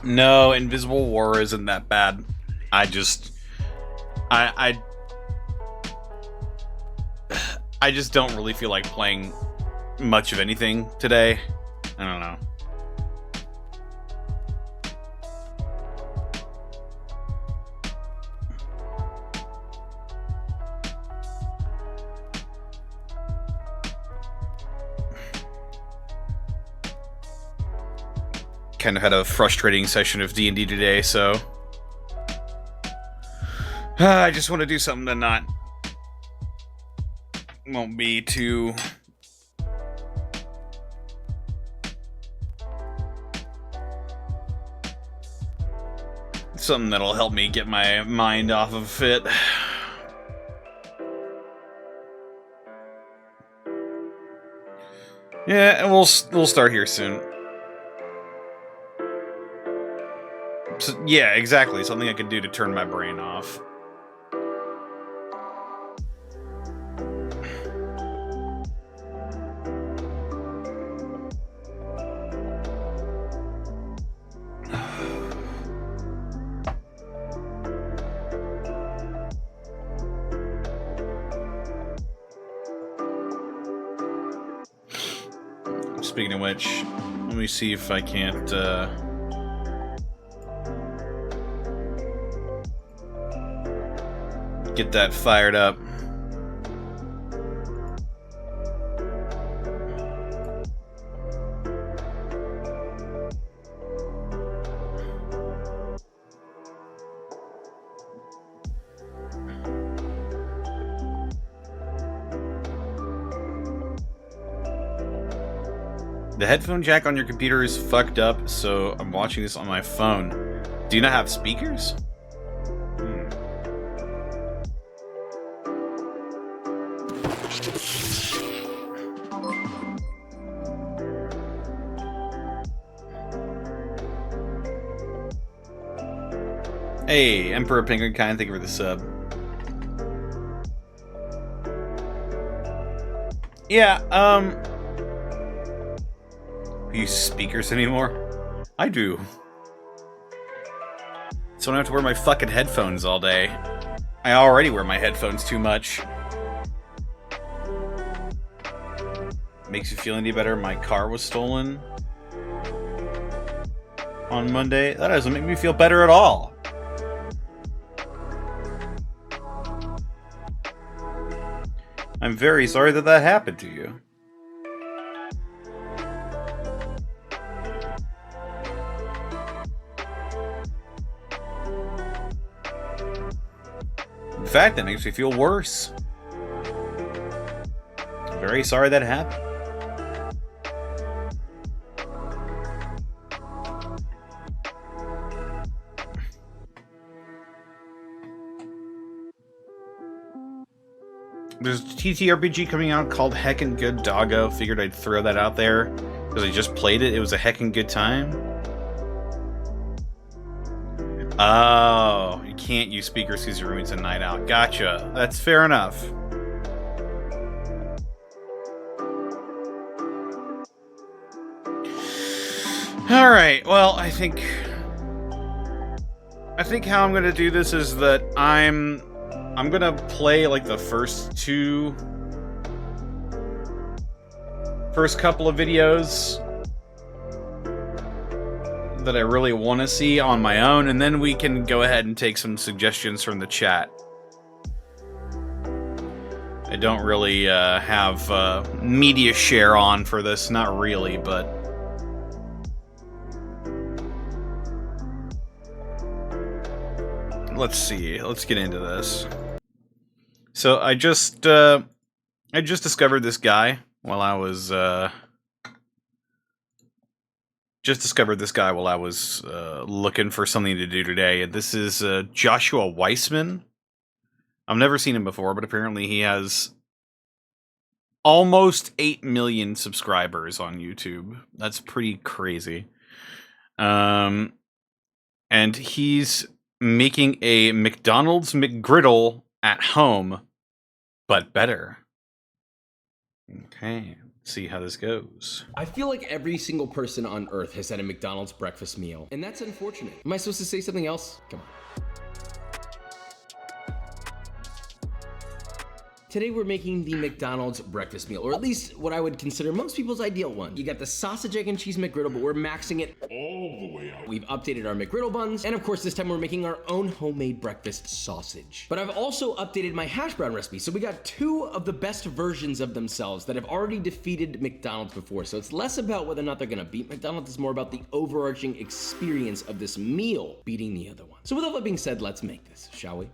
No, Invisible War isn't that bad. I just, I, I just don't really feel like playing much of anything today. I don't know. Kind of had a frustrating session of D&D today, so I just want to do something that won't be too something that'll help me get my mind off of it. Yeah, and we'll start here soon. So, yeah, exactly. Something I can do to turn my brain off. Speaking of which, let me see if I can't, get that fired up. The headphone jack on your computer is fucked up, so I'm watching this on my phone. Do you not have speakers? Hey, Emperor Penguin Kind, thank you for the sub. Yeah, use speakers anymore? I do. So I don't have to wear my fucking headphones all day. I already wear my headphones too much. Makes you feel any better? My car was stolen on Monday. That doesn't make me feel better at all. I'm very sorry that that happened to you. In fact, that makes me feel worse. I'm very sorry that happened. There's a TTRPG coming out called Heckin' Good Doggo. Figured I'd throw that out there because I just played it. It was a heckin' good time. Oh, you can't use speakers because your roommate's a night out. Gotcha. That's fair enough. Alright, well, I think how I'm gonna do this is that I'm gonna play like the first couple of videos that I really want to see on my own, and then we can go ahead and take some suggestions from the chat. I don't really have media share on for this, not really, but let's see. Let's get into this. So I just discovered this guy while I was looking for something to do today. This is Joshua Weissman. I've never seen him before, but apparently he has almost 8 million subscribers on YouTube. That's pretty crazy. And he's making a McDonald's McGriddle at home, but better. Okay, see how this goes. I feel like every single person on Earth has had a McDonald's breakfast meal, and that's unfortunate. Am I supposed to say something else? Come on. Today we're making the McDonald's breakfast meal, or at least what I would consider most people's ideal one. You got the sausage, egg, and cheese McGriddle, but we're maxing it all the way out. We've updated our McGriddle buns, and of course this time we're making our own homemade breakfast sausage. But I've also updated my hash brown recipe, so we got two of the best versions of themselves that have already defeated McDonald's before. So it's less about whether or not they're gonna beat McDonald's, it's more about the overarching experience of this meal beating the other one. So with all that being said, let's make this, shall we?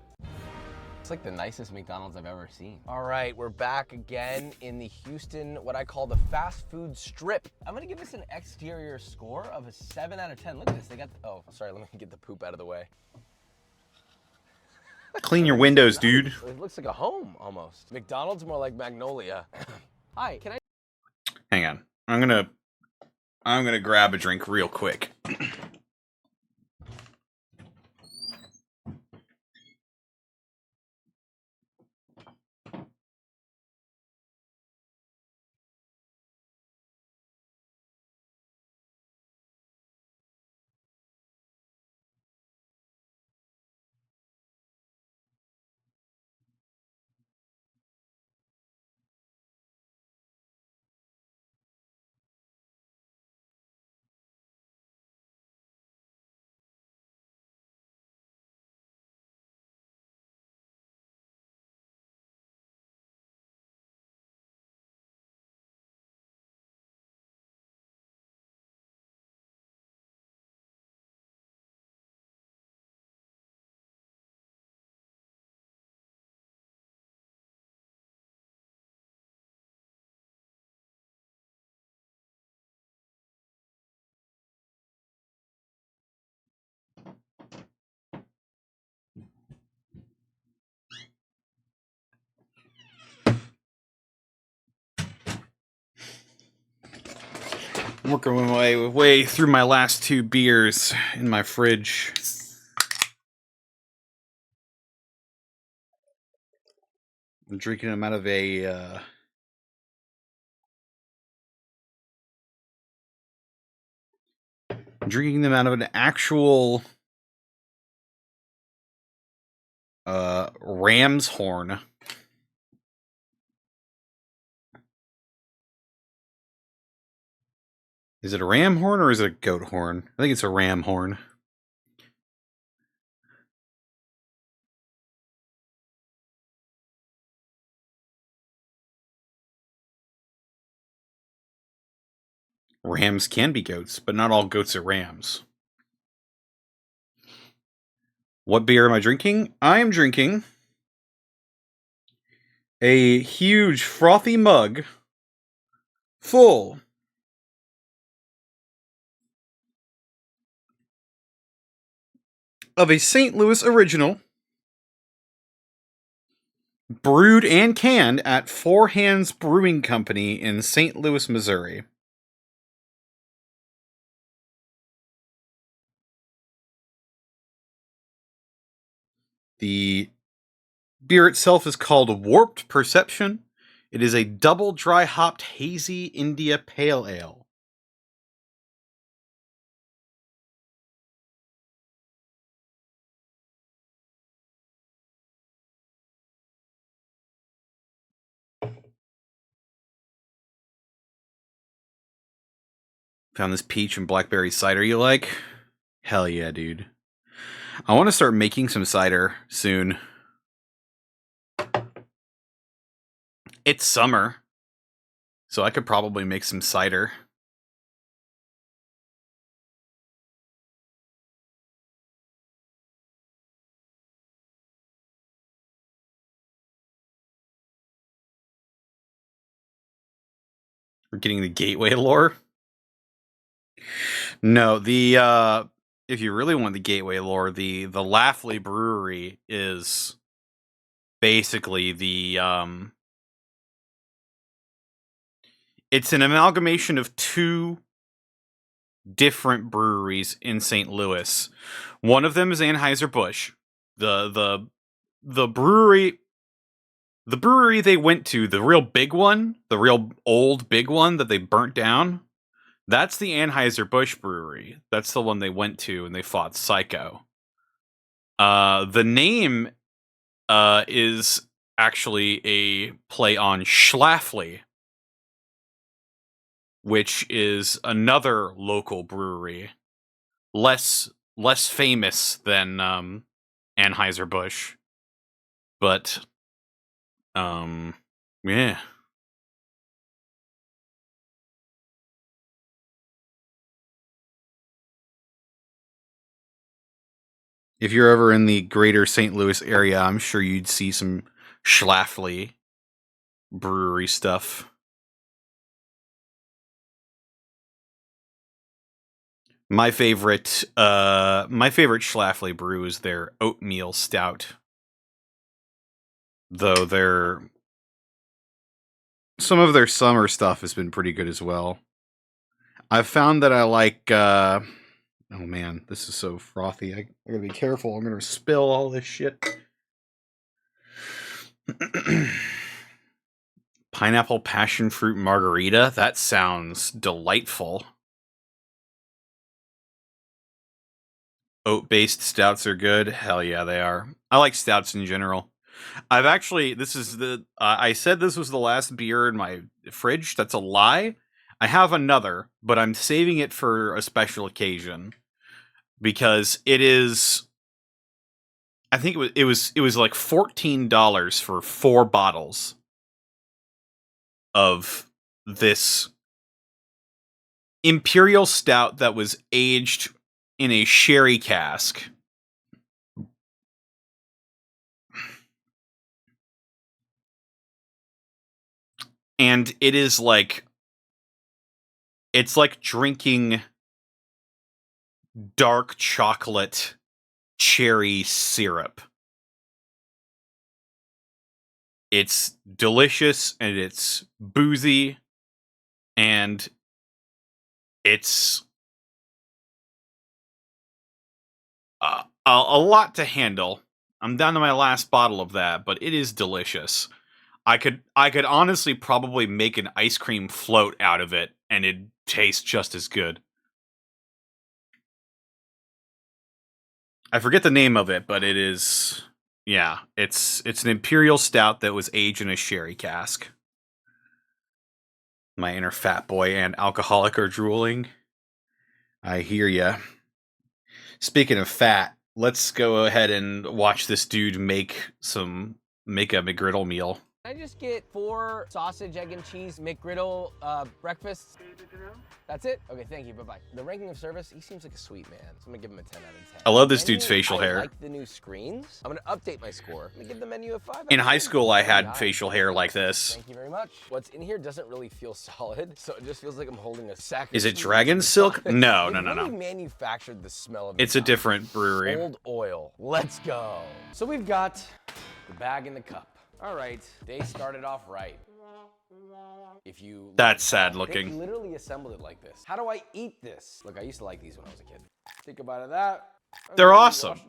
It's like the nicest McDonald's I've ever seen. All right, we're back again in the Houston, what I call the fast food strip. I'm gonna give this an exterior score of a 7 out of 10. Look at this, they got, oh, sorry, let me get the poop out of the way. Clean your windows, dude. It looks like a home, almost. McDonald's more like Magnolia. Hi, can I? Hang on. I'm gonna grab a drink real quick. I'm working my way through my last two beers in my fridge. I'm drinking them out of a drinking them out of an actual ram's horn. Is it a ram horn or is it a goat horn? I think it's a ram horn. Rams can be goats, but not all goats are rams. What beer am I drinking? I am drinking a huge frothy mug full of a St. Louis original, brewed and canned at Four Hands Brewing Company in St. Louis, Missouri. The beer itself is called Warped Perception. It is a double dry hopped hazy India Pale Ale. Found this peach and blackberry cider you like? Hell yeah, dude. I want to start making some cider soon. It's summer, so I could probably make some cider. We're getting the Gateway lore? No, the if you really want the Gateway lore, the Laughley Brewery is basically the it's an amalgamation of two different breweries in St. Louis. One of them is Anheuser-Busch. The brewery The brewery they went to, the real big one, the real old big one that they burnt down, that's the Anheuser-Busch brewery. That's the one they went to and they fought Psycho. The name is actually a play on Schlafly, which is another local brewery, less famous than Anheuser-Busch, but yeah. If you're ever in the greater St. Louis area, I'm sure you'd see some Schlafly brewery stuff. My favorite Schlafly brew is their oatmeal stout. Though some of their summer stuff has been pretty good as well. I've found that I like oh man, this is so frothy. I gotta be careful. I'm gonna spill all this shit. Pineapple passion fruit margarita. That sounds delightful. Oat-based stouts are good. Hell yeah, they are. I like stouts in general. I've actually, this is the, I said this was the last beer in my fridge. That's a lie. I have another, but I'm saving it for a special occasion because it is, I think it was like $14 for 4 bottles of this imperial stout that was aged in a sherry cask. And it is like, it's like drinking dark chocolate cherry syrup. It's delicious and it's boozy and it's a lot to handle. I'm down to my last bottle of that, but it is delicious. I could honestly probably make an ice cream float out of it, and it'd taste just as good. I forget the name of it, but it is, yeah, it's an imperial stout that was aged in a sherry cask. My inner fat boy and alcoholic are drooling. I hear ya. Speaking of fat, let's go ahead and watch this dude make a McGriddle meal. Can I just get 4 sausage, egg, and cheese McGriddle breakfasts? That's it? Okay, thank you, bye-bye. The ranking of service, he seems like a sweet man, so I'm gonna give him a 10 out of 10. I love this dude's facial hair. I like the new screens. I'm gonna update my score. I'm gonna give the menu a 5. In high school, I had facial hair like this. Thank you very much. What's in here doesn't really feel solid, so it just feels like I'm holding a sack of Is it Dragon Silk? No. They really manufactured the smell of It's a different brewery. Old oil. Let's go. So we've got the bag and the cup. All right, they started off right. If you That's sad they looking. literally assembled it like this. How do I eat this? Look, I used to like these when I was a kid. Think about that. They're awesome.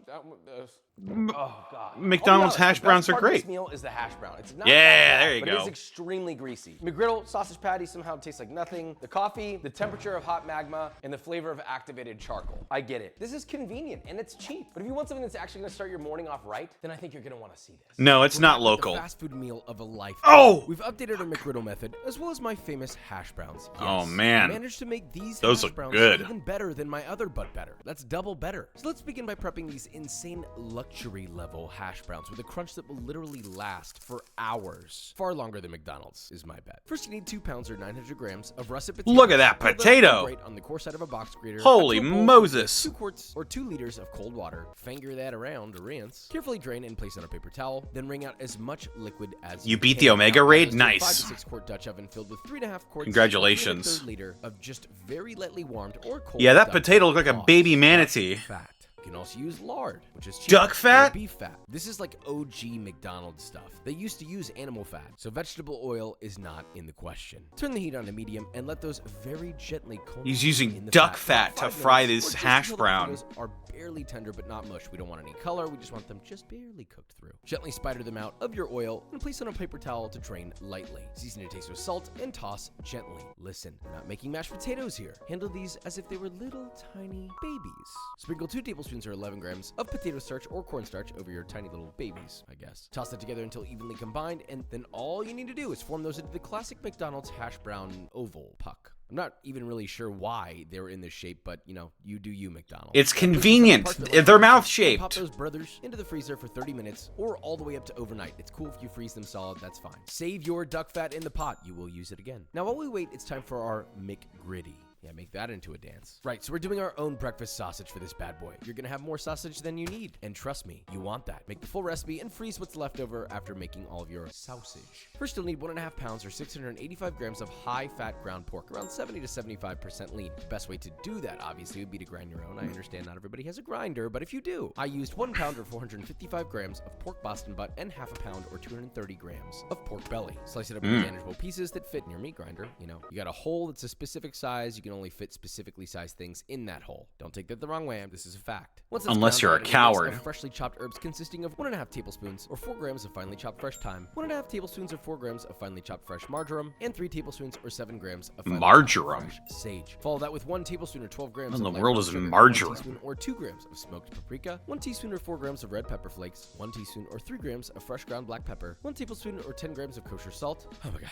Oh god. McDonald's hash browns are great. This meal is the hash brown. It's not Yeah, that there you bad, go. But it is extremely greasy. McGriddle sausage patty somehow tastes like nothing. The coffee, the temperature of hot magma, and the flavor of activated charcoal. I get it. This is convenient and it's cheap. But if you want something that's actually gonna start your morning off right, then I think you're gonna want to see this. No, it's not We're back with local. the fast food meal of a life. Oh! We've updated our McGriddle method as well as my famous hash browns. Oh, Yes, man. I managed to make these Those hash look browns good. even better than my other but better. That's double better. So let's begin by prepping these insane luxury level hash browns with a crunch that will literally last for hours. Far longer than McDonald's is my bet. First, you need 2 pounds or 900 grams of russet potatoes. Look at that Peel them potato! Right on the core side of a box grater. Holy Add to a bowl Moses. with 2 quarts or 2 liters of cold water. Finger that around to rinse. Carefully drain and place on a paper towel. Then wring out as much liquid as You beat can. the Omega Now add raid? this to a Nice. 5 to 6 quart Dutch oven filled with 3.5 quarts. Congratulations. Or 1/3 liter of just very lightly warmed or cold. Yeah, that Dutch potato looked like a sauce. baby manatee. Fact. You can also use lard, which is cheap, Duck fat? or beef fat. This is like OG McDonald's stuff. They used to use animal fat, so vegetable oil is not in the question. Turn the heat on to medium and let those very gently cool. He's using duck fat to fry this hash brown. Potatoes are barely tender but not mush. We don't want any color. We just want them just barely cooked through. Gently spider them out of your oil and place on a paper towel to drain lightly. Season your taste with salt and toss gently. Listen, we're not making mashed potatoes here. Handle these as if they were little tiny babies. Sprinkle 2 tablespoons or 11 grams of potato starch or cornstarch over your tiny little babies, I guess. Toss that together until evenly combined, and then all you need to do is form those into the classic McDonald's hash brown oval puck. I'm not even really sure why they were in this shape, but you know, you do you, McDonald's. It's convenient. They're mouth shaped. Pop those brothers into the freezer for 30 minutes or all the way up to overnight. It's cool if you freeze them solid, that's fine. Save your duck fat in the pot. You will use it again. Now, while we wait, it's time for our McGritty. Yeah, make that into a dance. Right, so we're doing our own breakfast sausage for this bad boy. You're gonna have more sausage than you need. And trust me, you want that. Make the full recipe and freeze what's left over after making all of your sausage. First, you'll need 1.5 pounds or 685 grams of high-fat ground pork, around 70 to 75% lean. The best way to do that, obviously, would be to grind your own. I understand not everybody has a grinder, but if you do, I used 1 pound or 455 grams of pork Boston butt and half a pound or 230 grams of pork belly. Slice it up into manageable pieces that fit in your meat grinder. You know, you got a hole that's a specific size. You can only fit specifically sized things in that hole. Don't take that the wrong way. This is a fact. Unless you're a coward. Freshly chopped herbs consisting of 1.5 tablespoons or 4 grams of finely chopped fresh thyme, 1.5 tablespoons or 4 grams of finely chopped fresh marjoram, and 3 tablespoons or 7 grams of finely marjoram. chopped fresh sage. Follow that with 1 tablespoon or 12 grams What in of the light world brown is sugar, marjoram? 1 teaspoon or 2 grams of smoked paprika, 1 teaspoon or 4 grams of red pepper flakes, 1 teaspoon or 3 grams of fresh ground black pepper, 1 tablespoon or 10 grams of kosher salt. Oh my god.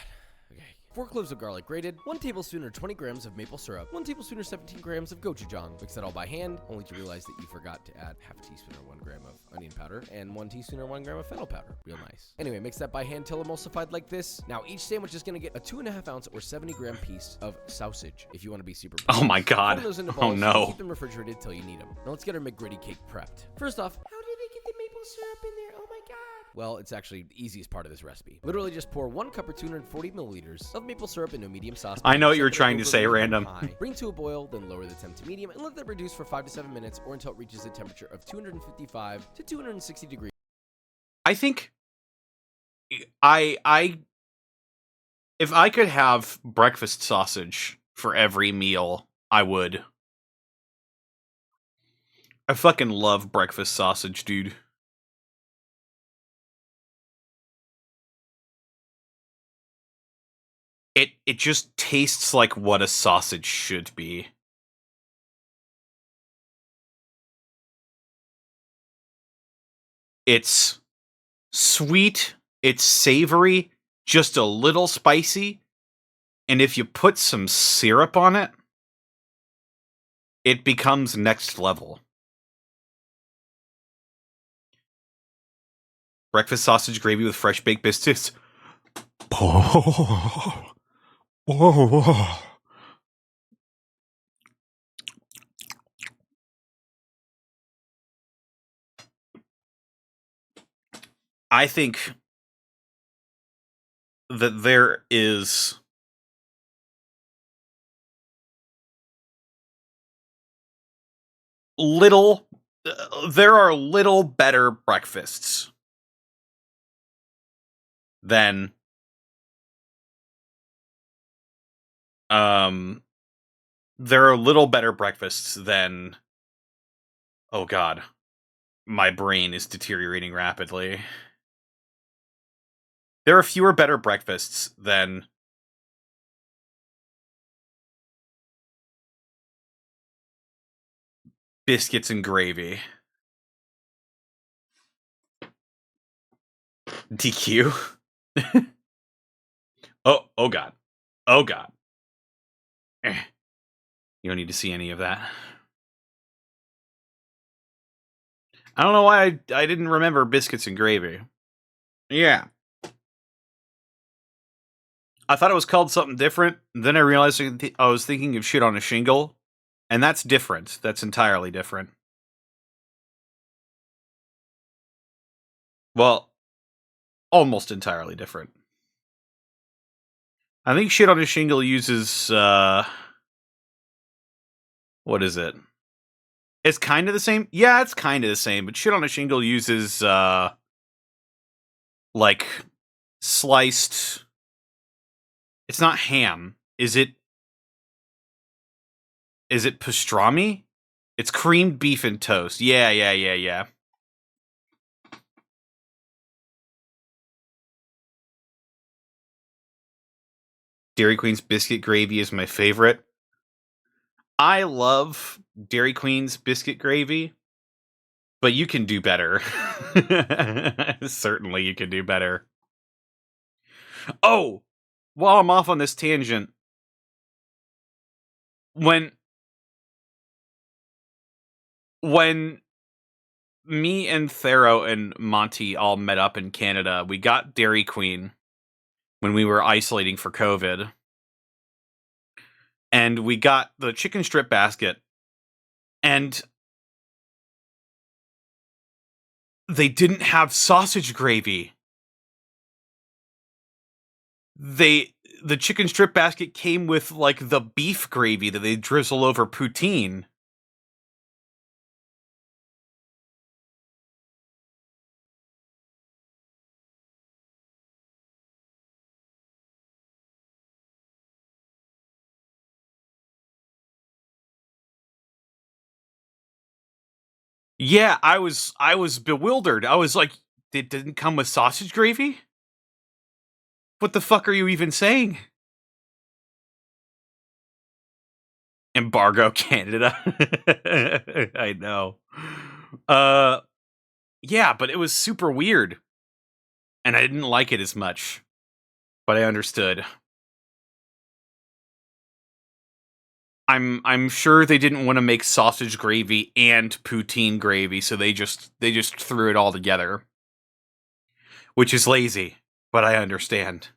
Okay. 4 cloves of garlic grated, 1 tablespoon or 20 grams of maple syrup, 1 tablespoon or 17 grams of gochujang. Mix that all by hand, only to realize that you forgot to add half a teaspoon or 1 gram of onion powder and 1 teaspoon or 1 gram of fennel powder. Real nice. Anyway, mix that by hand till emulsified like this. Now each sandwich is going to get a 2.5 ounce or 70 gram piece of sausage if you want to be super Oh my god. Form those into Oh balls and no. keep them refrigerated till you need them. Now let's get our McGritty cake prepped. First off, how did they get the maple syrup in there? Oh my god. Well, it's actually the easiest part of this recipe. Literally just pour 1 cup or 240 milliliters of maple syrup into a medium saucepan. I know what you were Set it trying to over say, medium random. high. Bring to a boil, then lower the temp to medium and let that reduce for 5 to 7 minutes or until it reaches a temperature of 255 to 260 degrees. I think I if I could have breakfast sausage for every meal, I would. I fucking love breakfast sausage, dude. It just tastes like what a sausage should be. It's sweet, it's savory, just a little spicy, and if you put some syrup on it, it becomes next level. Breakfast sausage gravy with fresh baked biscuits. I think that there is there are little better breakfasts than there are little better breakfasts than, oh god, my brain is deteriorating rapidly. There are fewer better breakfasts than biscuits and gravy. DQ. Oh god. Oh god. You don't need to see any of that. I don't know why I didn't remember biscuits and gravy. Yeah. I thought it was called something different. Then I realized I was thinking of shit on a shingle. And that's different. That's entirely different. Well, almost entirely different. I think shit on a shingle uses, what is it? It's kind of the same. Yeah, it's kind of the same, but shit on a shingle uses like sliced. It's not ham. Is it pastrami? It's creamed beef and toast. Yeah. Dairy Queen's biscuit gravy is my favorite. I love Dairy Queen's biscuit gravy, but you can do better. Certainly you can do better. Oh, while I'm off on this tangent, when me and Thero and Monty all met up in Canada, we got Dairy Queen when we were isolating for COVID. And we got the chicken strip basket. And they didn't have sausage gravy. The chicken strip basket came with like the beef gravy that they drizzle over poutine. Yeah, I was bewildered. I was like, it didn't come with sausage gravy? What the fuck are you even saying? Embargo Canada. I know. Yeah, but it was super weird. And I didn't like it as much. But I understood. I'm sure they didn't want to make sausage gravy and poutine gravy, so they just threw it all together. Which is lazy, but I understand.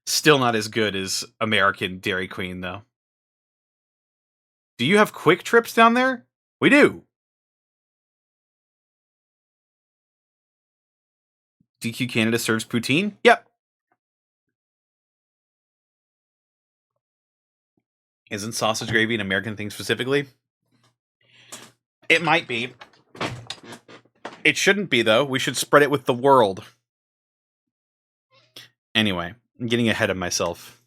Still not as good as American Dairy Queen, though. Do you have Quick Trips down there? We do. DQ Canada serves poutine? Yep. Isn't sausage gravy an American thing specifically? It might be. It shouldn't be, though. We should spread it with the world. Anyway, I'm getting ahead of myself.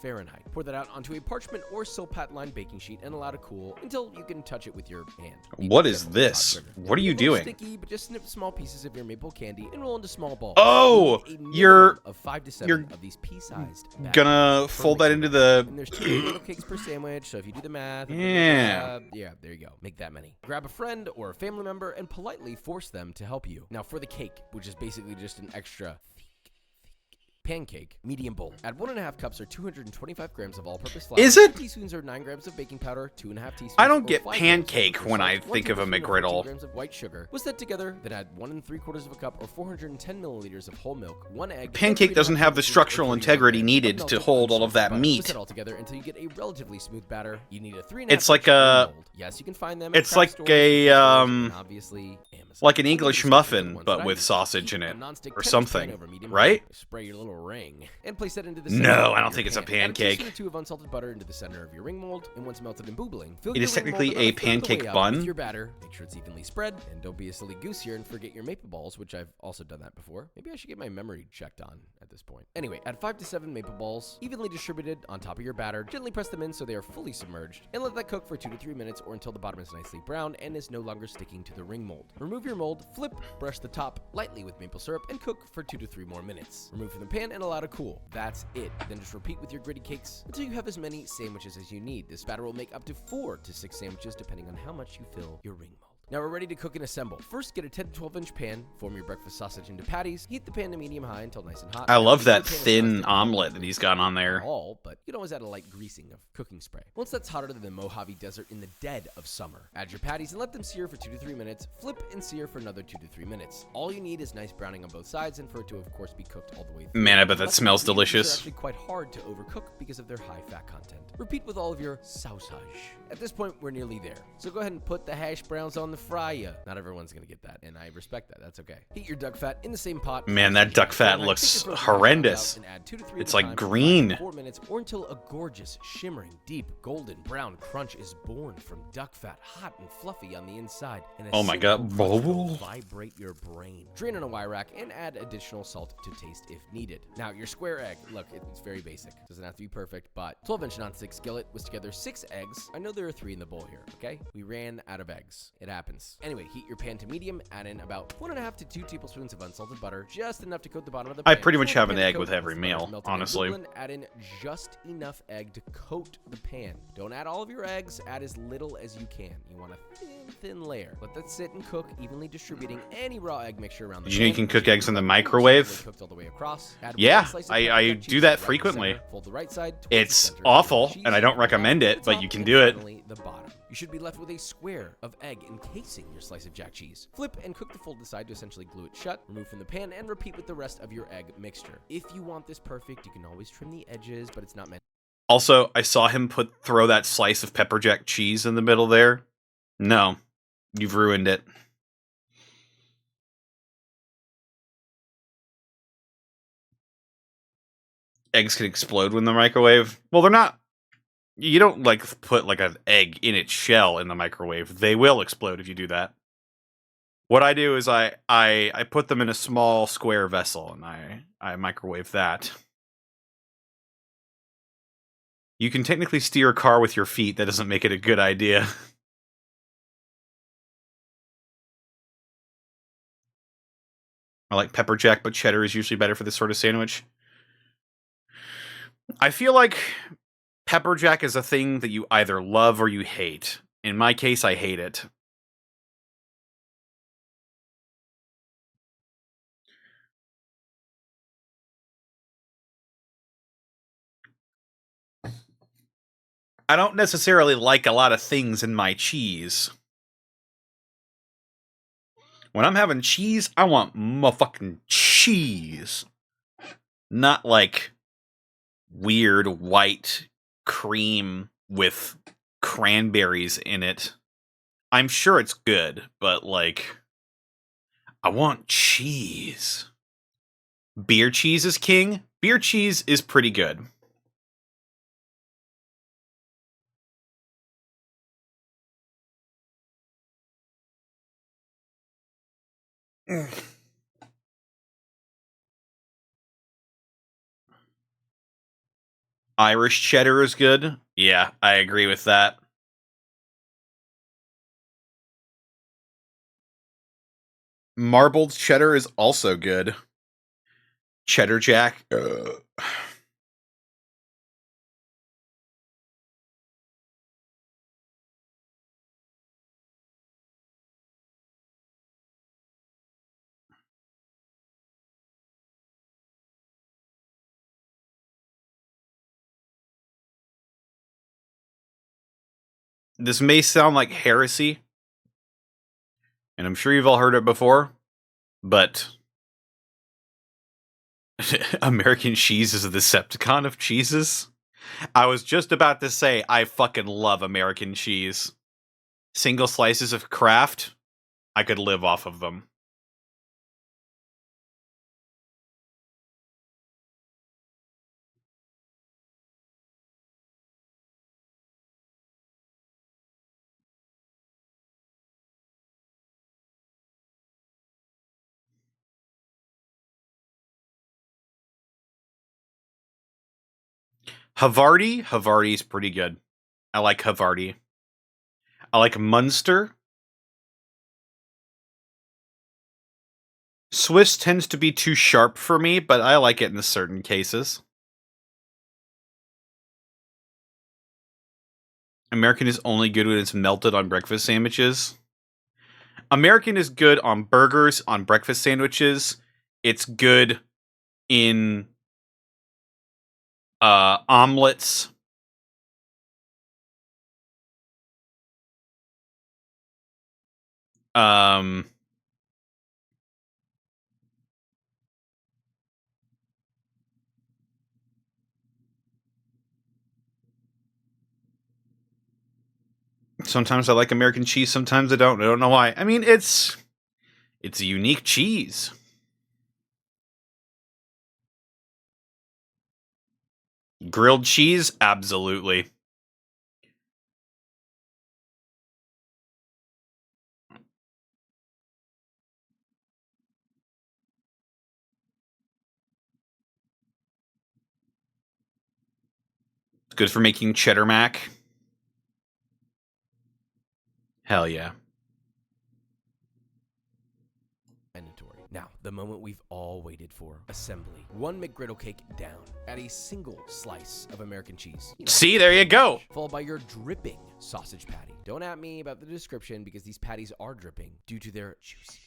Fahrenheit. Pour that out onto a parchment or silpat-lined baking sheet and allow to cool until you can touch it with your hand. What is this? What are you doing? Sticky, but just snip small pieces of your maple candy and roll into small balls. Oh, you're of 5 to 7 of these pea-sized. Gonna fold that into the. And there's 2 little cakes per sandwich, so if you do the math, yeah, there you go. Make that many. Grab a friend or a family member and politely force them to help you. Now for the cake, which is basically just an extra pancake, medium bowl. Add 1.5 cups or 225 grams of all-purpose flour. Is it? 2 teaspoons or 9 grams of baking powder, 2.5 teaspoons. I don't get pancake when I think of a McGriddle. 2 grams of white sugar. Whisk that together, then add 1 3/4 cup or 410 milliliters of whole milk, 1 egg. Pancake doesn't have the structural integrity needed to hold all of that meat. Whisk it all together until you get a relatively smooth batter. You need a 3.5. It's like a. Yes, you can find them. It's like a obviously Amazon. like an English muffin, but with sausage in it or something, right? Spray your little ring and place that into the No, I don't think it's a pancake. Add a teaspoon or 2 of unsalted butter into the center of your ring mold, and once melted and bubbling, fill It is your ring technically mold a about third of the way pancake out bun. with your batter. Make sure it's evenly spread, and don't be a silly goose here and forget your maple balls, which I've also done that before. Maybe I should get my memory checked on at this point. Anyway, add 5 to 7 maple balls, evenly distributed on top of your batter. Gently press them in so they are fully submerged, and let that cook for 2 to 3 minutes or until the bottom is nicely brown and is no longer sticking to the ring mold. Remove your mold, flip, brush the top lightly with maple syrup, and cook for 2 to 3 more minutes. Remove from the pan and allow to cool. That's it. Then just repeat with your gritty cakes until you have as many sandwiches as you need. This batter will make up to 4 to 6 sandwiches depending on how much you fill your ring mold. Now we're ready to cook and assemble. First, get a 10 to 12 inch pan, form your breakfast sausage into patties, heat the pan to medium-high until nice and hot. I love that thin omelet that he's got on there. All, but you can always add a light greasing of cooking spray. Once that's hotter than the Mojave Desert in the dead of summer, add your patties and let them sear for 2 to 3 minutes, flip and sear for another 2 to 3 minutes. All you need is nice browning on both sides and for it to of course be cooked all the way through. Man, I bet that smells These delicious. are actually quite hard to overcook because of their high fat content. Repeat with all of your sausage. At this point, we're nearly there. So go ahead and put the hash browns on to fry you. Not everyone's gonna get that, and I respect that. That's okay. Heat your duck fat in the same pot. Man, that duck fat looks horrendous. It's like green. 4 minutes or until a gorgeous, shimmering, deep, golden brown crunch is born from duck fat, hot and fluffy on the inside. And Oh my God. Vibrate your brain. Drain on a wire rack and add additional salt to taste if needed. Now, your square egg. Look, it's very basic. Doesn't have to be perfect, but 12-inch nonstick skillet was together 6 eggs. I know there are 3 in the bowl here, okay? We ran out of eggs. It happens. Anyway, heat your pan to medium, add in about 1.5 to 2 tablespoons of unsalted butter, just enough to coat the bottom of the pan. I pretty much have an Pan to egg coat with every butter meal, melted in honestly. Brooklyn. Add in just enough egg to coat the pan. Don't add all of your eggs, add as little as you can. You want a thin layer. Let that sit and cook, evenly distributing any raw egg mixture around the Did you know you pan. can cook eggs in the microwave? Cooked all the way across. Add Yeah, one slice of I Parmesan do cheese that right in the frequently. center. Fold the right side towards It's the center. awful, Cheese and I don't on recommend the it, but top, you can and do it. finally, the bottom. You should be left with a square of egg encasing your slice of jack cheese. Flip and cook the folded side to essentially glue it shut. Remove from the pan and repeat with the rest of your egg mixture. If you want this perfect, you can always trim the edges, but it's not meant. Also, I saw him throw that slice of pepper jack cheese in the middle there. No, you've ruined it. Eggs can explode when the microwave. Well, they're not. You don't like put like an egg in its shell in the microwave. They will explode if you do that. What I do is I put them in a small square vessel and I microwave that. You can technically steer a car with your feet. That doesn't make it a good idea. I like pepper jack, but cheddar is usually better for this sort of sandwich. I feel like pepper jack is a thing that you either love or you hate. In my case, I hate it. I don't necessarily like a lot of things in my cheese. When I'm having cheese, I want motherfucking cheese. Not like weird white cream with cranberries in it. I'm sure it's good, but like, I want cheese. Beer cheese is king. Beer cheese is pretty good. Irish cheddar is good. Yeah, I agree with that. Marbled cheddar is also good. Cheddar jack. This may sound like heresy, and I'm sure you've all heard it before, but American cheese is the Decepticon of cheeses. I was just about to say I fucking love American cheese. Single slices of Kraft, I could live off of them. Havarti's pretty good. I like Havarti. I like Munster. Swiss tends to be too sharp for me, but I like it in certain cases. American is only good when it's melted on breakfast sandwiches. American is good on burgers, on breakfast sandwiches. It's good in omelets. Um, Sometimes I like American cheese, sometimes I don't. I don't know why. I mean, it's a unique cheese. Grilled cheese? Absolutely. It's good for making cheddar mac. Hell yeah. Mandatory. Now, the moment we've all waited for. Assembly. One McGriddle cake down. Add a single slice of American cheese. See, there you go. Followed by your dripping sausage patty. Don't at me about the description because these patties are dripping due to their juiciness.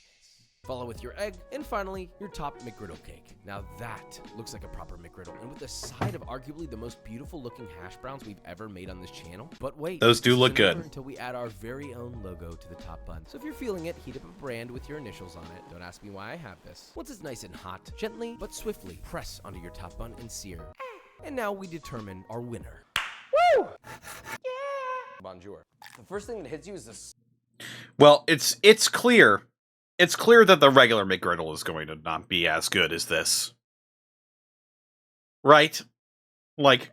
Follow with your egg, and finally, your top McGriddle cake. Now that looks like a proper McGriddle, and with a side of arguably the most beautiful looking hash browns we've ever made on this channel. But wait, those do look good. Until we add our very own logo to the top bun. So if you're feeling it, heat up a brand with your initials on it. Don't ask me why I have this. Once it's nice and hot, gently but swiftly press onto your top bun and sear. And now we determine our winner. Woo! Yeah! Bonjour. The first thing that hits you is this. Well, it's clear. It's clear that the regular McGriddle is going to not be as good as this. Right? Like,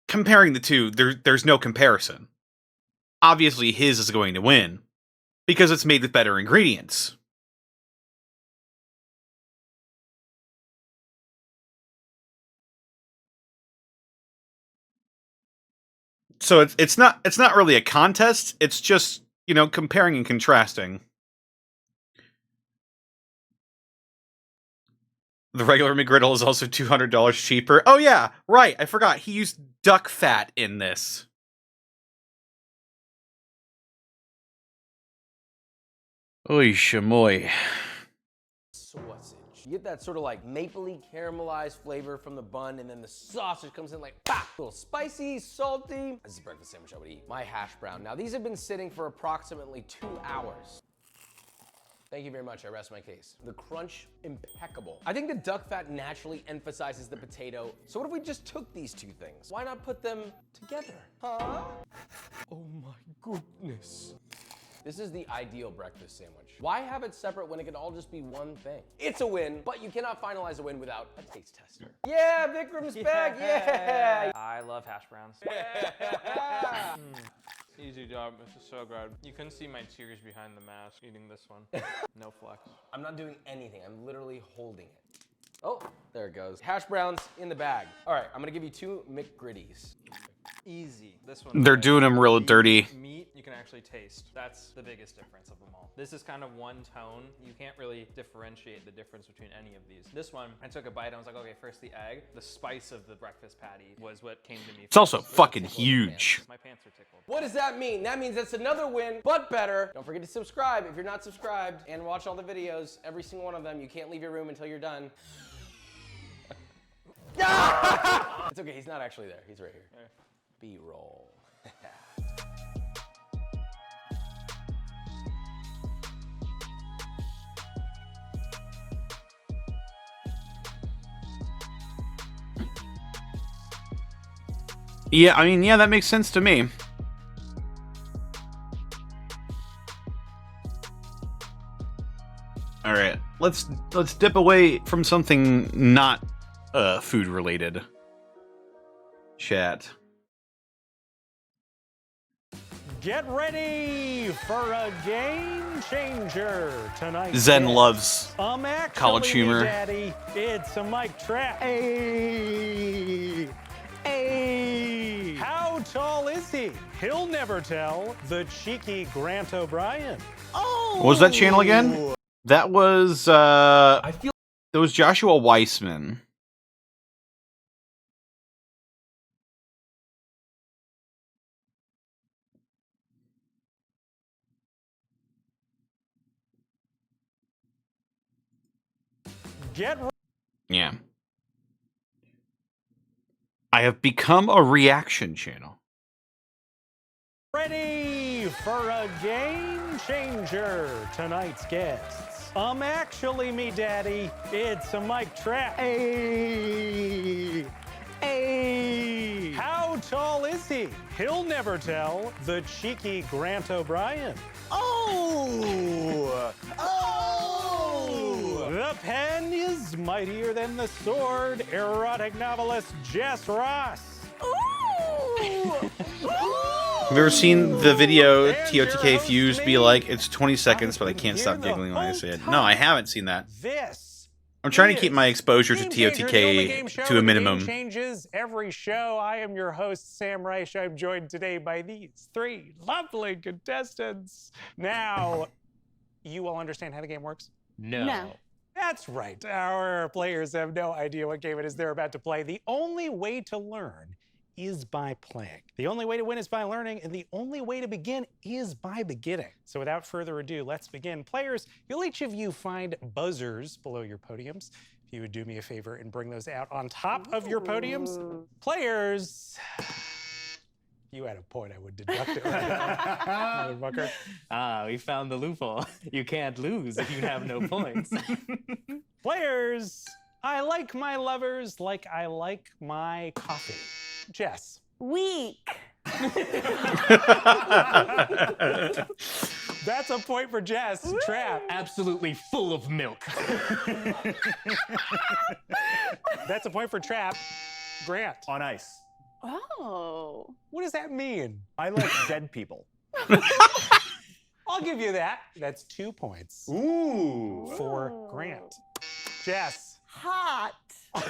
comparing the two, there's no comparison. Obviously, his is going to win, because it's made with better ingredients. So it's not really a contest, it's just, you know, comparing and contrasting. The regular McGriddle is also $200 cheaper. Oh yeah, right, I forgot. He used duck fat in this. Oy shamoy. Sausage. You get that sort of like mapley caramelized flavor from the bun, and then the sausage comes in like, bah! A little spicy, salty. This is a breakfast sandwich I would eat. My hash brown. Now these have been sitting for approximately 2 hours. Thank you very much, I rest my case. The crunch, impeccable. I think the duck fat naturally emphasizes the potato. So what if we just took these two things? Why not put them together? Huh? Oh my goodness. This is the ideal breakfast sandwich. Why have it separate when it can all just be one thing? It's a win, but you cannot finalize a win without a taste tester. Yeah, Vikram's back, yeah! I love hash browns. Easy job, this is so good. You couldn't see my tears behind the mask eating this one. No flex. I'm not doing anything, I'm literally holding it. Oh, there it goes. Hash browns in the bag. All right, I'm gonna give you 2 McGritties. Easy. This one. They're doing them real dirty. Meat you can actually taste. That's the biggest difference of them all. This is kind of one tone. You can't really differentiate the difference between any of these. This one, I took a bite and I was like, okay, first the egg. The spice of the breakfast patty was what came to me. It's also first. fucking Tickled huge. My pants are tickled. What does that mean? That means that's another win, but better. Don't forget to subscribe if you're not subscribed, and watch all the videos, every single one of them. You can't leave your room until you're done. It's okay, he's not actually there. He's right here. B-roll. Yeah, I mean, yeah, that makes sense to me. All right, let's dip away from something not food related. Chat. Get ready for a game changer tonight. Zen loves Actually, college humor. Daddy, it's a Mike Trap. Hey, hey. How tall is he? He'll never tell. The cheeky Grant O'Brien. Oh. What was that channel again? That was I feel that was Joshua Weissman. Get Yeah. I have become a reaction channel. ready for a game changer tonight's guests. Actually, me daddy, it's a Mike Trap. Hey, Hey! How tall is he? He'll never tell. The cheeky Grant O'Brien. Oh! Oh! The pen is mightier than the sword. Erotic novelist Jess Ross. Have you ever seen the video TOTK Fuse be like, it's 20 seconds, but I can't stop giggling when I say it? No, I haven't seen that. This. I'm trying to keep my exposure to Game Changer, the only game show TOTK to where a the minimum. game changes every show. I am your host, Sam Reich. I'm joined today by these three lovely contestants. Now, you will understand how the game works? No. That's right. Our players have no idea what game it is they're about to play. The only way to learn is by playing. The only way to win is by learning, and the only way to begin is by beginning. So without further ado, let's begin. Players, you'll each of you find buzzers below your podiums. If you would do me a favor and bring those out on top of your podiums. Players, you had a point, I would deduct it right now, motherfucker. Ah, we found the loophole. You can't lose if you have no points. Players, I like my lovers like I like my coffee. Jess. Weak. That's a point for Jess. Trap. Absolutely full of milk. That's a point for Trap. Grant. On ice. Oh. What does that mean? I like dead people. I'll give you that. That's 2 points Ooh. for Grant. Jess. Hot. A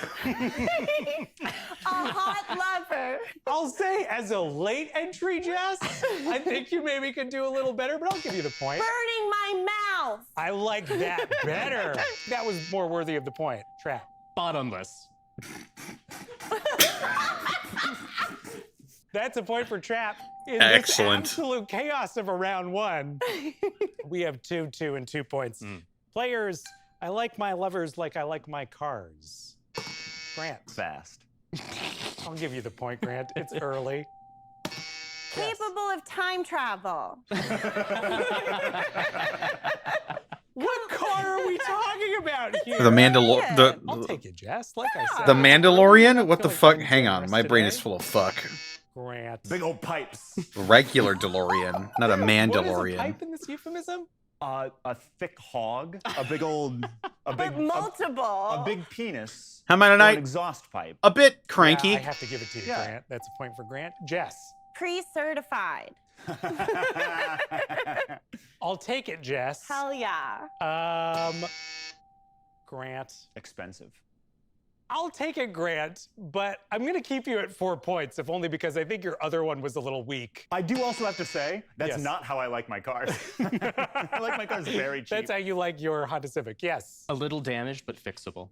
hot lover. I'll say as a late entry, Jess, I think you maybe could do a little better, but I'll give you the point. Burning my mouth. I like that better. That was more worthy of the point. Trap. Bottomless. That's a point for Trap. In Excellent. This absolute chaos of a round one, we have 2, 2, and 2 points. Players, I like my lovers like I like my cars. Grant. Fast. I'll give you the point, Grant. It's early. Capable of time travel. What car are we talking about here? The Mandalorian. I'll take it, Jess. Like I said. The Mandalorian? What the Feeling fuck? Hang ungenerous on, my brain is today. full of fuck. Grant. Big old pipes. Regular DeLorean, not a What is a Mandalorian. pipe in this euphemism? A thick hog. A big old. But multiple. A big penis. How about a Or an night? exhaust pipe. A bit Yeah, cranky. I have to give it to you, Yeah. Grant. That's a point for Grant. Jess. Pre-certified. I'll take it, Jess. Hell yeah. Grant. Expensive. I'll take it, Grant, but I'm going to keep you at 4 points, if only because I think your other one was a little weak. I do also have to say, that's Yes. not how I like my cars. I like my cars very cheap. That's how you like your Honda Civic. Yes. A little damaged, but fixable.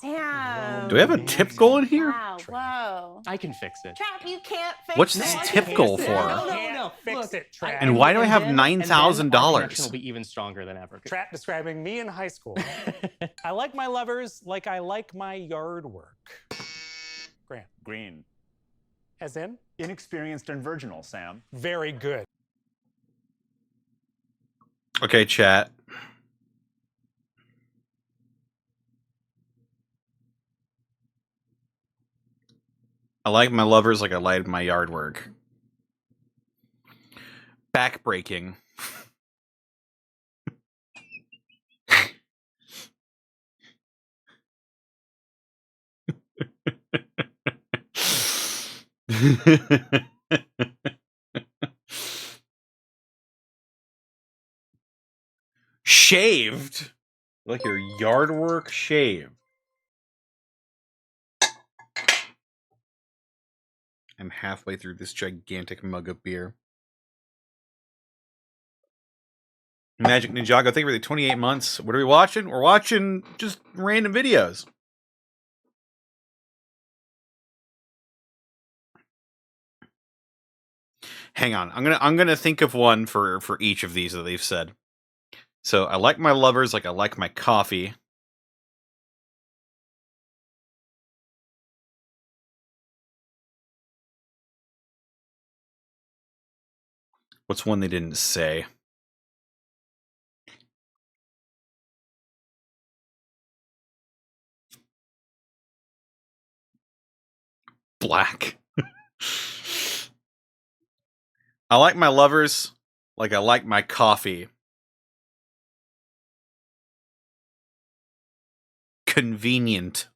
Damn. Do we have a tip goal in here? Wow. Whoa. I can fix it. Trap, you can't fix What's it. this tip goal for? Can't fix Look, it, Trap. And why do I have then- and then $9,000? our connection will be even stronger than ever. Trap describing me in high school. I like my lovers like I like my yard work. Grant. Green. As in? Inexperienced and virginal, Sam. Very good. Okay, chat. I like my lovers like I like my yard work. Backbreaking. Shaved? Like your yard work shaved. I'm halfway through this gigantic mug of beer. Magic Ninjago, thank you for the 28 months. What are we watching? We're watching just random videos. Hang on. I'm gonna think of one for each of these that they've said. So I like my lovers like I like my coffee. What's one they didn't say? Black. I like my lovers like I like my coffee. Convenient.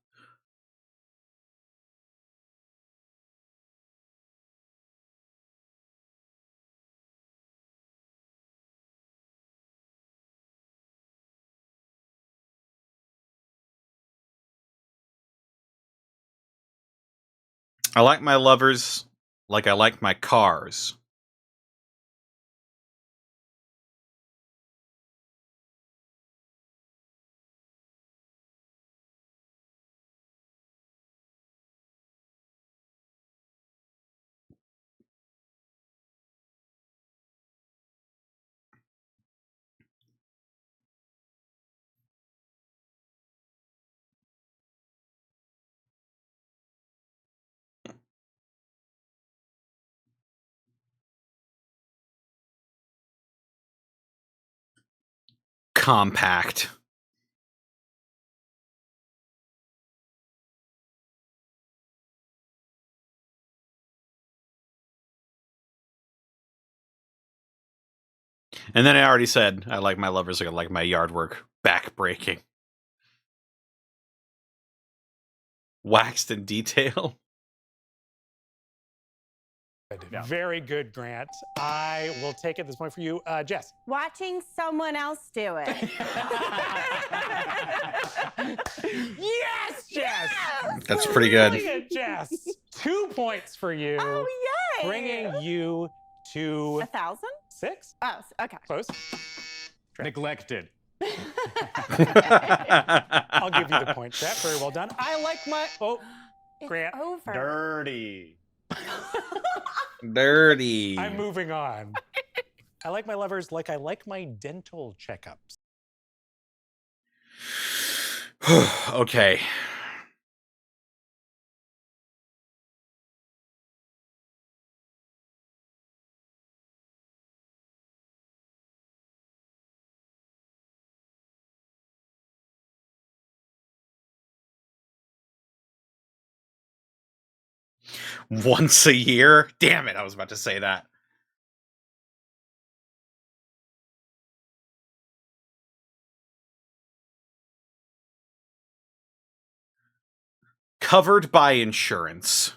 I like my lovers like I like my cars. Compact. And then I already said I like my lovers like I like my yard work. Backbreaking. Waxed in detail. Yeah. Very good, Grant. I will take it at this point for you. Jess. Watching someone else do it. Yes, Jess! That's pretty good. Brilliant, Jess. 2 points for you. Oh, yay! Bringing you to 1,000? 6. Oh, okay. Close. Neglected. I'll give you the point, Trap. Very well done. I like my... Oh, It's Grant. over. Dirty. Dirty. I'm moving on. I like my lovers like I like my dental checkups. Okay. Once a year? Damn it, I was about to say that. Covered by insurance.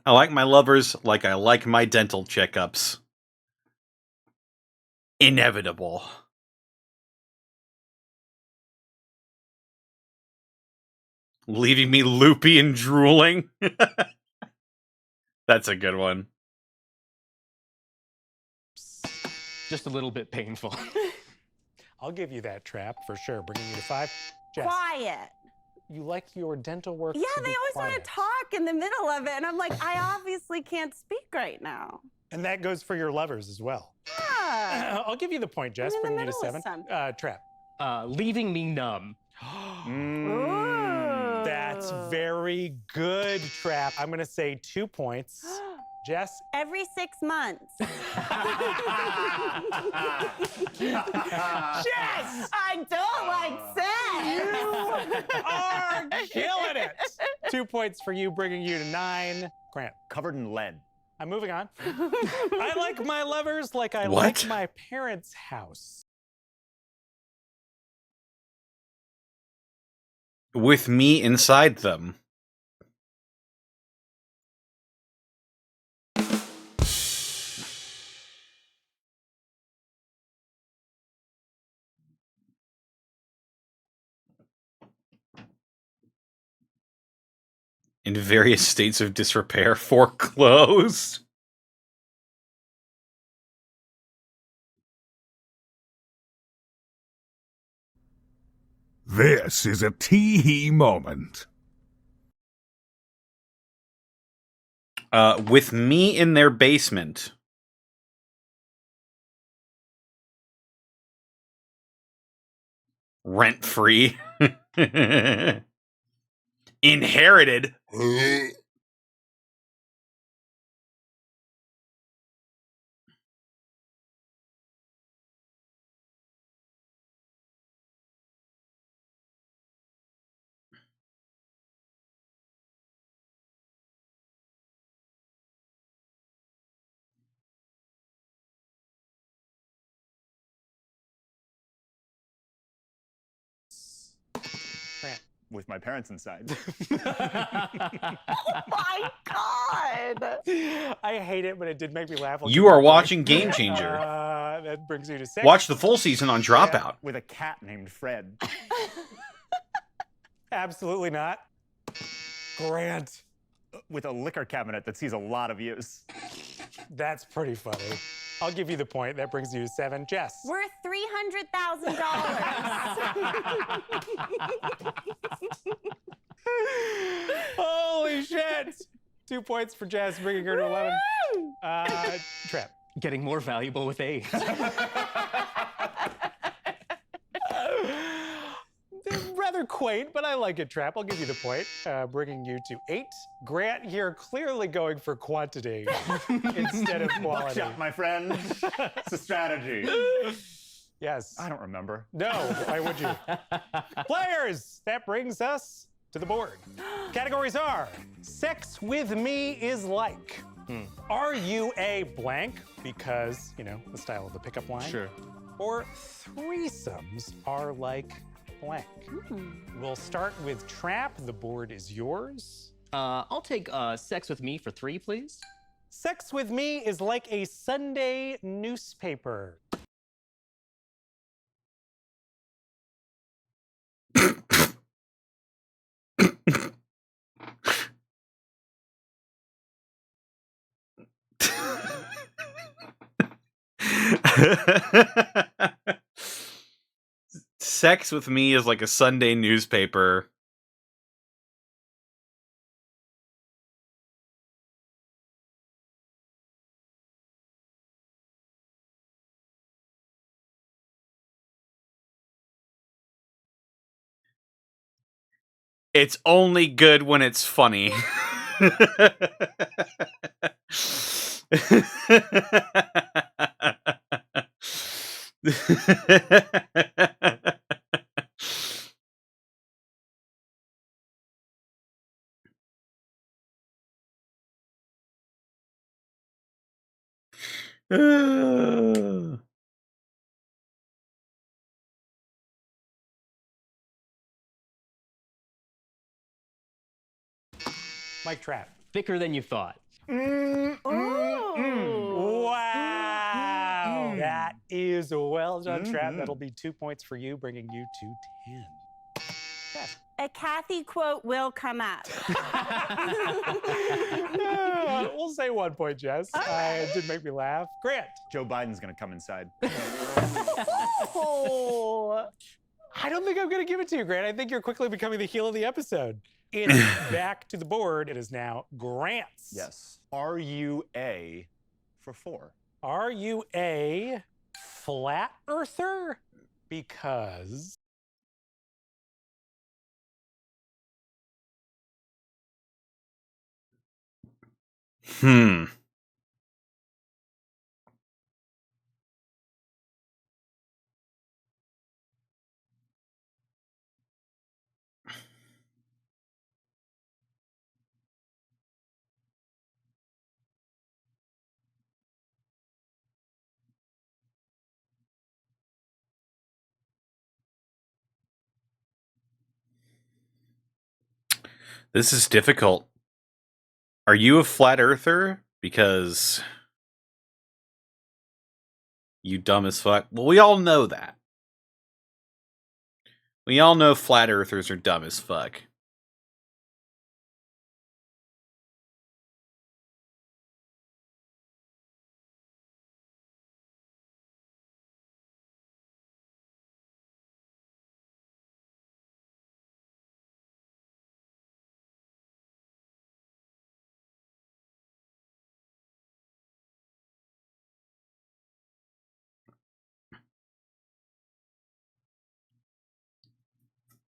I like my lovers like I like my dental checkups. Inevitable. Leaving me loopy and drooling. That's a good one. Just a little bit painful. I'll give you that, Trap, for sure. Bringing you to 5. Jess, Quiet. you like your dental work Yeah, to they be always want quiet. to talk in the middle of it. And I'm like, I obviously can't speak right now. And that goes for your lovers as well. Yeah. I'll give you the point, Jess, in the bringing you to middle of 7. something. Trap. Leaving me numb. Ooh. That's very good, Trap. I'm going to say 2 points. Jess? Every 6 months. Jess! I don't like sex. You are killing it. 2 points for you, bringing you to 9. Grant. Covered in lead. I'm moving on. I like my lovers like I What? like my parents' house. With me inside them. In various states of disrepair, foreclosed. This is a tee-hee moment. With me in their basement. Rent free. Inherited. With my parents inside. Oh my god! I hate it, but it did make me laugh. You are watching Game Changer. That brings you to 6. Watch the full season on Dropout. With a cat named Fred. Absolutely not. Grant. With a liquor cabinet that sees a lot of use. That's pretty funny. I'll give you the point. That brings you to 7. Jess. Worth $300,000. Holy shit! 2 points for Jess, bringing her to 11. Trap. Getting more valuable with age. Rather quaint, but I like it, Trap. I'll give you the point, bringing you to 8. Grant here clearly going for quantity instead of quality. Buckshot, my friend. It's a strategy. Yes. I don't remember. No, why would you? Players, that brings us to the board. Categories are, sex with me is like. Are you a blank? Because, you know, the style of the pickup line. Sure. Or threesomes are like blank. We'll start with Trap. The board is yours. I'll take sex with me for 3, please. Sex with me is like a Sunday newspaper. Sex with me is like a Sunday newspaper. It's only good when it's funny. Mike Trap. Thicker than you thought. Wow. That is well done, Trap. That'll be 2 points for you, bringing you to 10. Yes. A Kathy quote will come up. We'll say 1 point, Jess. It did make me laugh. Grant. Joe Biden's gonna come inside. Oh. I don't think I'm going to give it to you, Grant. I think you're quickly becoming the heel of the episode. It's back to the board. It is now Grant's. Yes. Are you A for 4? Are you a flat earther? Because... This is difficult. Are you a flat earther? Because you dumb as fuck. Well, we all know that. We all know flat earthers are dumb as fuck.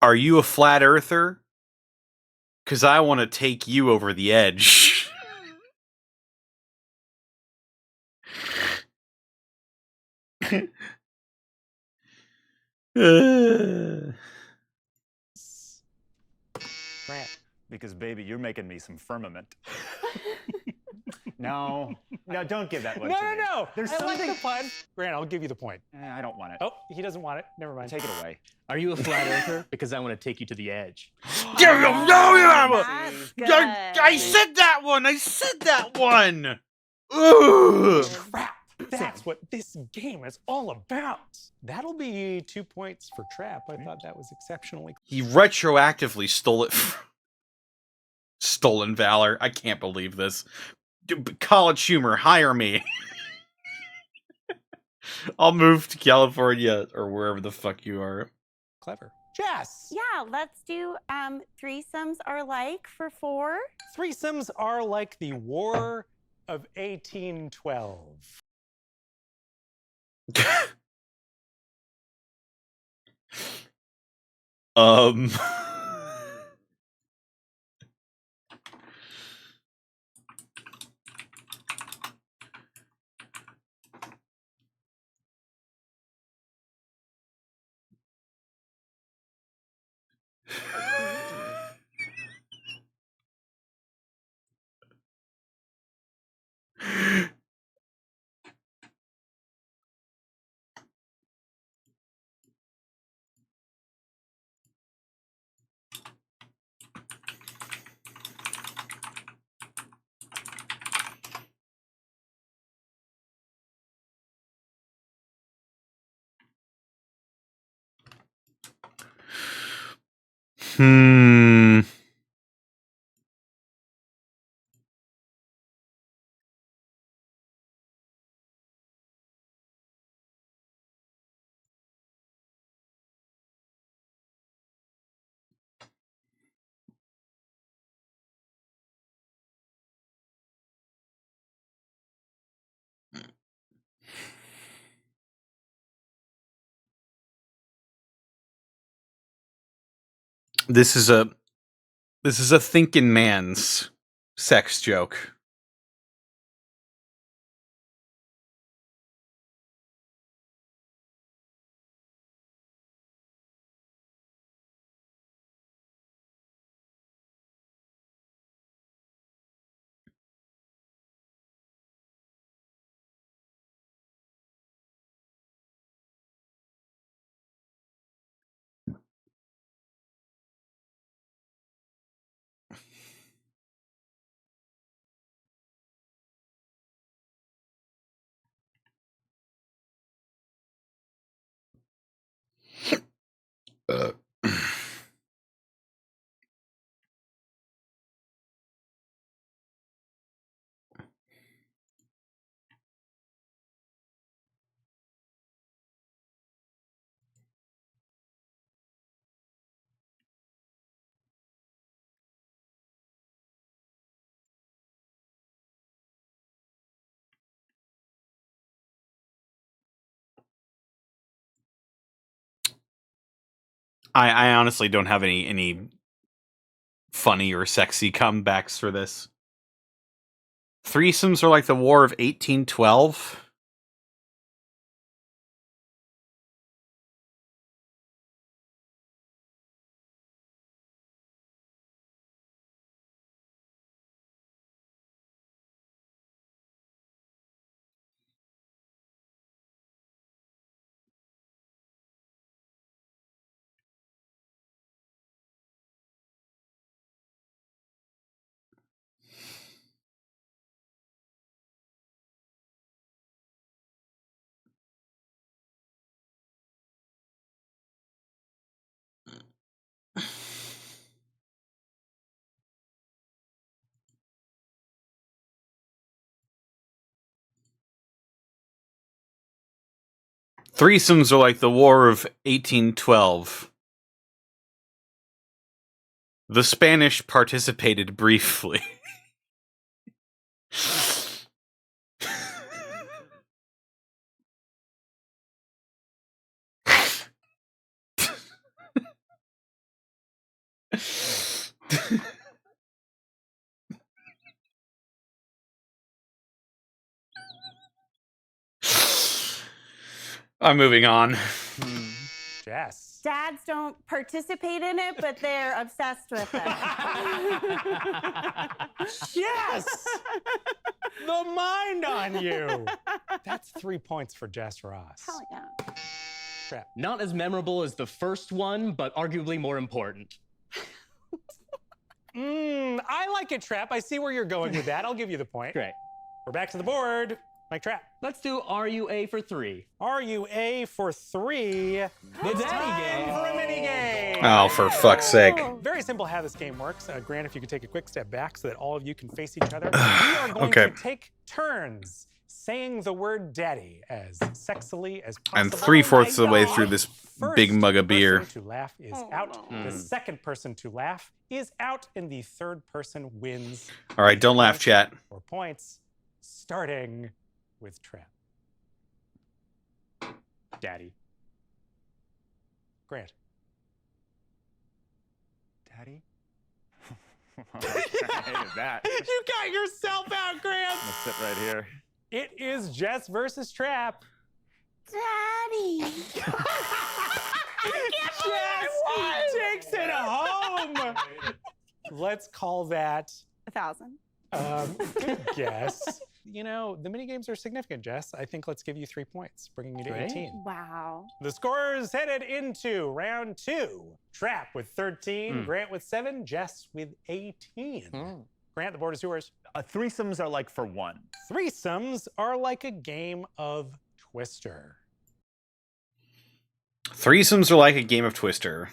Are you a flat earther? Because I want to take you over the edge. Grant. Because, baby, you're making me some firmament. No, don't give that one No, to no, me. no. There's I something. like the pun. Grant, I'll give you the point. I don't want it. Oh, he doesn't want it. Never mind. Take it away. Are you a flat earther? Because I want to take you to the edge. That's good. I said that one. I said that one. Ugh. Crap. That's what this game is all about. That'll be 2 points for Trap. I thought that was exceptionally. He retroactively stole it. Stolen valor. I can't believe this. College humor, hire me. I'll move to California or wherever the fuck you are. Clever. Jess! Yeah, let's do threesomes are like for 4. Threesomes are like the War of 1812. um Hmm. This is a thinking man's sex joke. I honestly don't have any funny or sexy comebacks for this. Threesomes are like the War of 1812. Threesomes are like the War of 1812. The Spanish participated briefly. I'm moving on. Jess. Dads don't participate in it, but they're obsessed with it. Yes! The mind on you. That's 3 points for Jess Ross. Hell yeah. Trap. Not as memorable as the first one, but arguably more important. I like it, Trap. I see where you're going with that. I'll give you the point. Great. We're back to the board. Mike Trap. Let's do RUA for 3. RUA for 3. The daddy Time game. for a mini game. Oh, for fuck's sake. Very simple how this game works. Grant, if you could take a quick step back so that all of you can face each other. We are going Okay. to take turns saying the word daddy as sexily as possible. I'm 3/4 of the way through this First big mug of beer. person to laugh is out. The second person to laugh is out, and the third person wins. All right, don't laugh, chat. 4 points, starting with Trap. Daddy. Grant. Daddy? I hated that. You got yourself out, Grant. Let's sit right here. It is Jess versus Trap. Daddy. Jess takes it home. Let's call that 1,000. good guess. You know, the mini games are significant, Jess. I think let's give you 3 points, bringing you to Great. 18. Wow. The scorers headed into round 2. Trap with 13, Grant with 7, Jess with 18. Grant, the board is yours. Threesomes are like for one. Threesomes are like a game of Twister. Threesomes are like a game of Twister.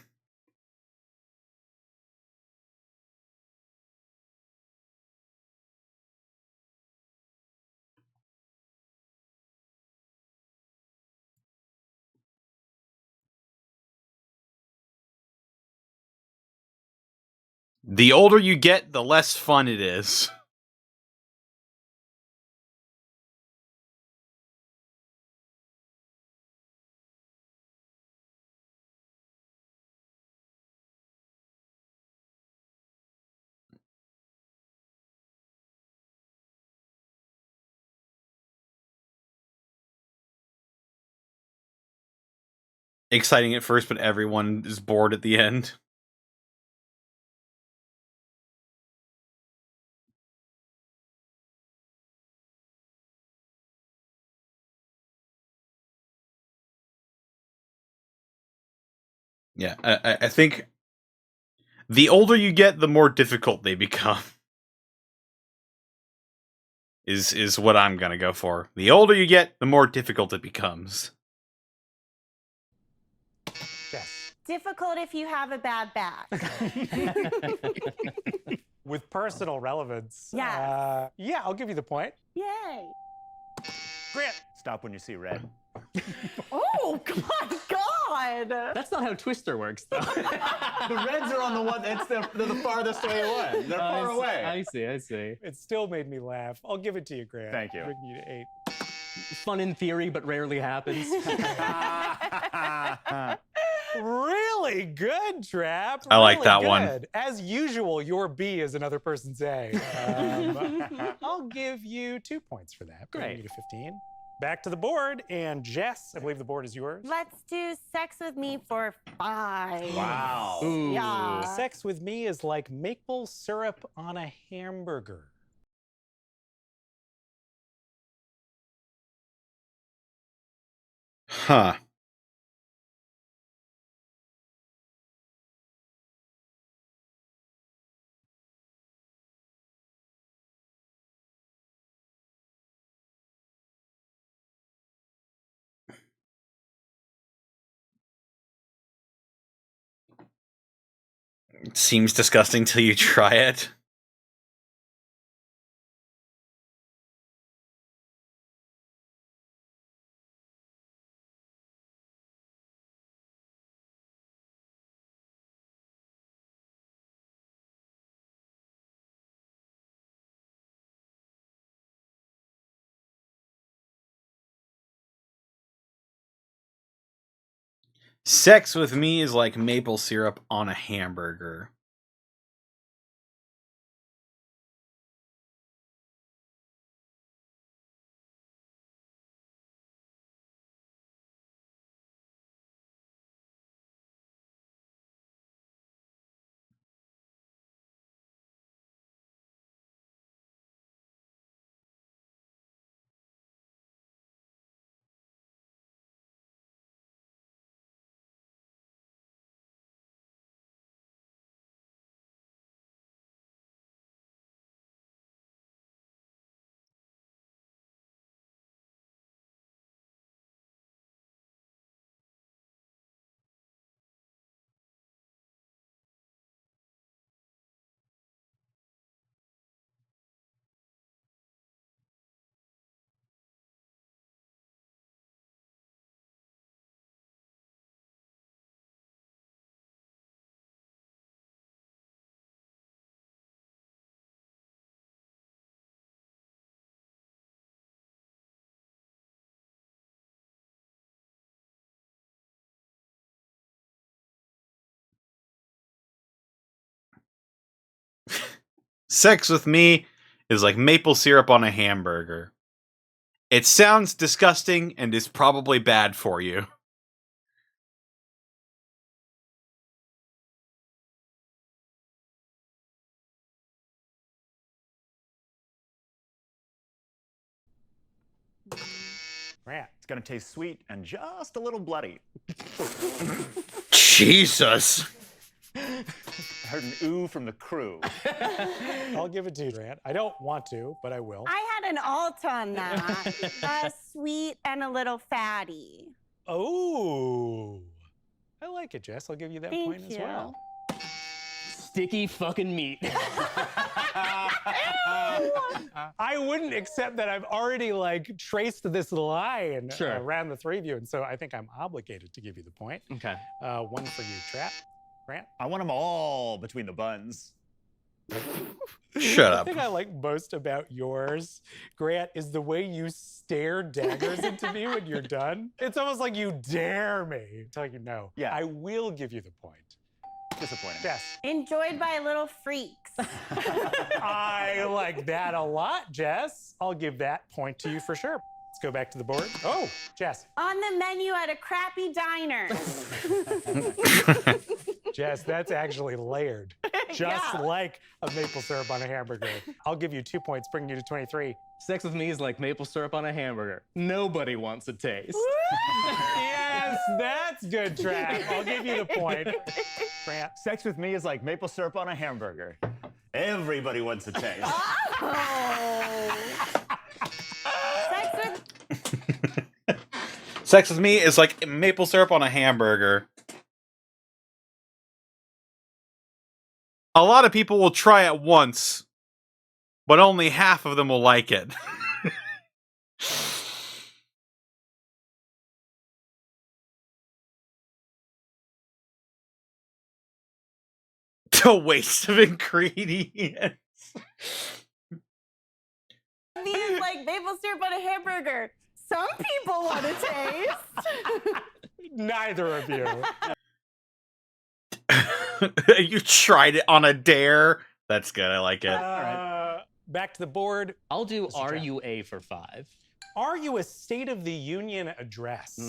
The older you get, the less fun it is. Exciting at first, but everyone is bored at the end. Yeah, I think the older you get, the more difficult they become. Is what I'm gonna go for. The older you get, the more difficult it becomes. Jess. Difficult if you have a bad back. With personal relevance. Yes. Yeah, I'll give you the point. Yay. Grant. Stop when you see red. Oh, my God. That's not how Twister works, though. The reds are on the one. They're the farthest way away. They're far away. I see. It still made me laugh. I'll give it to you, Grant. Thank you. Bringing you to 8. Fun in theory, but rarely happens. Really good, Trap. I like Really that one. good. As usual, your B is another person's A. I'll give you 2 points for that. Bringing Great. you to 15. Back to the board, and Jess, I believe the board is yours. Let's do sex with me for 5. Wow. Ooh. Yeah. Sex with me is like maple syrup on a hamburger. Huh. It seems disgusting till you try it. Sex with me is like maple syrup on a hamburger. Sex with me is like maple syrup on a hamburger. It sounds disgusting and is probably bad for you. Grant, it's gonna taste sweet and just a little bloody. Jesus. I heard an ooh from the crew. I'll give it to you, Grant. I don't want to, but I will. I had an alt on that. Sweet and a little fatty. Oh, I like it, Jess. I'll give you that Thank point as well. Sticky fucking meat. I wouldn't accept that. I've already like traced this line Sure. around the three of you, and so I think I'm obligated to give you the point. Okay. One for you, Trap. Grant. I want them all between the buns. Shut The up. thing I like most about yours, Grant, is the way you stare daggers into me when you're done. It's almost like you dare me. Tell you no. Yeah. I will give you the point. Disappointing. Jess. Enjoyed by little freaks. I like that a lot, Jess. I'll give that point to you for sure. Let's go back to the board. Oh, Jess. On the menu at a crappy diner. Jess, that's actually layered. Just Yeah. like a maple syrup on a hamburger. I'll give you 2 points, bringing you to 23. Sex with me is like maple syrup on a hamburger. Nobody wants a taste. Yes, that's good, Trap. I'll give you the point. Grant. Sex with me is like maple syrup on a hamburger. Everybody wants a taste. Sex with Sex with me is like maple syrup on a hamburger. A lot of people will try it once, but only half of them will like it. The waste of ingredients. me is like maple syrup on a hamburger. Some people want to taste. Neither of you. You tried it on a dare. That's good. I like it. Back to the board. I'll do Mr. Trap. RUA for 5. Are you a State of the Union address?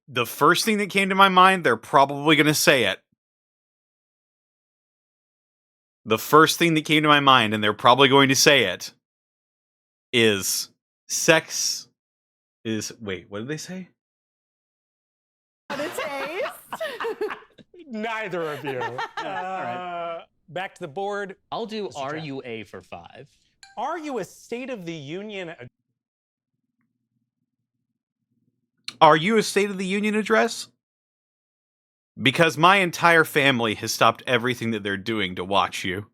The first thing that came to my mind, they're probably going to say it. The first thing that came to my mind, and they're probably going to say it, is sex is, wait, what did they say? Want to taste. Neither of you. Back to the board. I'll do Mr. Trap. RUA for 5. Are you a State of the Union address? Are you a State of the Union address? Because my entire family has stopped everything that they're doing to watch you.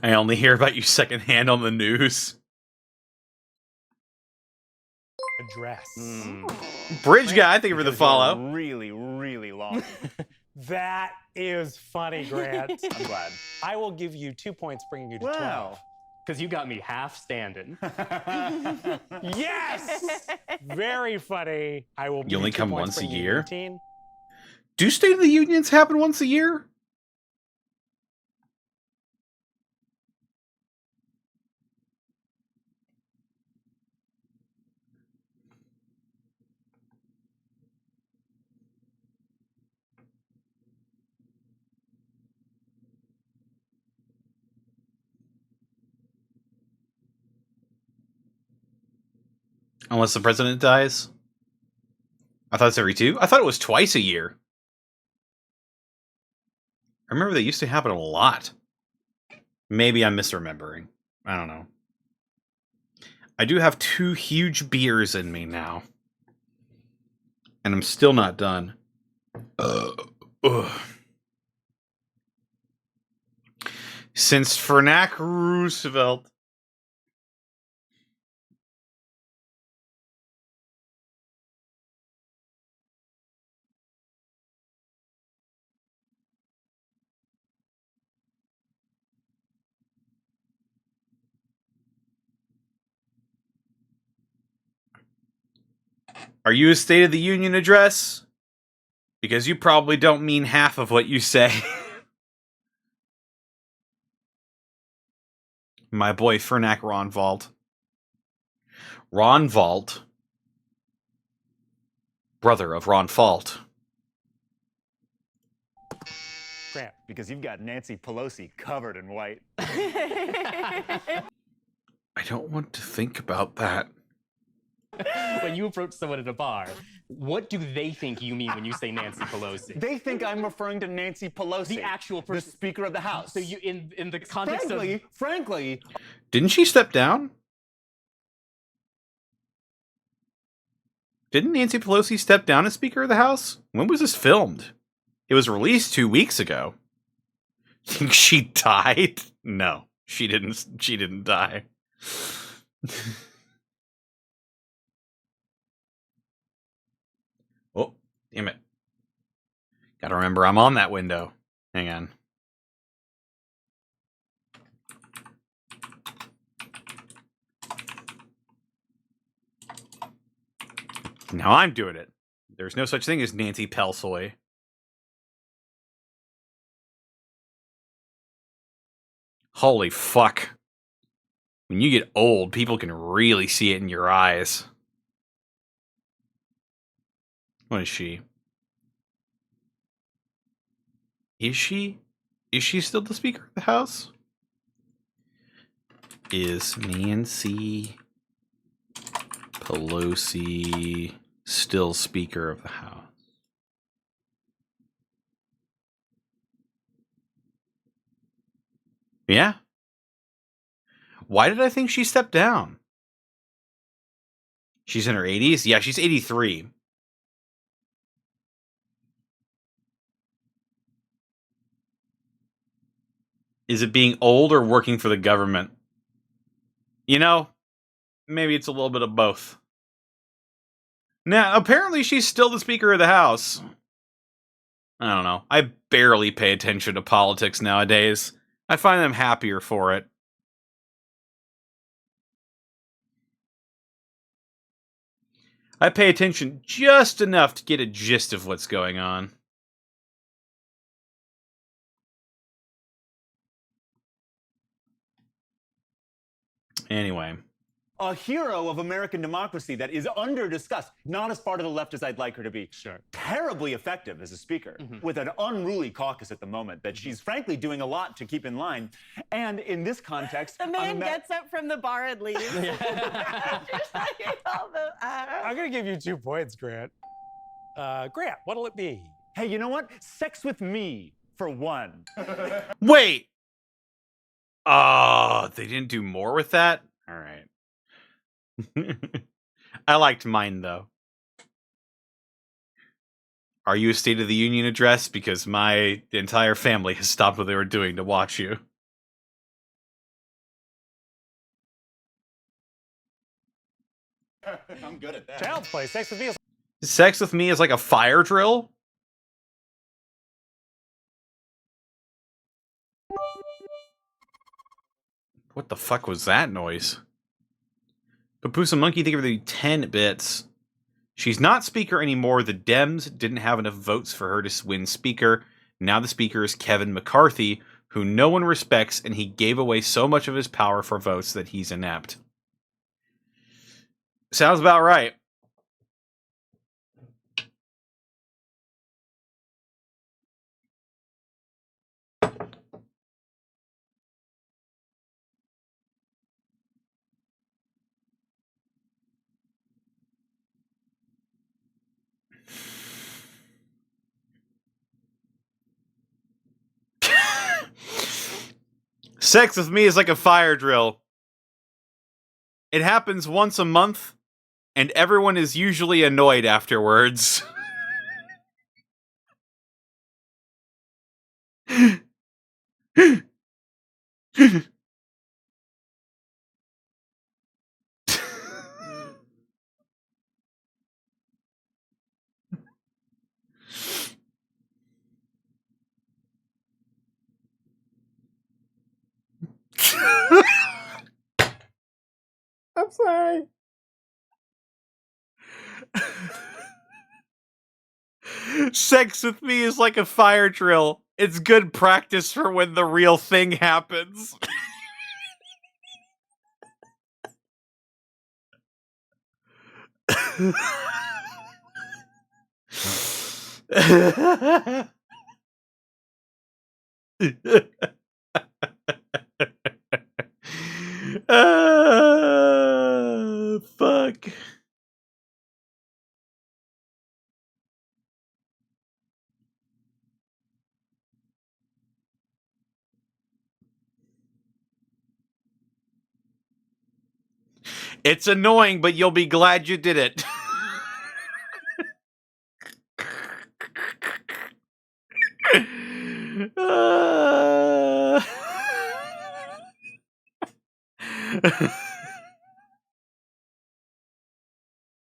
I only hear about you secondhand on the news. Address. Bridge guy, thank you for the Because follow. they're really, really long. That is funny, Grant. I'm glad. I will give you 2 points, bringing you to 12. Wow. Because you got me half standing. Yes! Very funny. I will. You only give 2 come points, once a bringing you to year? 18. Do State of the Unions happen once a year? Unless the president dies? I thought it's every 2? I thought it was twice a year. I remember they used to happen a lot. Maybe I'm misremembering. I don't know. I do have 2 huge beers in me now. And I'm still not done. Ugh. Since Fernac Roosevelt. Are you a State of the Union address? Because you probably don't mean half of what you say. My boy Fernac Ronvald. Ronvald. Brother of Ron Fault. Grant, because you've got Nancy Pelosi covered in white. I don't want to think about that. When you approach someone at a bar, what do they think you mean when you say Nancy Pelosi? They think I'm referring to Nancy Pelosi, The actual the person. Speaker of the House. So you, in the context Frankly, Didn't she step down? Didn't Nancy Pelosi step down as Speaker of the House? When was this filmed? It was released 2 weeks ago. Think she died? No, she didn't. She didn't die. Oh, damn it. Gotta remember I'm on that window. Hang on. Now I'm doing it. There's no such thing as Nancy Pelsoy. Holy fuck. When you get old, people can really see it in your eyes. What is she? Is she? Is she still the Speaker of the House? Is Nancy Pelosi still Speaker of the House? Yeah. Why did I think she stepped down? She's in her 80s? Yeah, she's 83. Is it being old or working for the government? You know, maybe it's a little bit of both. Now, apparently she's still the Speaker of the House. I don't know. I barely pay attention to politics nowadays. I find them happier for it. I pay attention just enough to get a gist of what's going on. Anyway. a hero of American democracy that is under discussed, not as far to the left as I'd like her to be. Sure. Terribly effective as a speaker, with an unruly caucus at the moment that she's frankly doing a lot to keep in line. And in this context, The man gets up from the bar and leaves. I'm going to give you 2 points, Grant. Grant, what'll it be? Hey, you know what? Sex with me, for one. Wait! Oh, they didn't do more with that? All right. I liked mine, though. Are you a State of the Union address? Because my entire family has stopped what they were doing to watch you. I'm good at that. Child's Play. Sex with me is Sex with me is like a fire drill? What the fuck was that noise? Papoose Monkey, thank you for the 10 bits. She's not Speaker anymore. The Dems didn't have enough votes for her to win Speaker. Now the Speaker is Kevin McCarthy, who no one respects, and he gave away so much of his power for votes that he's inept. Sounds about right. Sex with me is like a fire drill. It happens once a month, and everyone is usually annoyed afterwards. I'm sorry. Sex with me is like a fire drill. It's good practice for when the real thing happens. Fuck. It's annoying, but you'll be glad you did it.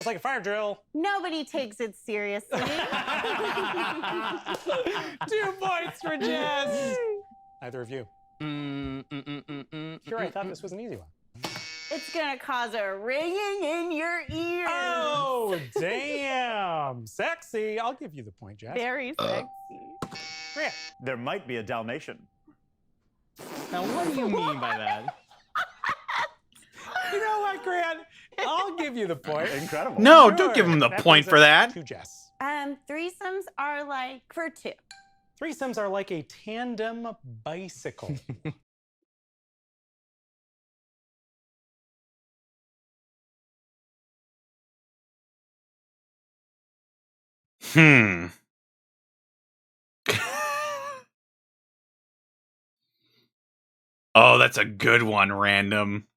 It's like a fire drill. Nobody takes it seriously. 2 points for Jess. Neither of you. Sure, I thought this was an easy one. It's gonna cause a ringing in your ears. Oh, damn. Sexy. I'll give you the point, Jess. Very sexy. Grant. There might be a Dalmatian. Now, what do you mean by that? You know what, Grant? I'll give you the point. Incredible. No, don't give him the That point brings for us that. to Jess. Threesomes are like for two. Threesomes are like a tandem bicycle. Oh, that's a good one, random.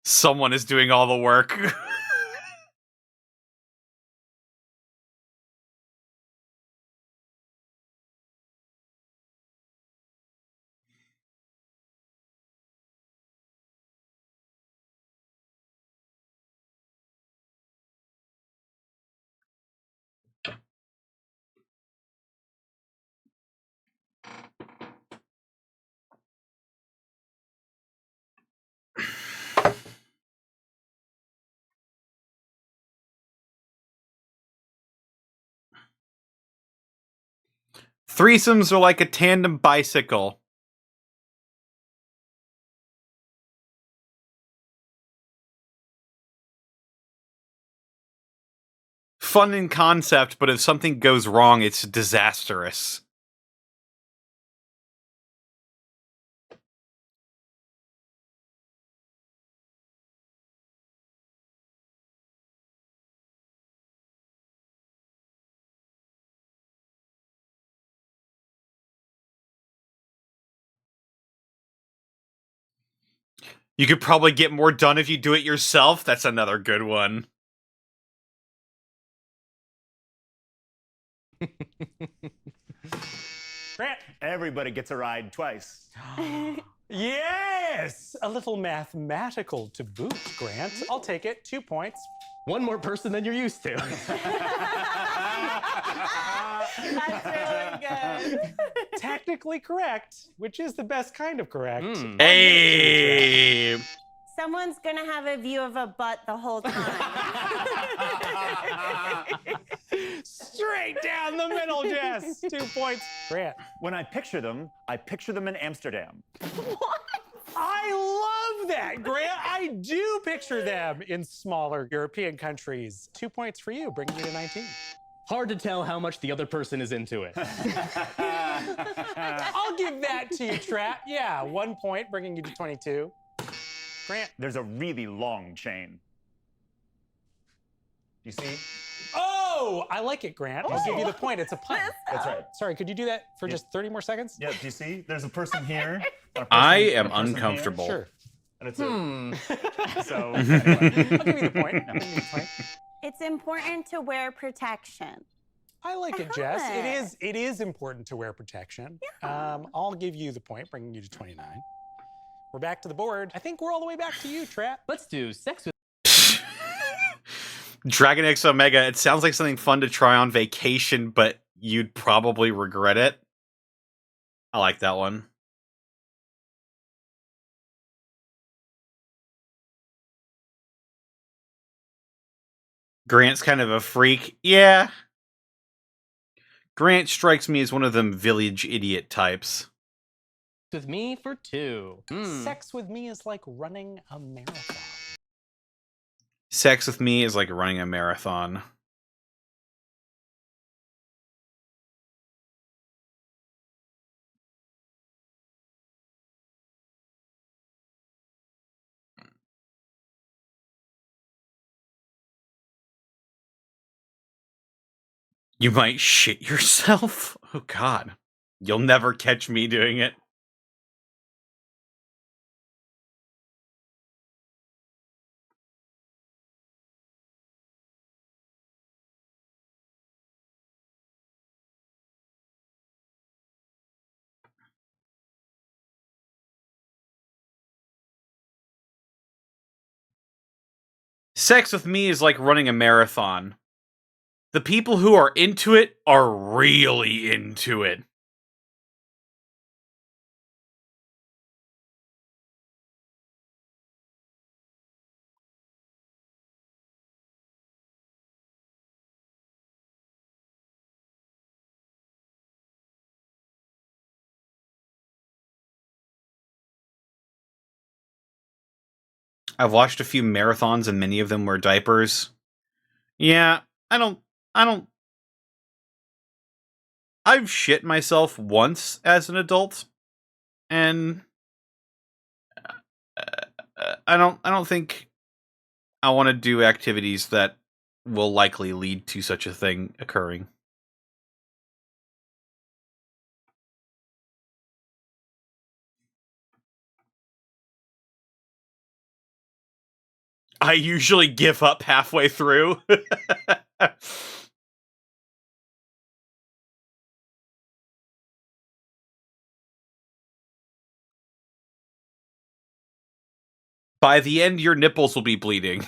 Someone is doing all the work. Threesomes are like a tandem bicycle. Fun in concept, but if something goes wrong, it's disastrous. You could probably get more done if you do it yourself. That's another good one. Grant. Everybody gets a ride twice. Yes! A little mathematical to boot, Grant. I'll take it. 2 points. One more person than you're used to. That's really good. Technically correct, which is the best kind of correct. Hey! Someone's gonna have a view of a butt the whole time. Straight down the middle, Jess. 2 points. Grant. When I picture them in Amsterdam. What? I love that, Grant. I do picture them in smaller European countries. 2 points for you, bringing you to 19. Hard to tell how much the other person is into it. I'll give that to you, Trap. Yeah, 1 point, bringing you to 22. Grant. There's a really long chain. You see? Oh, I like it, Grant. I'll give you the point. It's a pun. That's right. Sorry, could you do that for just 30 more seconds? Yeah, do you see? There's a person here, I a am person here? uncomfortable. Sure. And it's a, So anyway, I'll give you the point. I'll give you the point. It's important to wear protection. I like it, Jess. It is important to wear protection. I'll give you the point, bringing you to 29. We're back to the board. I think we're all the way back to you, Trap. let's do sex with Dragon X Omega, it sounds like something fun to try on vacation, but you'd probably regret it. I like that one. Grant's kind of a freak. Yeah. Grant strikes me as one of them village idiot types. with me for 2. Sex with me is like running a marathon. Sex with me is like running a marathon. You might shit yourself? Oh god. You'll never catch me doing it. Sex with me is like running a marathon. The people who are into it are really into it. I've watched a few marathons and many of them wear diapers. Yeah, I've shit myself once as an adult, and I don't think I want to do activities that will likely lead to such a thing occurring. I usually give up halfway through. By the end, your nipples will be bleeding.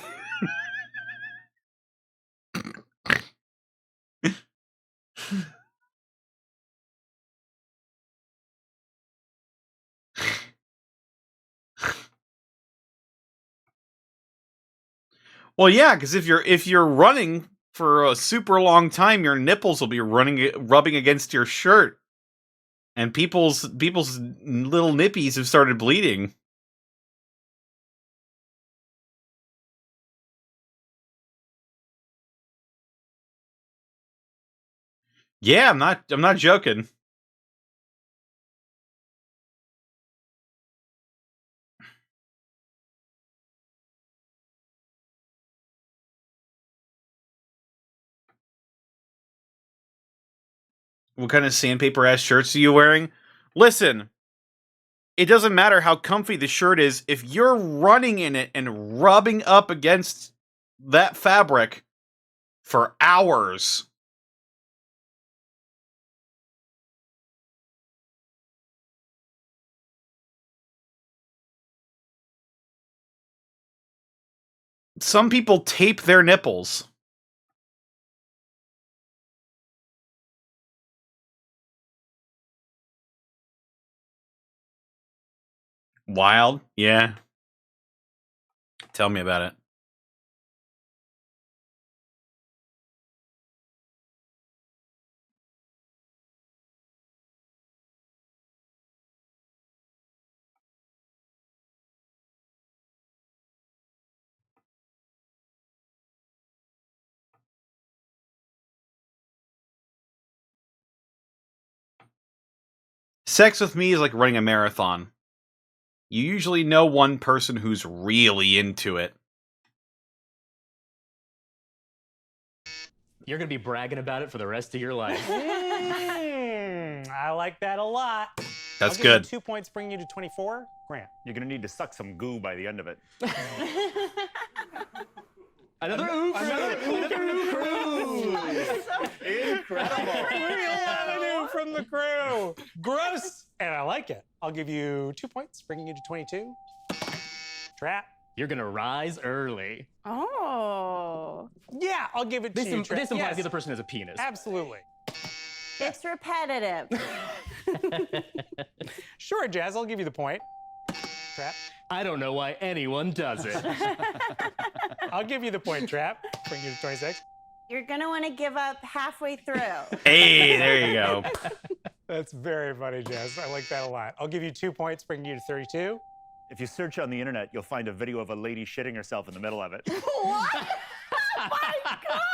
Well, yeah, because if you're running for a super long time, your nipples will be rubbing against your shirt, and people's little nippies have started bleeding. Yeah, I'm not joking. What kind of sandpaper ass shirts are you wearing? Listen, it doesn't matter how comfy the shirt is if you're running in it and rubbing up against that fabric for hours. Some people tape their nipples. Wild? Yeah. Tell me about it. Sex with me is like running a marathon. You usually know one person who's really into it. You're gonna be bragging about it for the rest of your life. I like that a lot. That's I'll give you good. 2 points, bringing you to 24. Grant. You're gonna need to suck some goo by the end of it. Another ooh crew. Incredible. We love an ooh from the crew. Gross. And I like it. I'll give you 2 points, bringing you to 22. Trap. You're gonna rise early. Oh. Yeah, I'll give it to you, Trap. This implies Yes, the other person has a penis. absolutely. It's repetitive. Sure, Jazz, I'll give you the point. Trap. I don't know why anyone does it. I'll give you the point, Trap. Bring you to 26. You're gonna want to give up halfway through. Hey, there you go. That's very funny, Jazz. I like that a lot. I'll give you 2 points, bringing you to 32. If you search on the internet, you'll find a video of a lady shitting herself in the middle of it. What? Oh my God!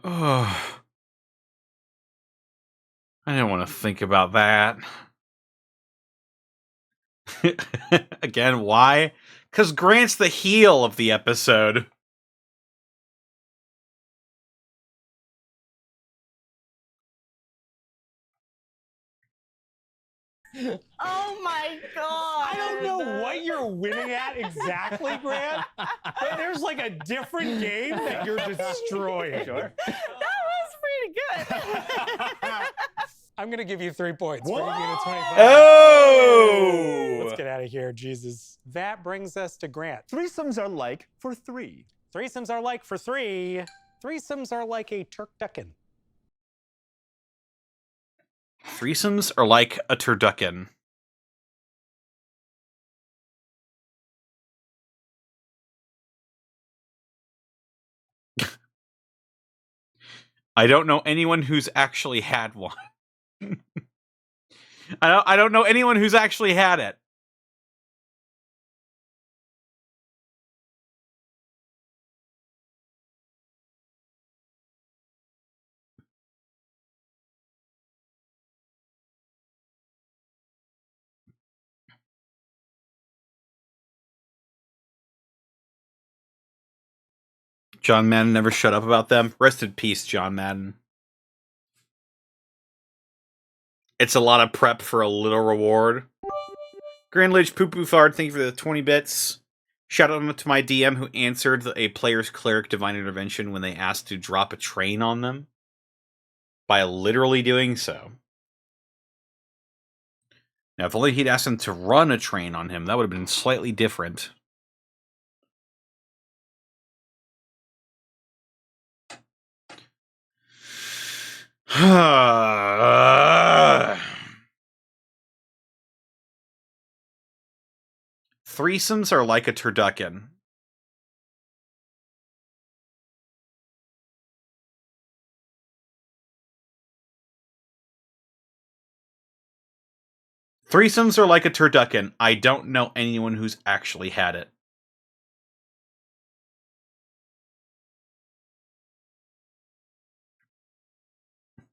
Oh, I didn't want to think about that. Again, why? Because Grant's the heel of the episode. Oh my God! I don't know what you're winning at exactly, Grant, but there's like a different game that you're destroying. Sure. That was pretty good. I'm going to give you 3 points, bringing you to 25. Oh! Let's get out of here, Jesus. That brings us to Grant. Threesomes are like for 3. Threesomes are like for 3. Threesomes are like a turducken. Threesomes are like a turducken. I don't know anyone who's actually had one. I don't know anyone who's actually had it. John Madden never shut up about them. Rest in peace, John Madden. It's a lot of prep for a little reward. Grand Lich Poo Poo Fard, thank you for the 20 bits. Shout out to my DM who answered a player's cleric divine intervention when they asked to drop a train on them by literally doing so. Now, if only he'd asked them to run a train on him, that would have been slightly different. Threesomes are like a turducken. Threesomes are like a turducken. I don't know anyone who's actually had it.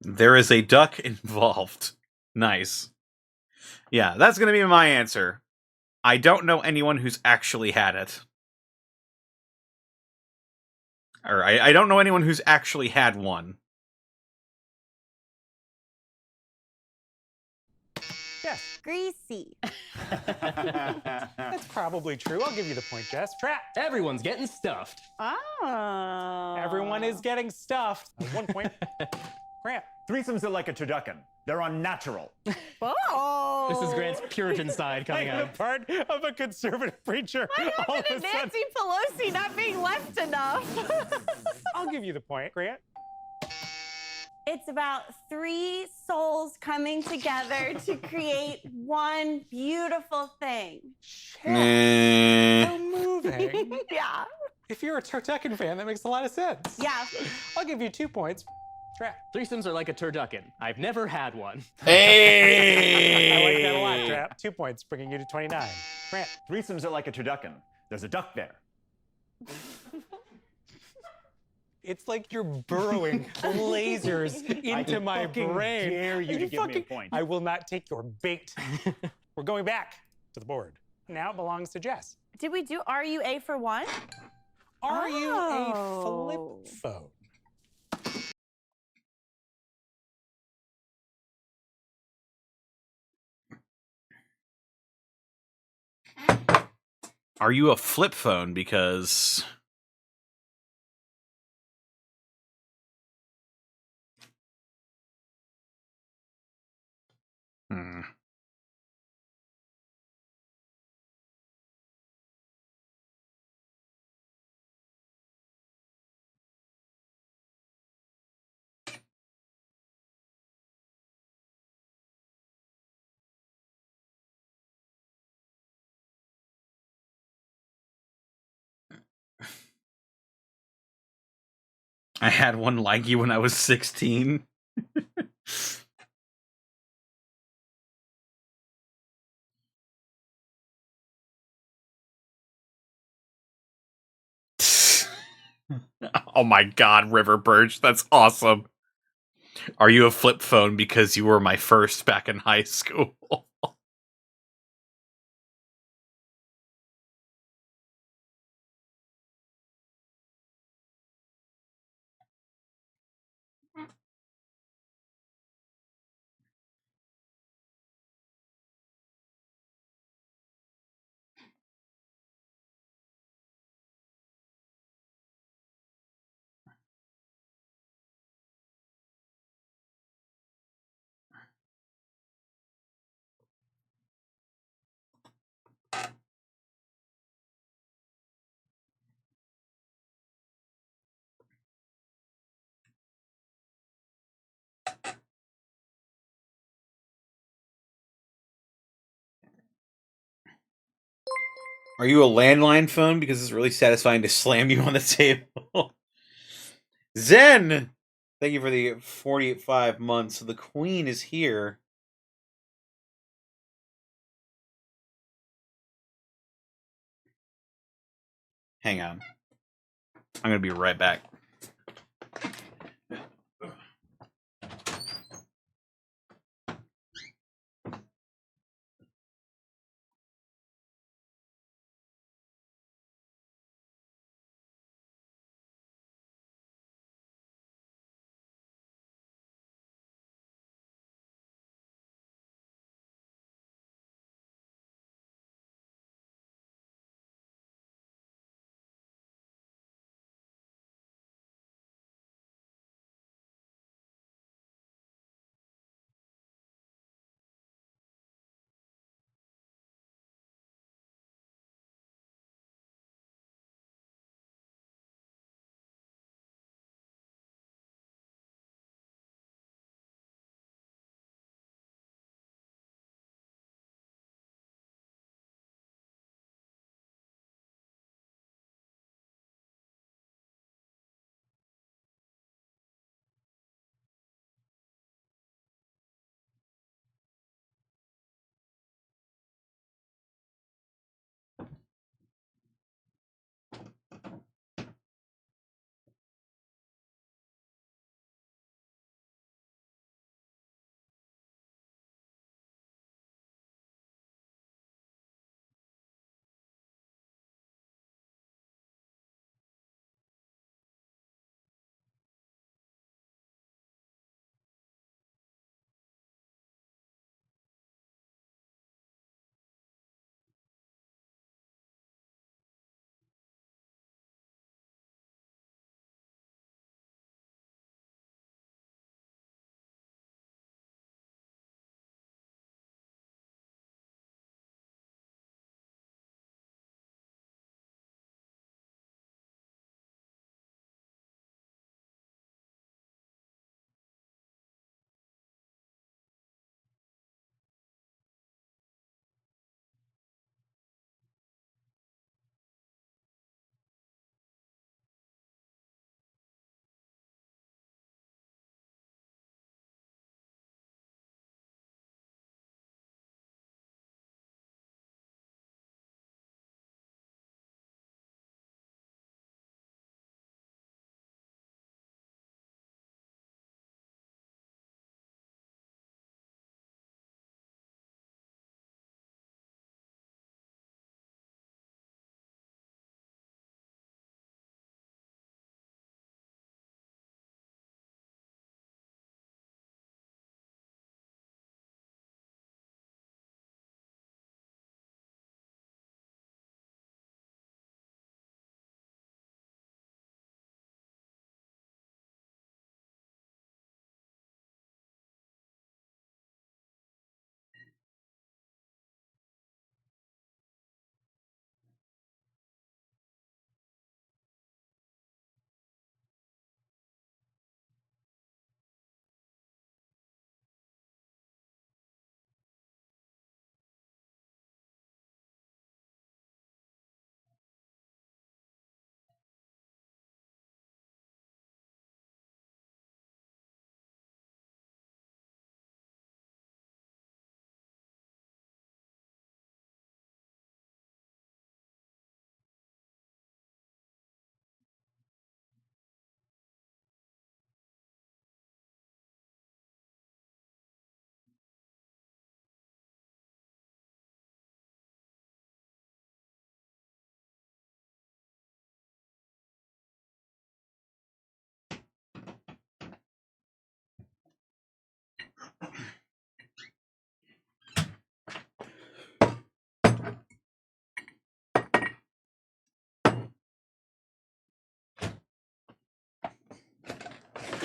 There is a duck involved. Nice. Yeah, that's going to be my answer. I don't know anyone who's actually had it. Or I don't know anyone who's actually had one. Yes, Greasy. that's probably true. I'll give you the point, Jess. Trap. Everyone's getting stuffed. Oh. Everyone is getting stuffed. 1 point. Grant. Threesomes are like a turducken. They're unnatural. Oh. This is Grant's Puritan side coming Like out. the part of a conservative preacher. All of What a happened to sudden. Nancy Pelosi not being left enough? I'll give you the point, Grant. It's about 3 souls coming together to create one beautiful thing. Eh. So moving. Yeah. If you're a Turducken fan, that makes a lot of sense. Yeah. I'll give you 2 points. Trap. Threesomes are like a turducken. I've never had one. Hey! I like that a lot, Trap. 2 points, bringing you to 29. Grant. Threesomes are like a turducken. There's a duck there. It's like you're burrowing lasers into my fucking brain. dare you to give me a point. I will not take your bait. We're going back to the board. Now it belongs to Jess. Did we do Are You A for One? Are you a Oh. flip phone? Are you a flip phone? Because hmm. I had one like you when I was 16. Oh my god, River Birch, that's awesome. Are you a flip phone because you were my first back in high school? Are you a landline phone? Because it's really satisfying to slam you on the table. Zen! Thank you for the 45 months. The queen is here. Hang on. I'm going to be right back.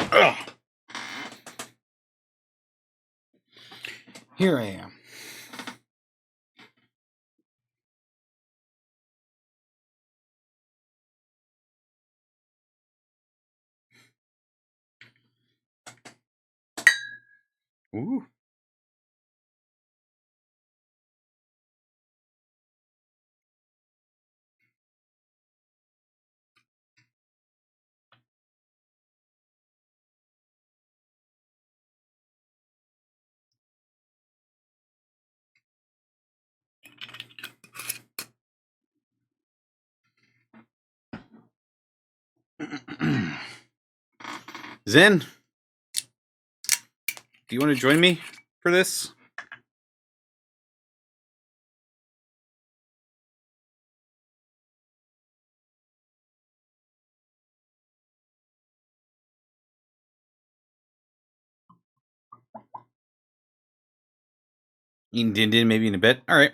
Ugh. Here I am. Ooh. Zen, do you want to join me for this? Din din, maybe in a bit. All right.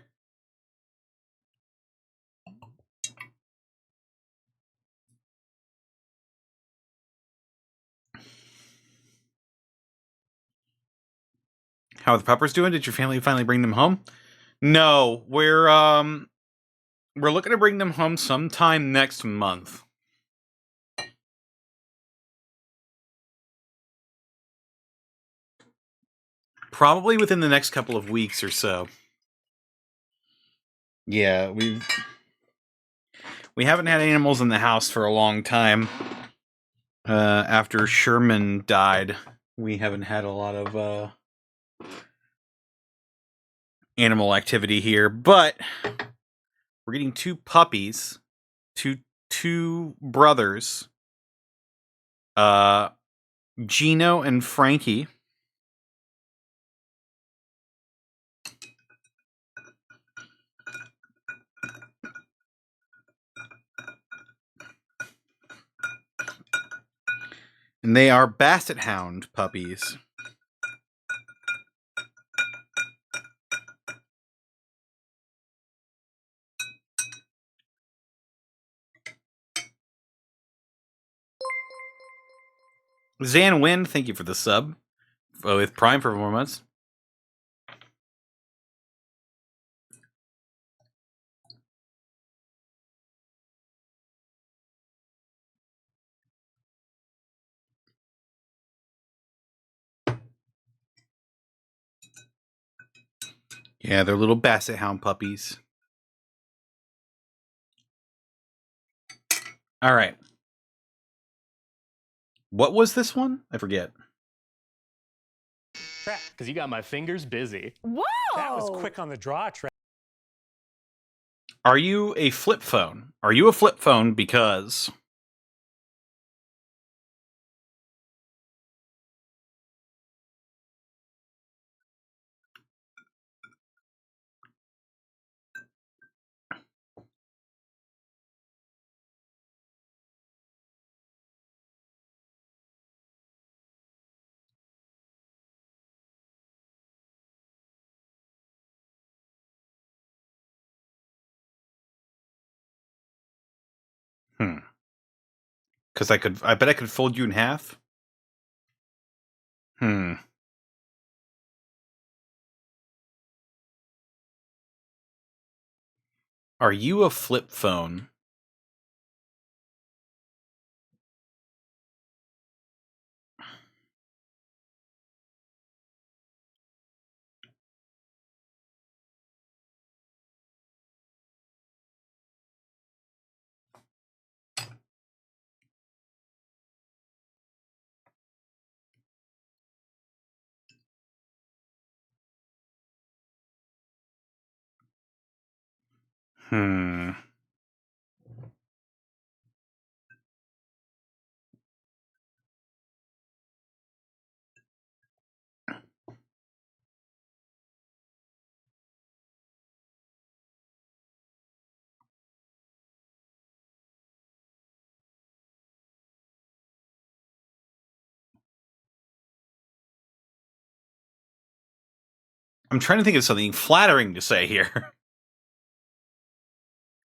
How are the puppers doing? Did your family finally bring them home? No, we're looking to bring them home sometime next month. Probably within the next couple of weeks or so. Yeah, we haven't had animals in the house for a long time. After Sherman died, we haven't had a lot of animal activity here, but we're getting 2 puppies, two brothers, Gino and Frankie. And they are Basset Hound puppies. Zan Wynn, thank you for the sub. With Prime for 4 months. Yeah, they're little Basset Hound puppies. All right. What was this one? I forget. Because you got my fingers busy. Whoa! That was quick on the draw, Trap. Are you a flip phone? Are you a flip phone because... Because I bet I could fold you in half. Are you a flip phone? I'm trying to think of something flattering to say here.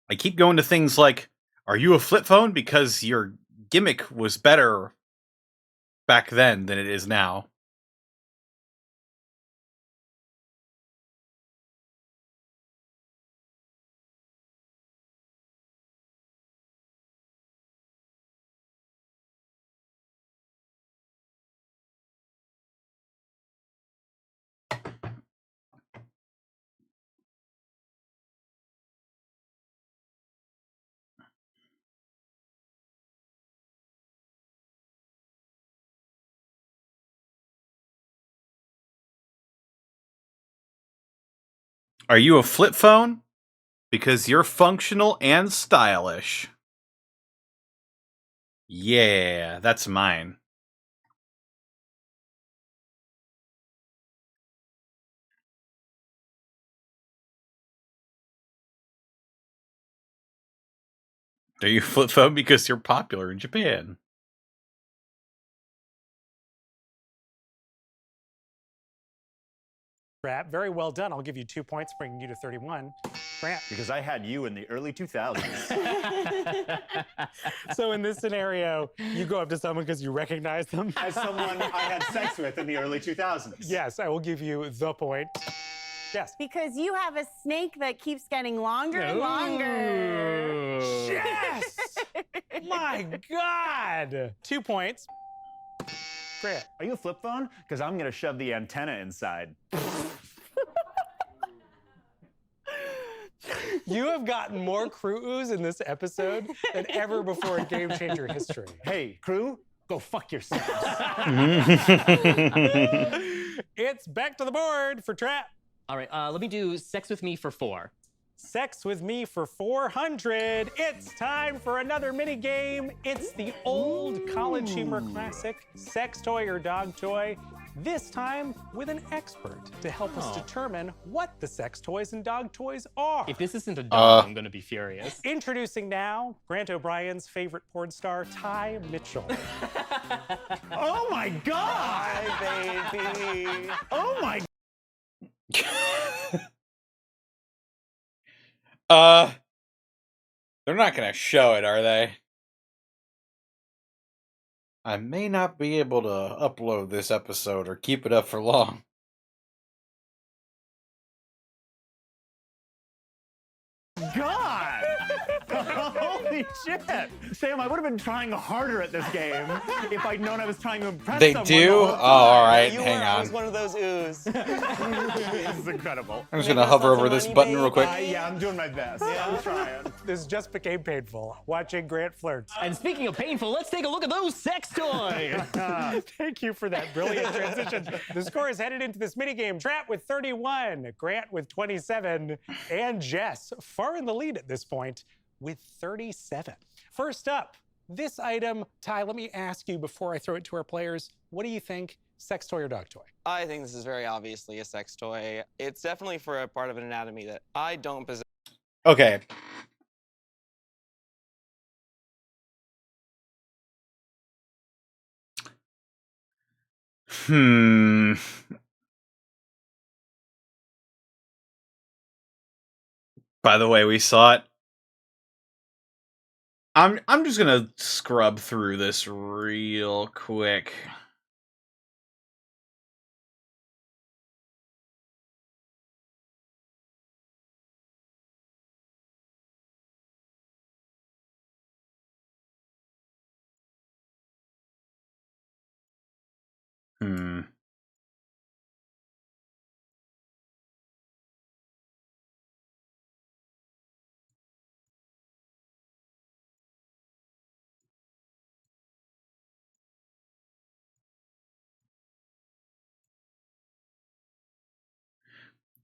I keep going to things like, are you a flip phone? Because your gimmick was better back then than it is now. Are you a flip phone? Because you're functional and stylish. Yeah, that's mine. Are you a flip phone? Because you're popular in Japan. Trap, very well done. I'll give you 2 points, bringing you to 31. Grant. Because I had you in the early 2000s. So in this scenario, you go up to someone because you recognize them. As someone I had sex with in the early 2000s. Yes, I will give you the point. Yes. Because you have a snake that keeps getting longer and longer. Yes! My God! 2 points. Grant. Are you a flip phone? Because I'm going to shove the antenna inside. You have gotten more crew ooze in this episode than ever before in Game Changer history. Hey, crew, go fuck yourselves. It's back to the board for Trap. All right, let me do Sex With Me for 4. Sex With Me for 400. It's time for another mini game. It's the old college humor classic, Sex Toy or Dog Toy. This time with an expert to help us determine what the sex toys and dog toys are. If this isn't a dog, I'm gonna be furious. Introducing now, Grant O'Brien's favorite porn star, Ty Mitchell. Oh my God! Hi, baby. Oh my. They're not gonna show it, are they? I may not be able to upload this episode or keep it up for long. God! Holy shit! Sam, I would have been trying harder at this game if I'd known I was trying to impress They someone. do? Oh, alright, hang I on. was one of those ooze. This is incredible. I'm just gonna hover over this button real quick. Yeah, I'm doing my best. Yeah, I'm trying. This just became painful, watching Grant flirt. And speaking of painful, let's take a look at those sex toys. Thank you for that brilliant transition. The score is headed into this minigame. Trap with 31, Grant with 27, and Jess far in the lead at this point with 37. First up, this item. Ty, let me ask you before I throw it to our players, what do you think? Sex toy or dog toy? I think this is very obviously a sex toy. It's definitely for a part of an anatomy that I don't possess. Okay. By the way, we saw it. I'm just gonna scrub through this real quick.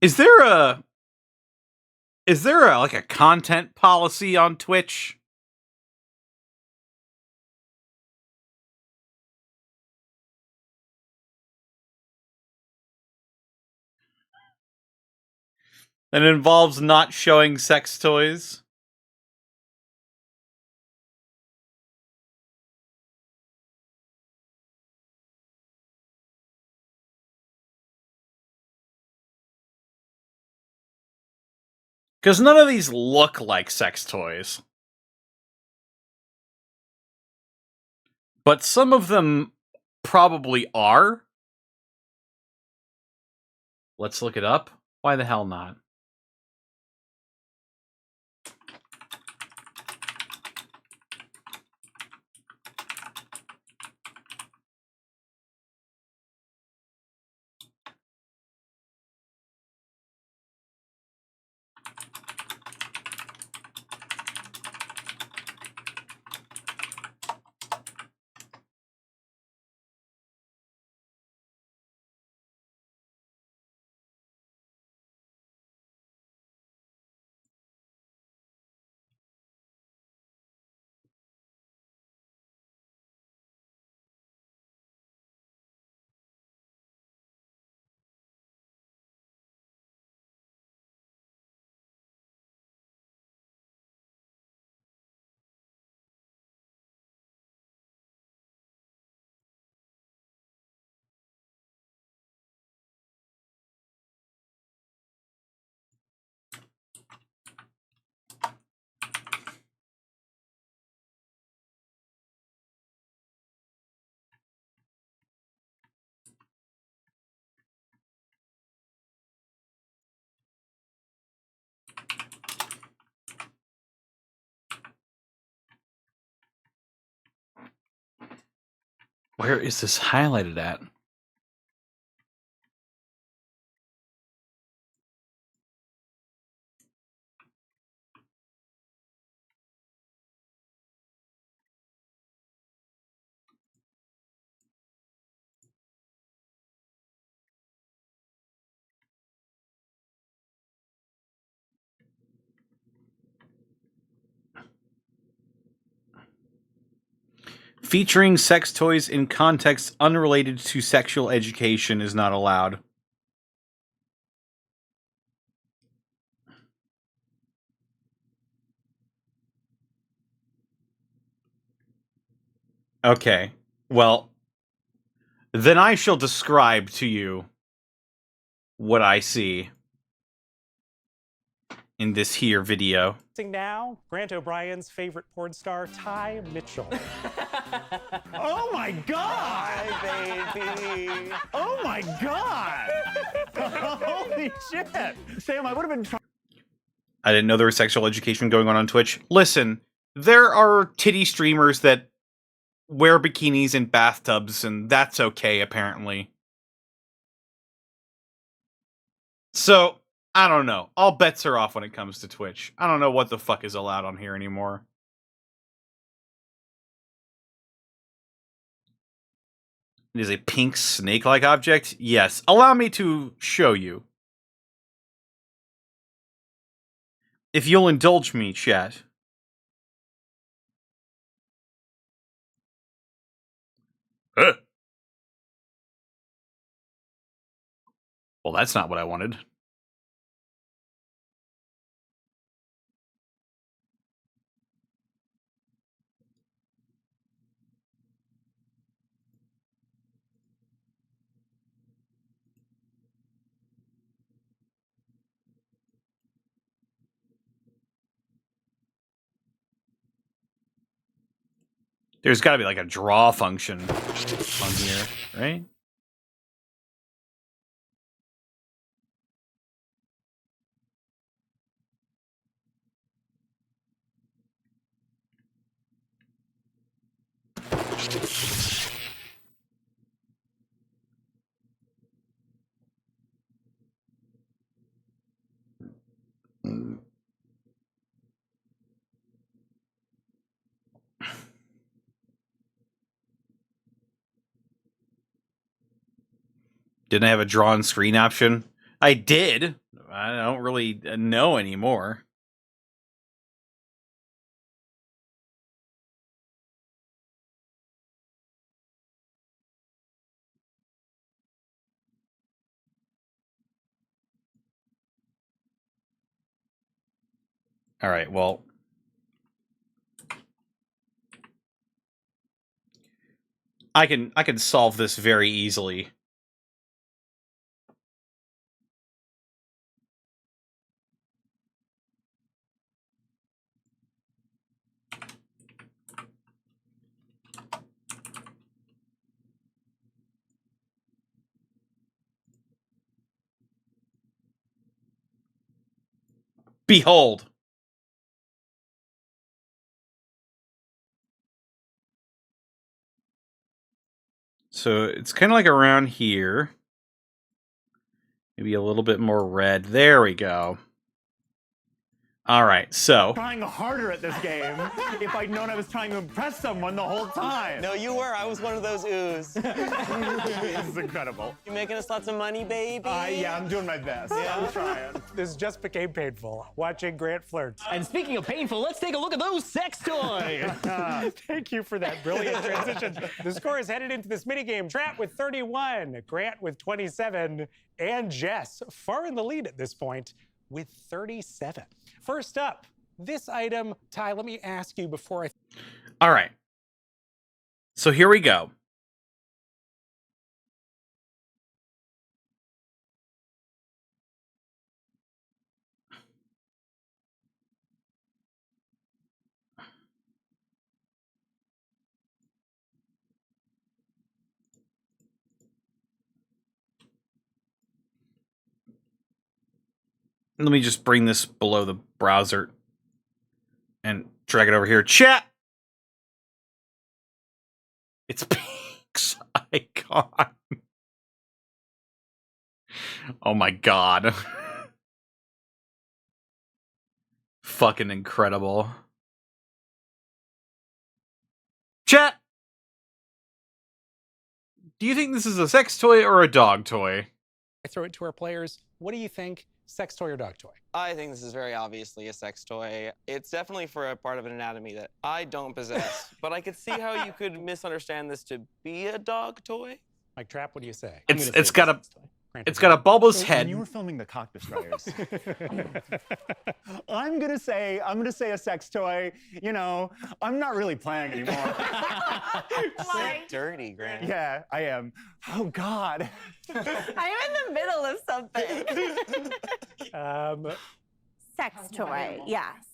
Is there a like a content policy on Twitch? That involves not showing sex toys? Because none of these look like sex toys. But some of them probably are. Let's look it up. Why the hell not? Where is this highlighted at? Featuring sex toys in contexts unrelated to sexual education is not allowed. Okay, well, then I shall describe to you what I see in this here video. Now, Grant O'Brien's favorite porn star, Ty Mitchell. Oh my god! Hi, baby. Oh my god! Holy shit! Sam, I would have been trying. I didn't know there was sexual education going on Twitch. Listen, there are titty streamers that wear bikinis in bathtubs, and that's okay, apparently. So, I don't know. All bets are off when it comes to Twitch. I don't know what the fuck is allowed on here anymore. It is a pink snake-like object? Yes. Allow me to show you. If you'll indulge me, chat. Well, that's not what I wanted. There's got to be like a draw function on here, right? Didn't I have a drawn screen option? I did. I don't really know anymore. All right, well, I can solve this very easily. Behold. So it's kind of like around here. Maybe a little bit more red. There we go. All right, so Trying harder at this game if I'd known I was trying to impress someone the whole time. No, you were. I was one of those oohs. This is incredible. You making us lots of money, baby? Yeah, I'm doing my best. Yeah, I'm trying. This just became painful, watching Grant flirt. And speaking of painful, let's take a look at those sex toys. Thank you for that brilliant transition. The score is headed into this minigame. Trap with 31, Grant with 27, and Jess far in the lead at this point with 37. First up, this item, Ty, let me ask you before I... all right. So here we go. Let me just bring this below the browser and drag it over here. Chat! It's Pink's icon. Oh my god. Fucking incredible. Chat! Do you think this is a sex toy or a dog toy? throw it to our players. What do you think? Sex toy or dog toy? I think this is very obviously a sex toy. It's definitely for a part of an anatomy that I don't possess, but I could see how you could misunderstand this to be a dog toy. Mike Trapp, what do you say? It's got a bulbous When head. you were filming the cock destroyers, I'm gonna say a sex toy. You know, I'm not really playing anymore. Why? Dirty, Grant. Yeah, I am. Oh God. I'm in the middle of something. Sex toy, yes.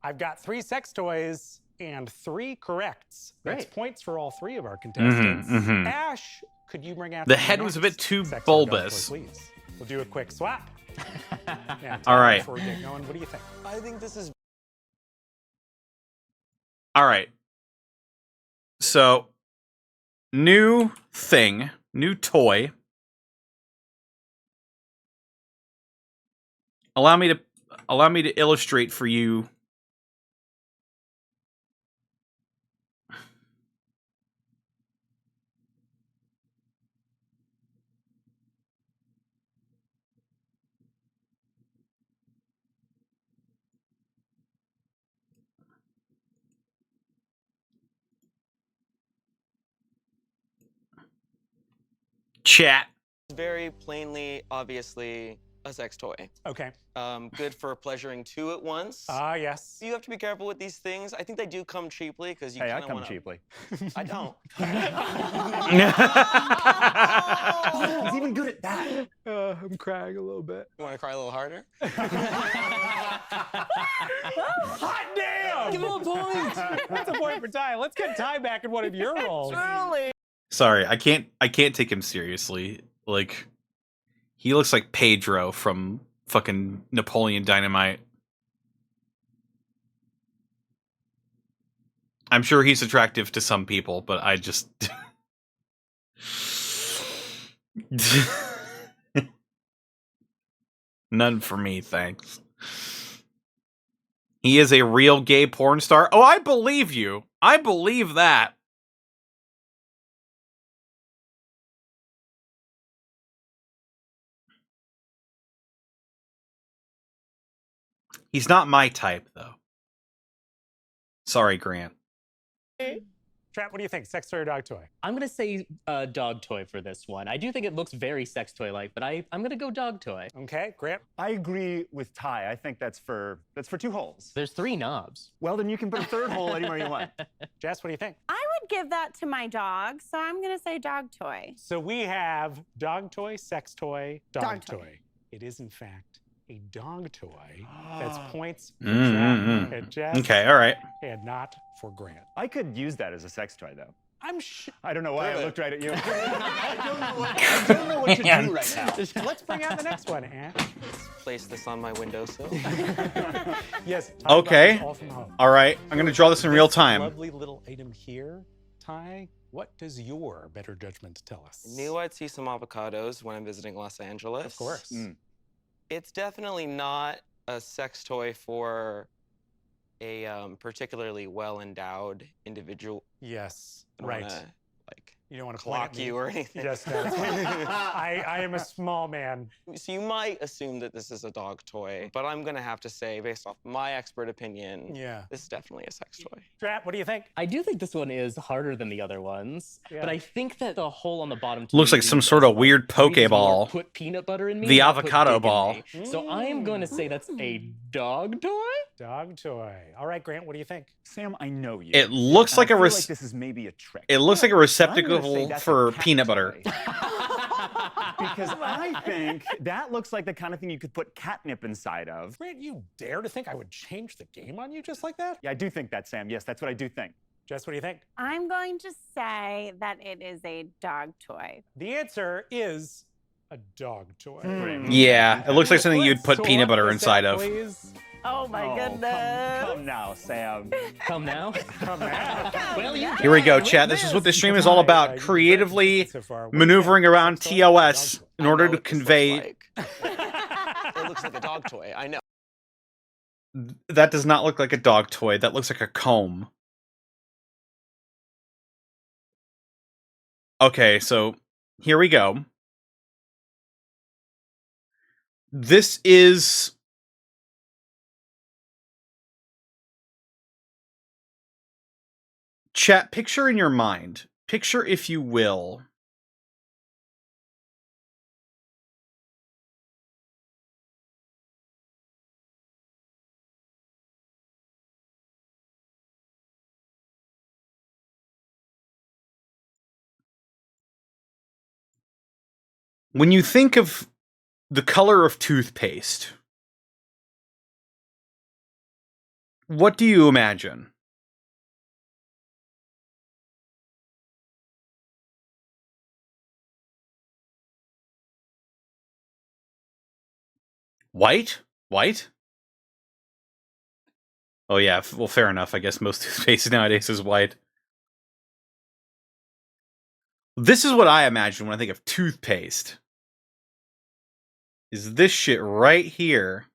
I've got 3 sex toys and 3 corrects. That's Great. points for all 3 of our contestants. mhm. Ash, could you bring out The head was a bit too sex or dog toy, bulbous. please? We'll do a quick swap. Yeah, All right. Before we get going, what do you think? I think this is All right. So, new thing, new toy. Allow me to illustrate for you. Chat. very plainly, obviously, a sex toy. Okay. Good for pleasuring 2 at once. Ah, yes. You have to be careful with these things. I think they do come cheaply because you Hey, I kind of come want to. cheaply. I don't. He's even good at that. I'm crying a little bit. You want to cry a little harder? Hot damn! Give him a point! That's a point for Ty. Let's get Ty back in one of your roles. Truly. Sorry, I can't take him seriously. Like, he looks like Pedro from fucking Napoleon Dynamite. I'm sure he's attractive to some people, but I just none for me, thanks. He is a real gay porn star. Oh, I believe you. I believe that. He's not my type, though. Sorry, Grant. Trap, what do you think? Sex toy or dog toy? I'm gonna say dog toy for this one. I do think it looks very sex toy-like, but I'm gonna go dog toy. Okay, Grant. I agree with Ty. I think that's for 2 holes. There's 3 knobs. Well, then you can put a 3rd hole anywhere you want. Jess, what do you think? I would give that to my dog, so I'm gonna say dog toy. So we have dog toy, sex toy, dog Dog toy. toy. It is, in fact, a dog toy. That's points for Mm-hmm. Trap and Jess. Okay, all right. And not for Grant. I could use that as a sex toy, though. I'm sure. I don't know why Prove I it. looked right at you. I don't know what to do right now. Let's bring out the next one, Ash. place this on my windowsill. Yes. Okay. All from home. All right, I'm gonna draw this in real This time. Lovely little item here, Ty. What does your better judgment tell us? Knew I'd see some avocados when I'm visiting Los Angeles. Of course. It's definitely not a sex toy for a particularly well-endowed individual. Yes. I don't Right. wanna, like, You don't want to clock you or anything. Yes, no. I am a small man. So you might assume that this is a dog toy, but I'm gonna have to say, based off my expert opinion, Yeah. this is definitely a sex toy. Trap, what do you think? I do think this one is harder than the other ones, Yeah. but I think that the hole on the bottom Looks like some sort of weird Pokeball. Put peanut butter in me. The not put avocado dig in ball. me. So I am going to say that's a dog toy. Dog toy. All right, Grant, what do you think? Sam, I know you. It looks and like I a feel rec- like this is maybe a trick. It looks like a But I'm gonna say receptacle that's a for cat peanut butter. toy. Because I think that looks like the kind of thing you could put catnip inside of. Grant, you dare to think I would change the game on you just like that? Yeah, I do think that, Sam. Yes, that's what I do think. Jess, what do you think? I'm going to say that it is a dog toy. The answer is a dog toy. Yeah, it looks like something you'd put Let's peanut swap butter this inside out, of. please. Oh my Oh, goodness. Come now, Sam. Come now. Come now. Well, you Here we go, can chat. with This is what this this. stream is all about. You Creatively so far. What do you maneuvering think? around Sex toy? TOS Dog toy. in I order know to what this looks convey. like. It looks like a dog toy. I know. That does not look like a dog toy. That looks like a comb. Okay, so here we go. This is chat. Picture in your mind. Picture, if you will, when you think of the color of toothpaste, what do you imagine? White? White? Oh yeah, well fair enough. I guess most toothpaste nowadays is white. This is what I imagine when I think of toothpaste. Is this shit right here.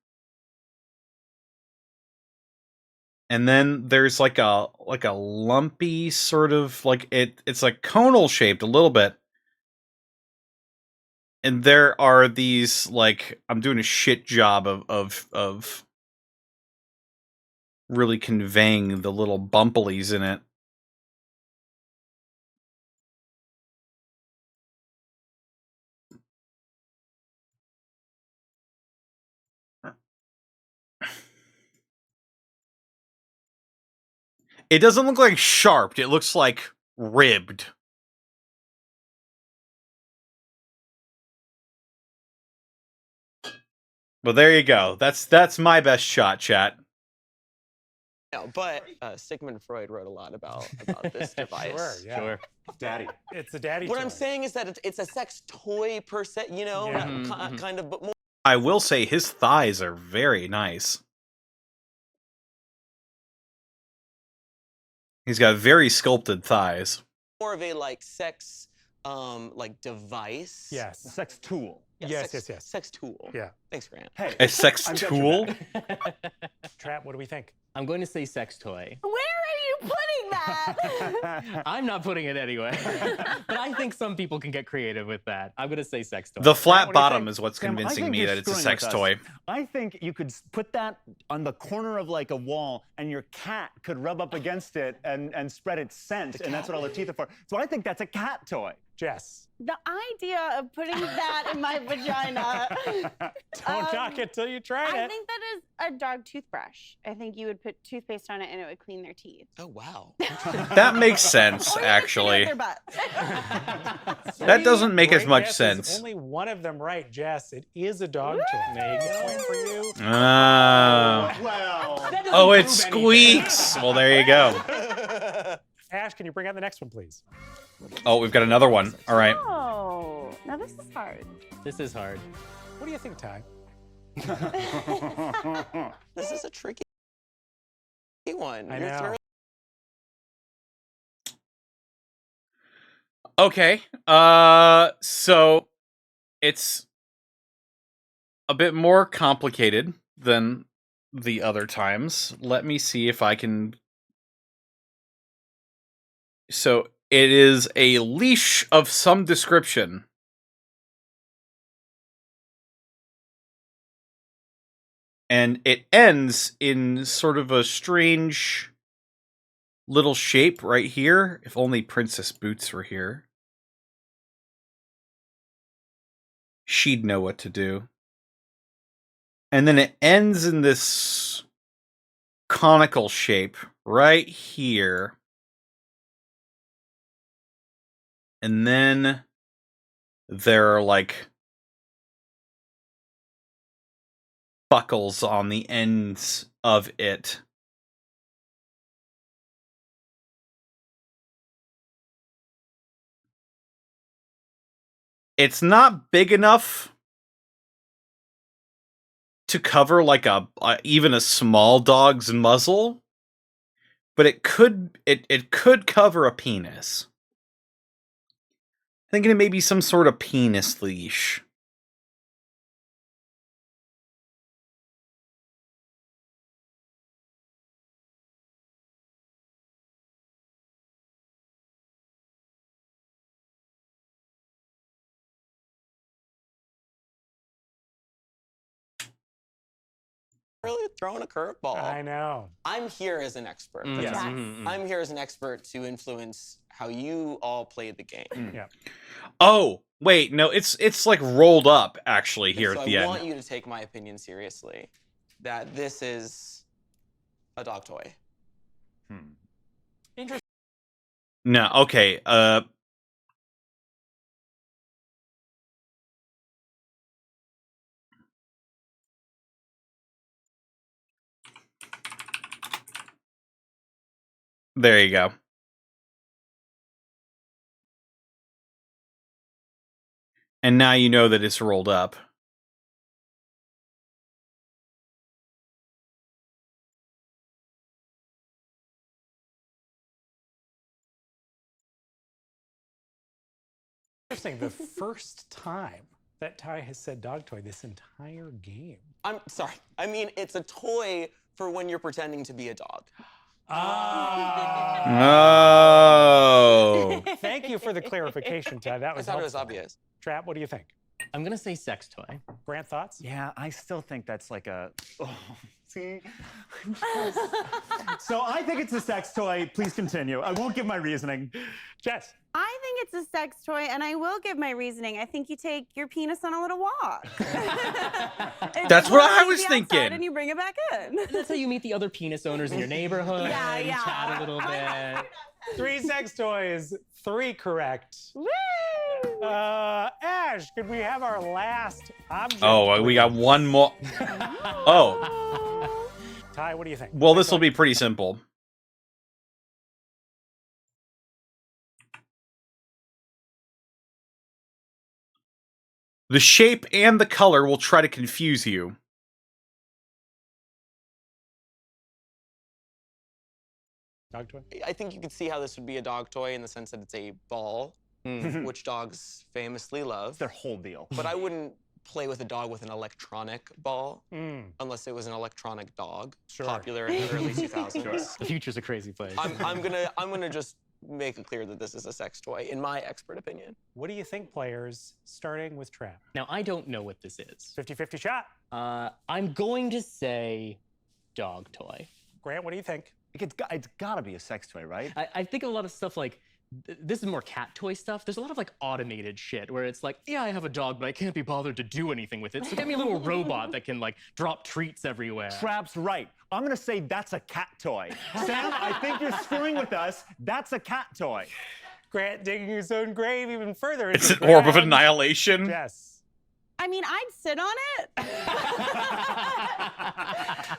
And then there's like a lumpy sort of like it's like conal shaped a little bit. And there are these like I'm doing a shit job of really conveying the little bumplies in it. It doesn't look like sharp, it looks like ribbed. But there you go. That's my best shot, chat. No, but Sigmund Freud wrote a lot about this device. Sure, yeah. Sure. Daddy. It's a daddy What toy. I'm saying is that it's a sex toy per se, you know, Yeah. not kind of, but more I will say his thighs are very nice. He's got very sculpted thighs. of a like sex like device. Yes. Sex tool. Yeah, Yes, sex, yes. Sex tool. Yeah. Thanks, Grant. Hey. A sex I'm got your tool? back. Trap, what do we think? I'm going to say sex toy. Where are you putting that? I'm not putting it anyway. But I think some people can get creative with that. I'm going to say sex toy. The flat what do you bottom think? is what's Sam, I convincing think me you're that it's a screwing sex with us. toy. I think you could put that on the corner of like a wall and your cat could rub up against it and spread its scent, and that's what all the teeth are for. So I think that's a cat toy. Jess. The idea of putting that in my vagina. Don't knock it till you try I it. think that is a dog toothbrush. I think you would put toothpaste on it and it would clean their teeth. Oh wow. That makes sense, Or you could actually. stick it up their butt. That doesn't make as Great much guesses. sense. Only one of them right, Jess. It is a dog toy. Meg, a point for you. Well. That doesn't Oh, it prove squeaks. Well, there you go. Ash, can you bring out the next one, please? Oh, we've got another one. All right. Oh, now this is hard. anything. This is hard. What do you think, Ty? This is a tricky one. I You're know. throwing- Okay. So it's a bit more complicated than the other times. Let me see if I can. So it is a leash of some description. And it ends in sort of a strange little shape right here. If only Princess Boots were here. She'd know what to do. And then it ends in this conical shape right here. And then there are like buckles on the ends of it. It's not big enough to cover like even a small dog's muzzle, but it could cover a penis. Thinking it may be some sort of penis leash. Really throwing a curveball. I know. I'm here as an expert. Yes. I'm here as an expert to influence how you all play the game. Yeah. Oh, wait, no, it's like rolled up actually here So at the I end. want you to take my opinion seriously. That this is a dog toy. No, okay. There you go. And now you know that it's rolled up. Interesting. The first time that Ty has said dog toy this entire game. I'm sorry. I mean, it's a toy for when you're pretending to be a dog. Oh. Thank you for the clarification, Ty. That I was thought it was helpful. obvious. Trap, what do you think? I'm gonna say sex toy. Grant, thoughts? Yeah, I still think that's like a. Oh, see? So I think it's a sex toy. Please continue. I won't give my reasoning. Jess. I think it's a sex toy, and I will give my reasoning. I think you take your penis on a little walk. That's what I Leave was you outside thinking. And you bring it back in. That's how you meet the other penis owners in your neighborhood. Yeah, yeah. Chat a little bit. 3 sex toys, 3 correct. Woo! Ash, could we have our last object? Oh, we got one more. Oh. Ty, what do you think? Well, this will be pretty simple. The shape and the color will try to confuse you. Dog toy? I think you could see how this would be a dog toy in the sense that it's a ball, which dogs famously love. Their whole deal. But I wouldn't play with a dog with an electronic ball unless it was an electronic dog, Sure. popular in the early 2000s. The future's a crazy place. I'm gonna just make it clear that this is a sex toy, in my expert opinion. What do you think, players? Starting with Trap. Now, I don't know what this is. 50-50 shot. I'm going to say dog toy. Grant, what do you think? It's gotta be a sex toy, right? I think a lot of stuff like, this is more cat toy stuff. There's a lot of like automated shit where it's like, yeah, I have a dog, but I can't be bothered to do anything with it. So get me a little robot that can like drop treats everywhere. Trap's right. I'm gonna say that's a cat toy. Sam, I think you're screwing with us. That's a cat toy. Grant digging his own grave even further. It's into an orb of ground. annihilation. Yes. I mean, I'd sit on it.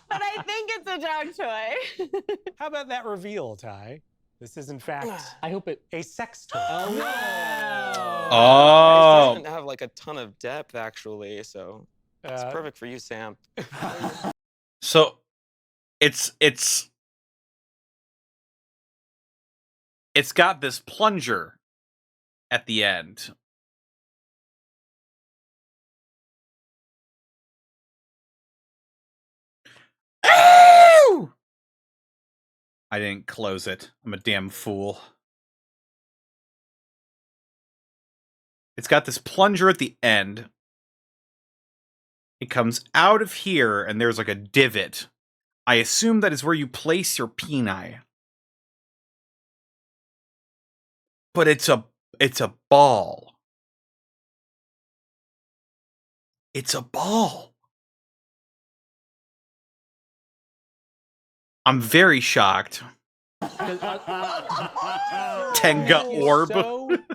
But I think it's a dog toy. How about that reveal, Ty? This is, in fact, I hope it. a sex toy. This Oh. doesn't have like a ton of depth, actually, so. It's perfect for you, Sam. So it's got this plunger at the end. Ow! I didn't close it. I'm a damn fool. It's got this plunger at the end. It comes out of here, and there's like a divot. I assume that is where you place your peni. But it's a ball. It's a ball. I'm very shocked. Tenga orb.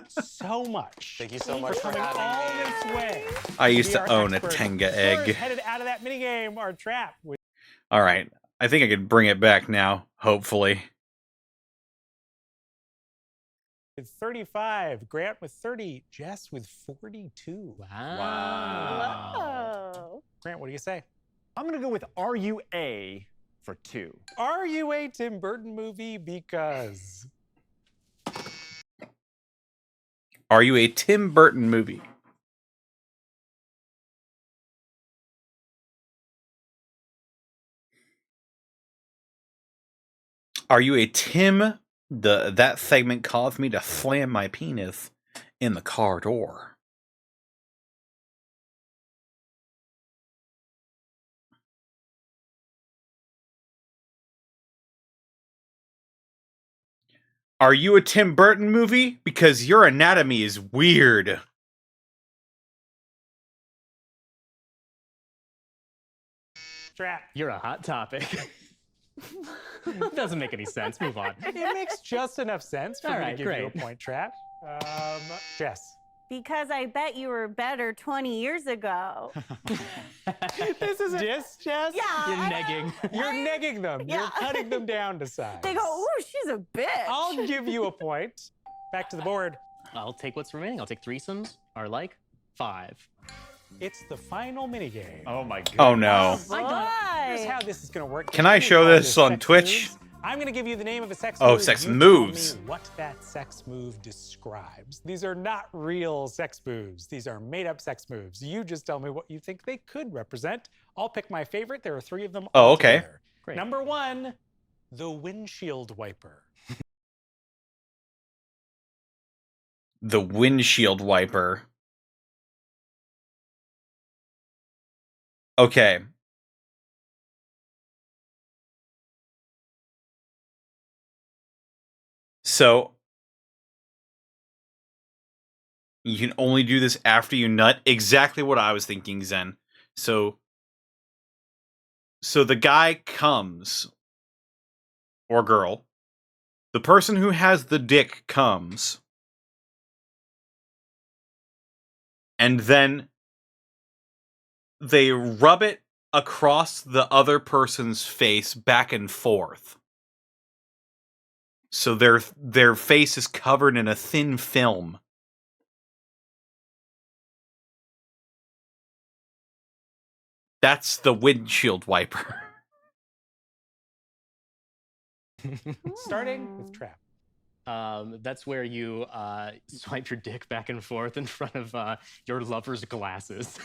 So much. Thank you so much for Coming all having me. this way. I used Be to our own a expert. Tenga egg. First, headed out of that minigame, our trap. All right. I think I can bring it back now, hopefully. With 35, Grant with 30, Jess with 42. Whoa. Grant, what do you say? I'm gonna go with Are You A for 2. Are you a Tim Burton movie? Because Are you a Tim Burton movie? Are you a Tim? That segment caused me to slam my penis in the car door. Are you a Tim Burton movie? Because your anatomy is weird. trap. You're a hot topic. Doesn't make any sense. Move on. It makes just enough sense for All me right, to give you a great. point, Trap. Jess. Because I bet you were better 20 years ago. This is Jess? Yeah. You're negging. You're negging them. Yeah. You're cutting them down to size. They go, ooh, she's a bitch. I'll give you a point. Back to the board. I'll take what's remaining. I'll take threesomes, or like 5. It's the final minigame. Oh my god. Oh no. Here's how this is going to work. Can I show this on Twitch? I'm going to give you the name of a sex Oh, move. sex You tell moves. me what that sex move describes. These are not real sex moves. These are made-up sex moves. You just tell me what you think they could represent. I'll pick my favorite. There are 3 of them. Oh, okay. altogether. Great. Number 1, the windshield wiper. The windshield wiper. Okay. So you can only do this after you nut. Exactly what I was thinking, Zen. So the guy comes, or girl. The person who has the dick comes. And then they rub it across the other person's face back and forth. So their face is covered in a thin film. That's the windshield wiper. Starting with Trap. That's where you swipe your dick back and forth in front of your lover's glasses.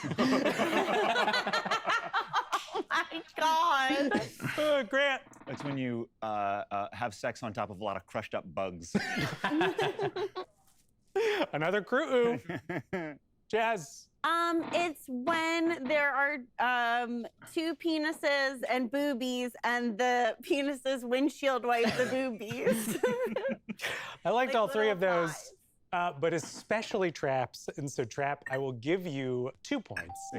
Oh my God. Grant. It's when you have sex on top of a lot of crushed up bugs. Another crew. Jazz. It's when there are 2 penises and boobies, and the penises windshield wipe the boobies. I liked Like all 3 of little those, but especially Traps. And so, Trap, I will give you 2 points.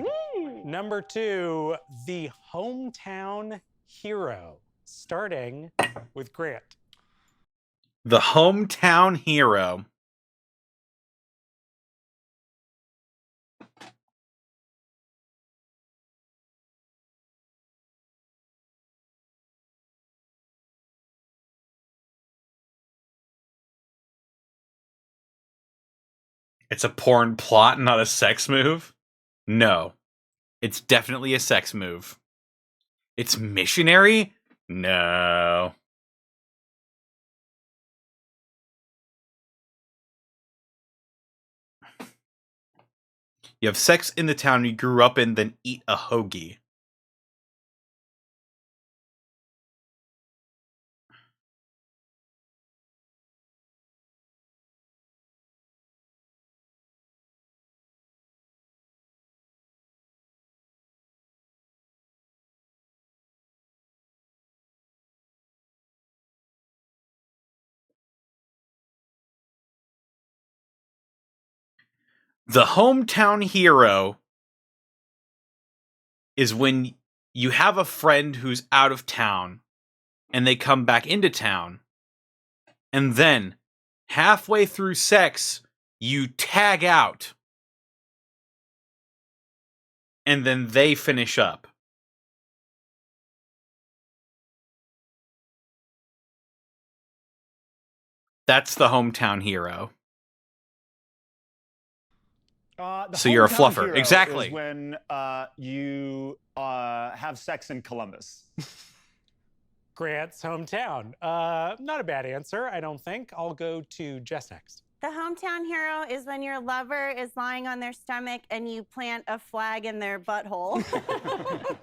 Number 2, the hometown hero, starting with Grant. The hometown hero. It's a porn plot, not a sex move? No. It's definitely a sex move. It's missionary? No. You have sex in the town you grew up in, then eat a hoagie. The hometown hero is when you have a friend who's out of town and they come back into town, and then halfway through sex, you tag out, and then they finish up. That's the hometown hero. So you're a hometown fluffer. hero Exactly. Is when you have sex in Columbus. Grant's hometown. Not a bad answer, I don't think. I'll go to Jess next. The hometown hero is when your lover is lying on their stomach and you plant a flag in their butthole. I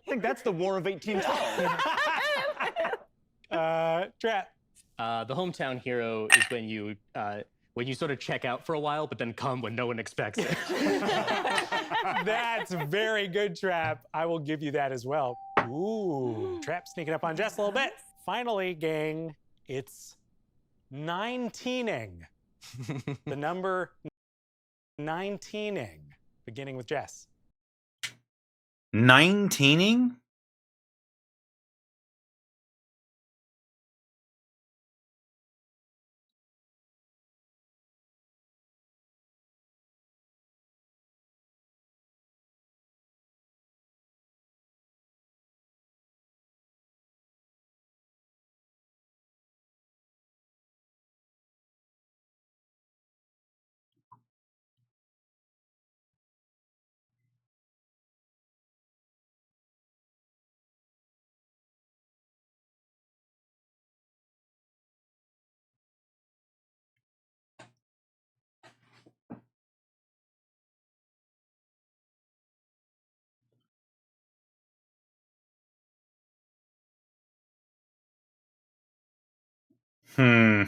think that's the War of 1812. Drat. The hometown hero is when you sort of check out for a while, but then come when no one expects it. That's very good, Trap. I will give you that as well. Ooh, Trap sneaking up on Jess a little bit. Finally, gang, it's 19ing. The number 19ing, beginning with Jess. 19ing? Hmm.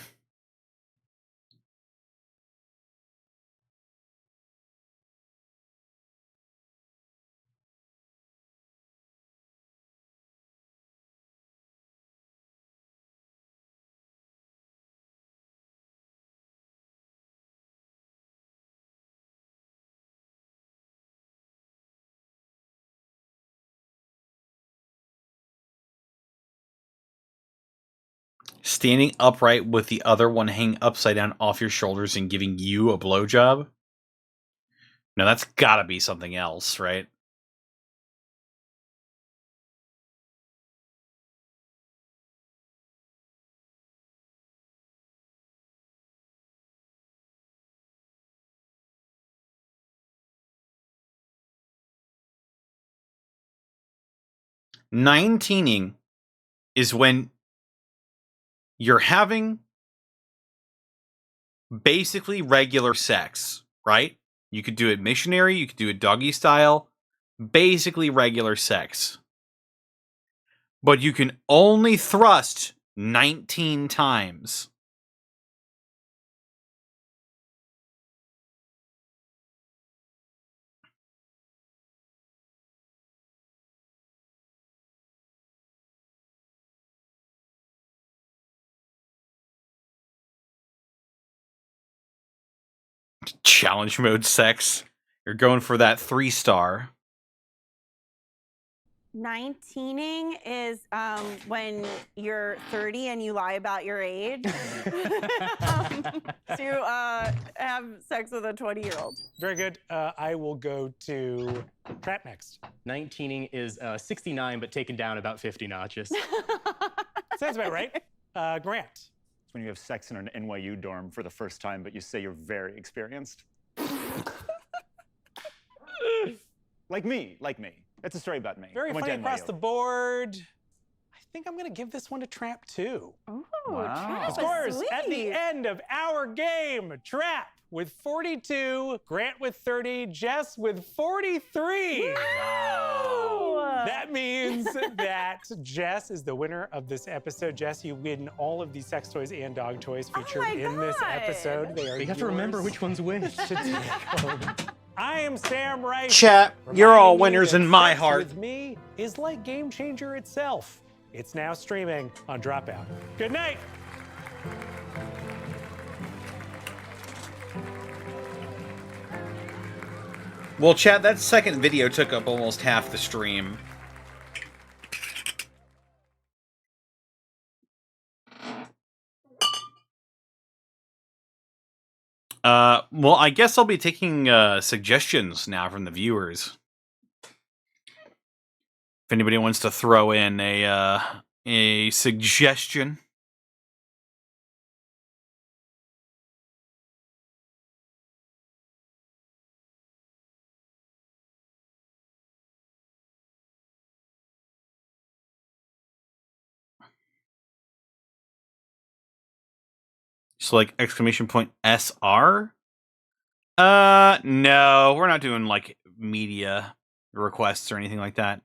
Standing upright with the other one hanging upside down off your shoulders and giving you a blowjob? No, that's gotta be something else, right? Nineteening is when you're having basically regular sex, right? You could do it missionary, you could do it doggy style, basically regular sex. But you can only thrust 19 times. Challenge mode sex. You're going for that 3-star. 19ing is when you're 30 and you lie about your age to have sex with a 20-year-old. Very good. I will go to Trap next. 19ing is 69, but taken down about 50 notches. Sounds about right. Grant. It's when you have sex in an NYU dorm for the first time, but you say you're very experienced. Like me. It's a story about me. Very I went to funny across NYU. the board. I think I'm gonna give this one to Trap 2. Ooh, Wow. Trap is Scores at the sweet. end of our game. Trap with 42, Grant with 30, Jess with 43. That means that Jess is the winner of this episode. Jess, you win all of the sex toys and dog toys featured my in this God. episode. They are You have to remember yours which one's which. to take home. I am Sam Rice. Chat, you're all reminding you winners that in my Sex heart. With Me is like Game Changer itself. It's now streaming on Dropout. Good night. Well, chat, that second video took up almost half the stream. Well, I guess I'll be taking suggestions now from the viewers. If anybody wants to throw in a suggestion. So like exclamation point SR? No, we're not doing like media requests or anything like that.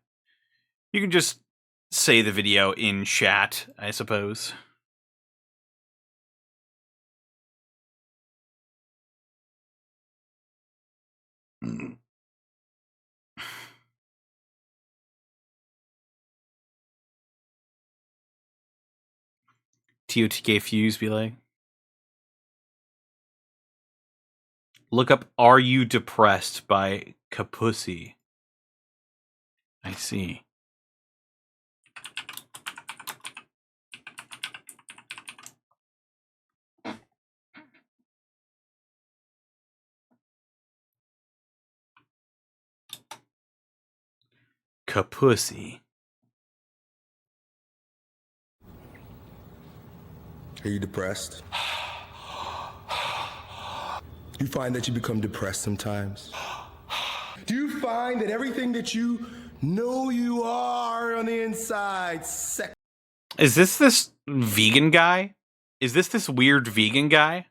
You can just say the video in chat, I suppose. TOTK Fuse be like. Look up Are You Depressed by Kapussy. I see. Kapussy. Are you depressed? You find that you become depressed sometimes? Do you find that everything that you know you are on the inside, Is this vegan guy? Is this weird vegan guy?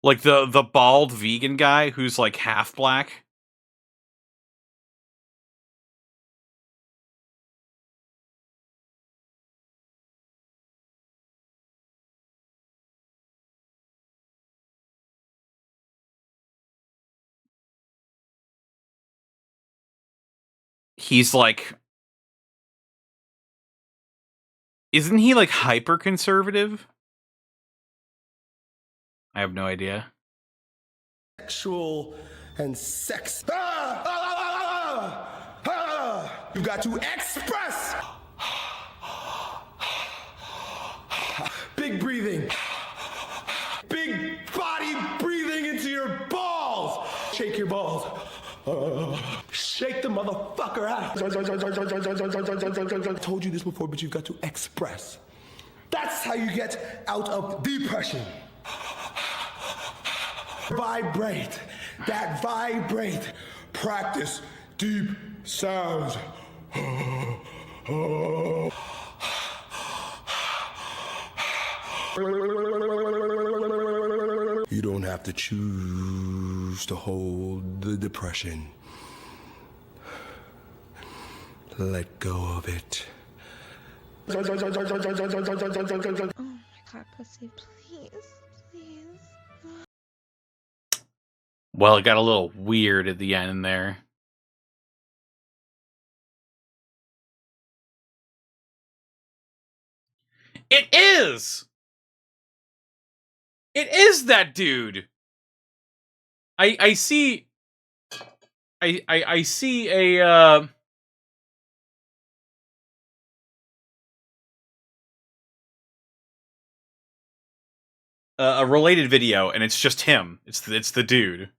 Like the bald vegan guy who's like half black? He's like... Isn't he like hyper conservative? I have no idea. sexual and sex. You got to express. Big breathing. Big body breathing into your balls. Shake your balls. Shake the motherfucker out. I told you this before, but you've got to express. That's how you get out of depression. Vibrate. That vibrate. Practice deep sounds. You don't have to choose to hold the depression. Let go of it. Oh my god, pussy, please, please. Well, it got a little weird at the end there. It is! It is that dude! I see... I see a, a related video, and it's just him. It's the dude.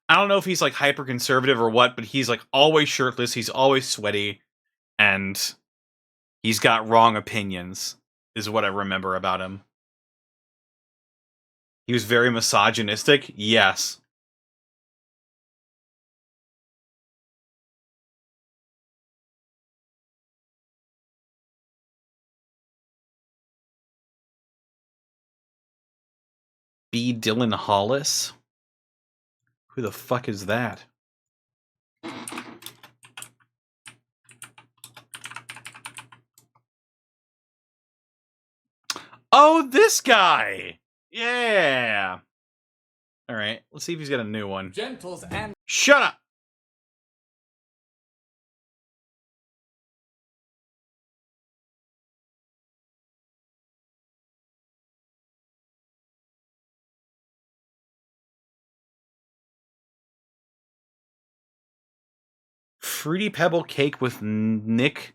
I don't know if he's like hyper conservative or what, but he's like always shirtless. He's always sweaty, and he's got wrong opinions. is what I remember about him. He was very misogynistic. Yes. B. Dylan Hollis? Who the fuck is that? Oh, this guy! Yeah! Alright, let's see if he's got a new one. Gentles and Shut up! Fruity Pebble Cake with Nick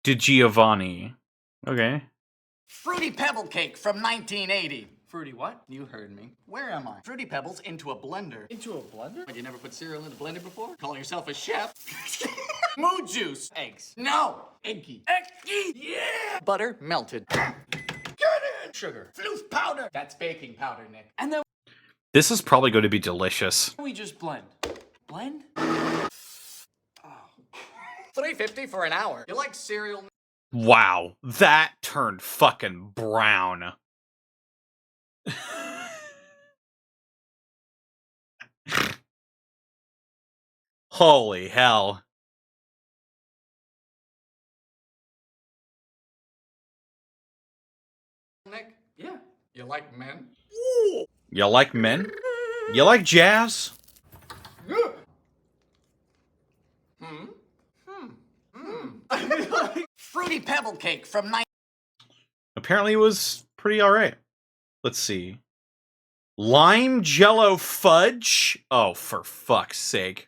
DiGiovanni. Okay. Fruity Pebble Cake from 1980. Fruity what? You heard me. Where am I? Fruity Pebbles into a blender. Into a blender? But you never put cereal in a blender before? Calling yourself a chef? Moo juice. Eggs. No. Eggy. Eggy. Yeah. Butter melted. Get it. Sugar. Floof powder. That's baking powder, Nick. And then This is probably going to be delicious. we just blend. Blend? $3.50 for an hour. You like cereal? Wow, that turned fucking brown. Holy hell. Nick? Yeah. You like men? You like men? You like jazz? Fruity Pebble Cake from Apparently it was pretty alright. Let's see. Lime Jello Fudge? Oh, for fuck's sake.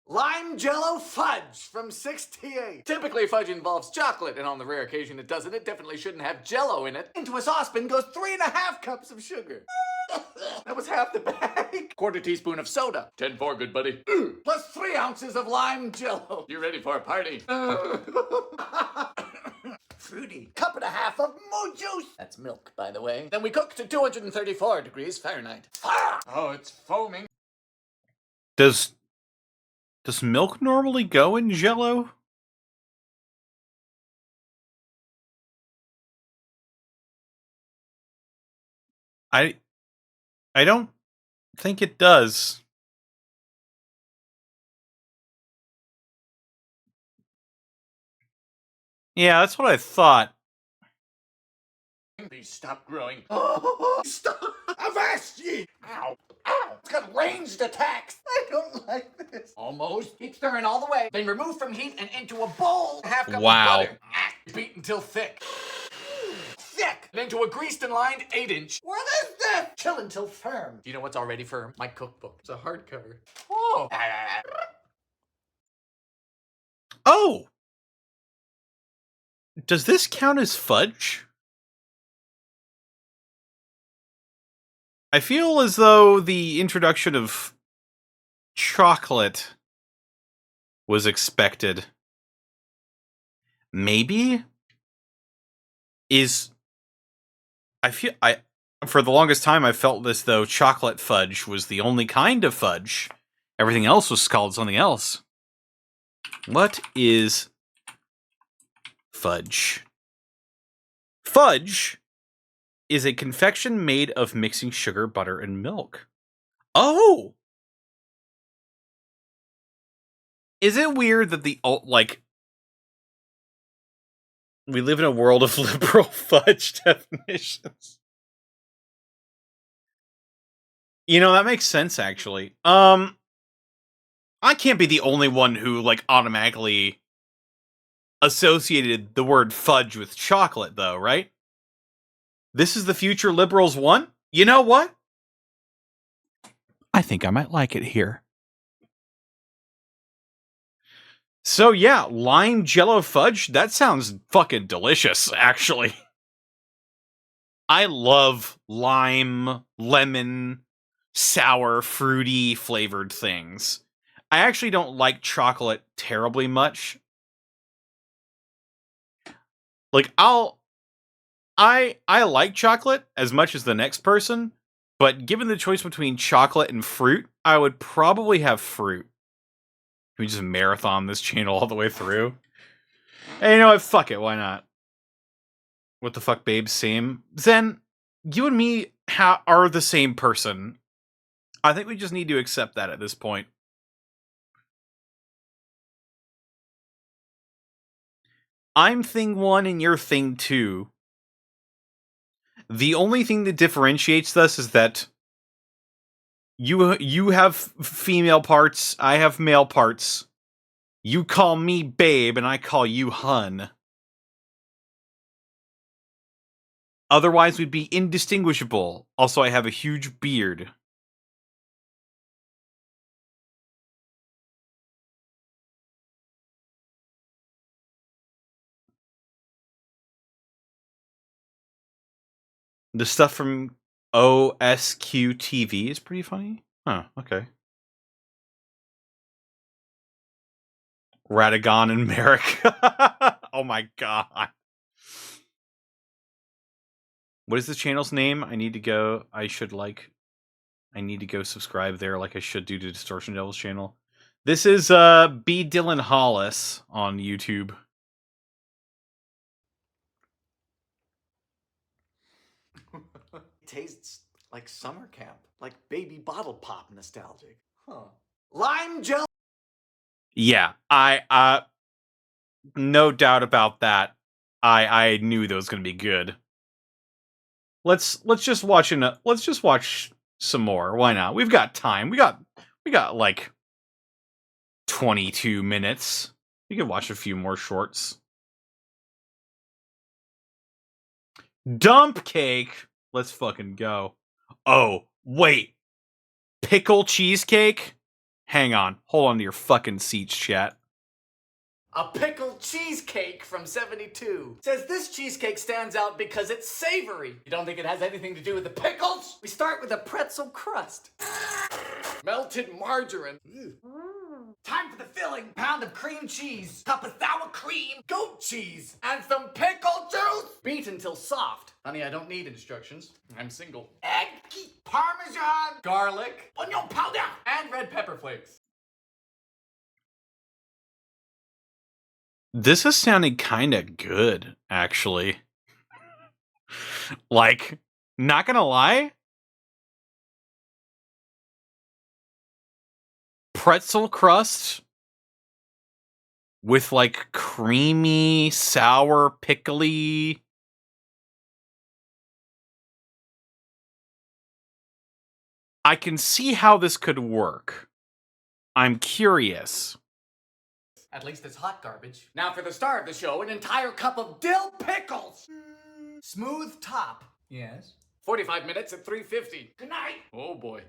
Lime Jello Fudge from 68. Typically, fudge involves chocolate, and on the rare occasion it doesn't, it definitely shouldn't have Jello in it. Into a saucepan goes 3.5 cups of sugar. That was half the bag. Quarter teaspoon of soda. 10-4, good buddy. Plus 3 ounces of lime Jello. You ready for a party? Fruity. 1.5 cups of moo juice. That's milk, by the way. Then we cook to 234 degrees Fahrenheit. Oh, it's foaming. Does milk normally go in Jello? I don't think it does. Yeah, that's what I thought. Please stop growing. Stop! Avast ye! Ow! Ow! It's got ranged attacks! I don't like this. Almost. Keep stirring all the way. Then remove from heat and into a bowl. 1/2 cup Wow. of butter. Beat until thick. Thick! And into a greased and lined 8-inch. What is this? Chill until firm. Do you know what's already firm? My cookbook. It's a hardcover. Oh! Oh! Does this count as fudge? I feel as though the introduction of chocolate was expected. Maybe? For the longest time I felt as though chocolate fudge was the only kind of fudge. Everything else was called something else. What is fudge? Fudge is a confection made of mixing sugar, butter, and milk. Oh! Is it weird that we live in a world of liberal fudge definitions? You know, that makes sense, actually. I can't be the only one who, automatically associated the word fudge with chocolate, though, right? This is the future liberals want? You know what? I think I might like it here. So yeah, lime Jello fudge, that sounds fucking delicious, actually. I love lime, lemon, sour, fruity flavored things. I actually don't like chocolate terribly much. I like chocolate as much as the next person, but given the choice between chocolate and fruit, I would probably have fruit. Can we just marathon this channel all the way through? Hey, you know what? Fuck it. Why not? What the fuck, babe? Same. Zen, you and me are the same person. I think we just need to accept that at this point. I'm thing 1 and you're thing 2. The only thing that differentiates us is that you have female parts, I have male parts. You call me babe and I call you hun. Otherwise we'd be indistinguishable. Also, I have a huge beard. The stuff from OSQ TV is pretty funny. Huh, okay. Radagon and Merrick. Oh my god. What is the channel's name? I need to go subscribe there like I should do to Distortion Devil's channel. This is B. Dylan Hollis on YouTube. Tastes like summer camp, like baby bottle pop nostalgic. Huh. Lime gel. Yeah, I no doubt about that. I knew that was gonna be good. Let's just watch some more. Why not? We've got time. We got like 22 minutes. We can watch a few more shorts. Dump cake. Let's fucking go. Oh, wait. Pickle cheesecake? Hang on. Hold on to your fucking seats, chat. A pickled cheesecake from 72. Says this cheesecake stands out because it's savory. You don't think it has anything to do with the pickles? We start with a pretzel crust. Melted margarine. Time for the filling. Pound of cream cheese. Cup of sour cream. Goat cheese. And some pickle juice. Beat until soft. Honey, I don't need instructions. I'm single. Egg, parmesan, garlic, onion powder, and red pepper flakes. This is sounding kind of good, actually. Like, not gonna lie. Pretzel crust with like creamy, sour, pickly. I can see how this could work. I'm curious. At least it's hot garbage. Now for the star of the show, an entire cup of dill pickles. Smooth top. Yes. 45 minutes at 350. Good night. Oh boy.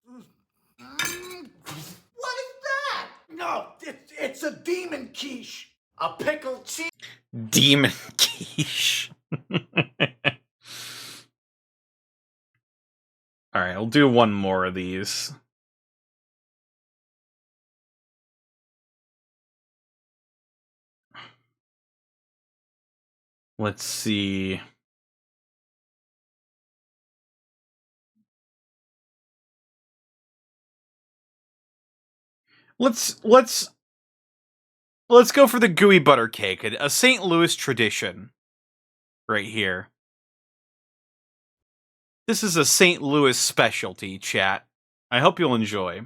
What is that? No, it's a demon quiche. A pickled cheese. Demon quiche. All right, I'll do one more of these. Let's see. Let's go for the gooey butter cake, a St. Louis tradition right here. This is a St. Louis specialty, chat. I hope you'll enjoy.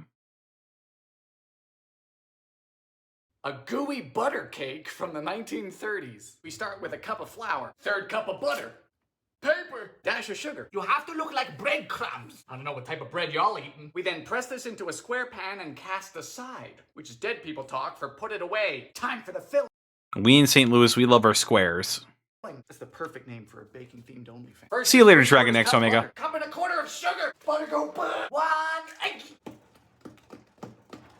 A gooey butter cake from the 1930s. We start with a cup of flour, third cup of butter, paper, dash of sugar. You have to look like breadcrumbs. I don't know what type of bread y'all eating. We then press this into a square pan and cast aside, which is dead people talk for put it away. Time for the filling. We in St. Louis, we love our squares. That's the perfect name for a baking themed OnlyFans. See you later, Dragon X Omega. Butter, cup and a quarter of sugar. Butter go butter. One egg.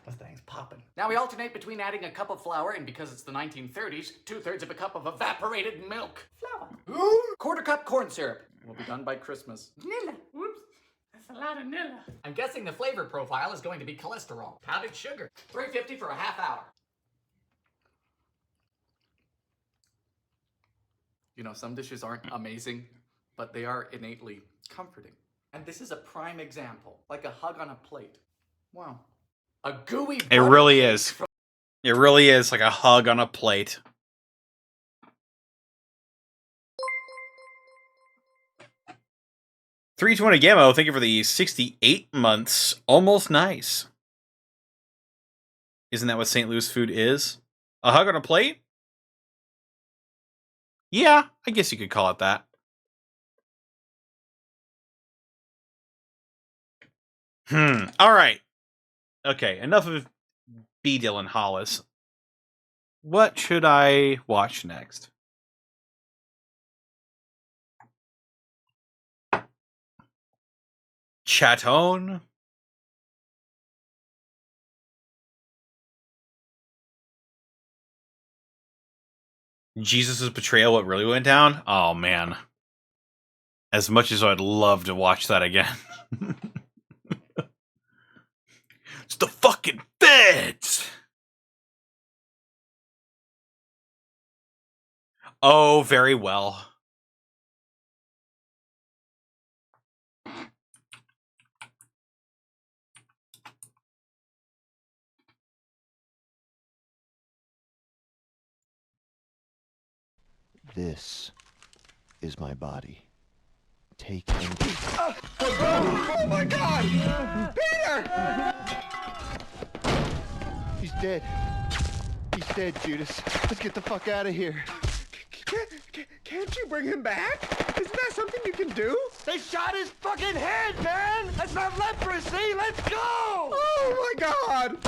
This thing's popping. Now we alternate between adding a cup of flour and, because it's the 1930s, 2/3 of a cup of evaporated milk. Flour. Ooh. Quarter cup corn syrup. We'll be done by Christmas. Nilla. Whoops. That's a lot of Nilla. I'm guessing the flavor profile is going to be cholesterol. Powdered sugar. 350 for a half hour. You know, some dishes aren't amazing, but they are innately comforting. And this is a prime example, like a hug on a plate. Wow. A gooey It butter really cake is. from- It really is like a hug on a plate. $320 Gammo, thank you for the 68 months. Almost nice. Isn't that what St. Louis food is? A hug on a plate? Yeah, I guess you could call it that. All right. Okay, enough of B. Dylan Hollis. What should I watch next? Chatone? Jesus' betrayal, what really went down? Oh, man. As much as I'd love to watch that again. It's the fucking feds! Oh, very well. This is my body. Take and... Oh my God! Peter! He's dead. He's dead, Judas. Let's get the fuck out of here. Can't you bring him back? Isn't that something you can do? They shot his fucking head, man! That's not leprosy! Let's go! Oh my God!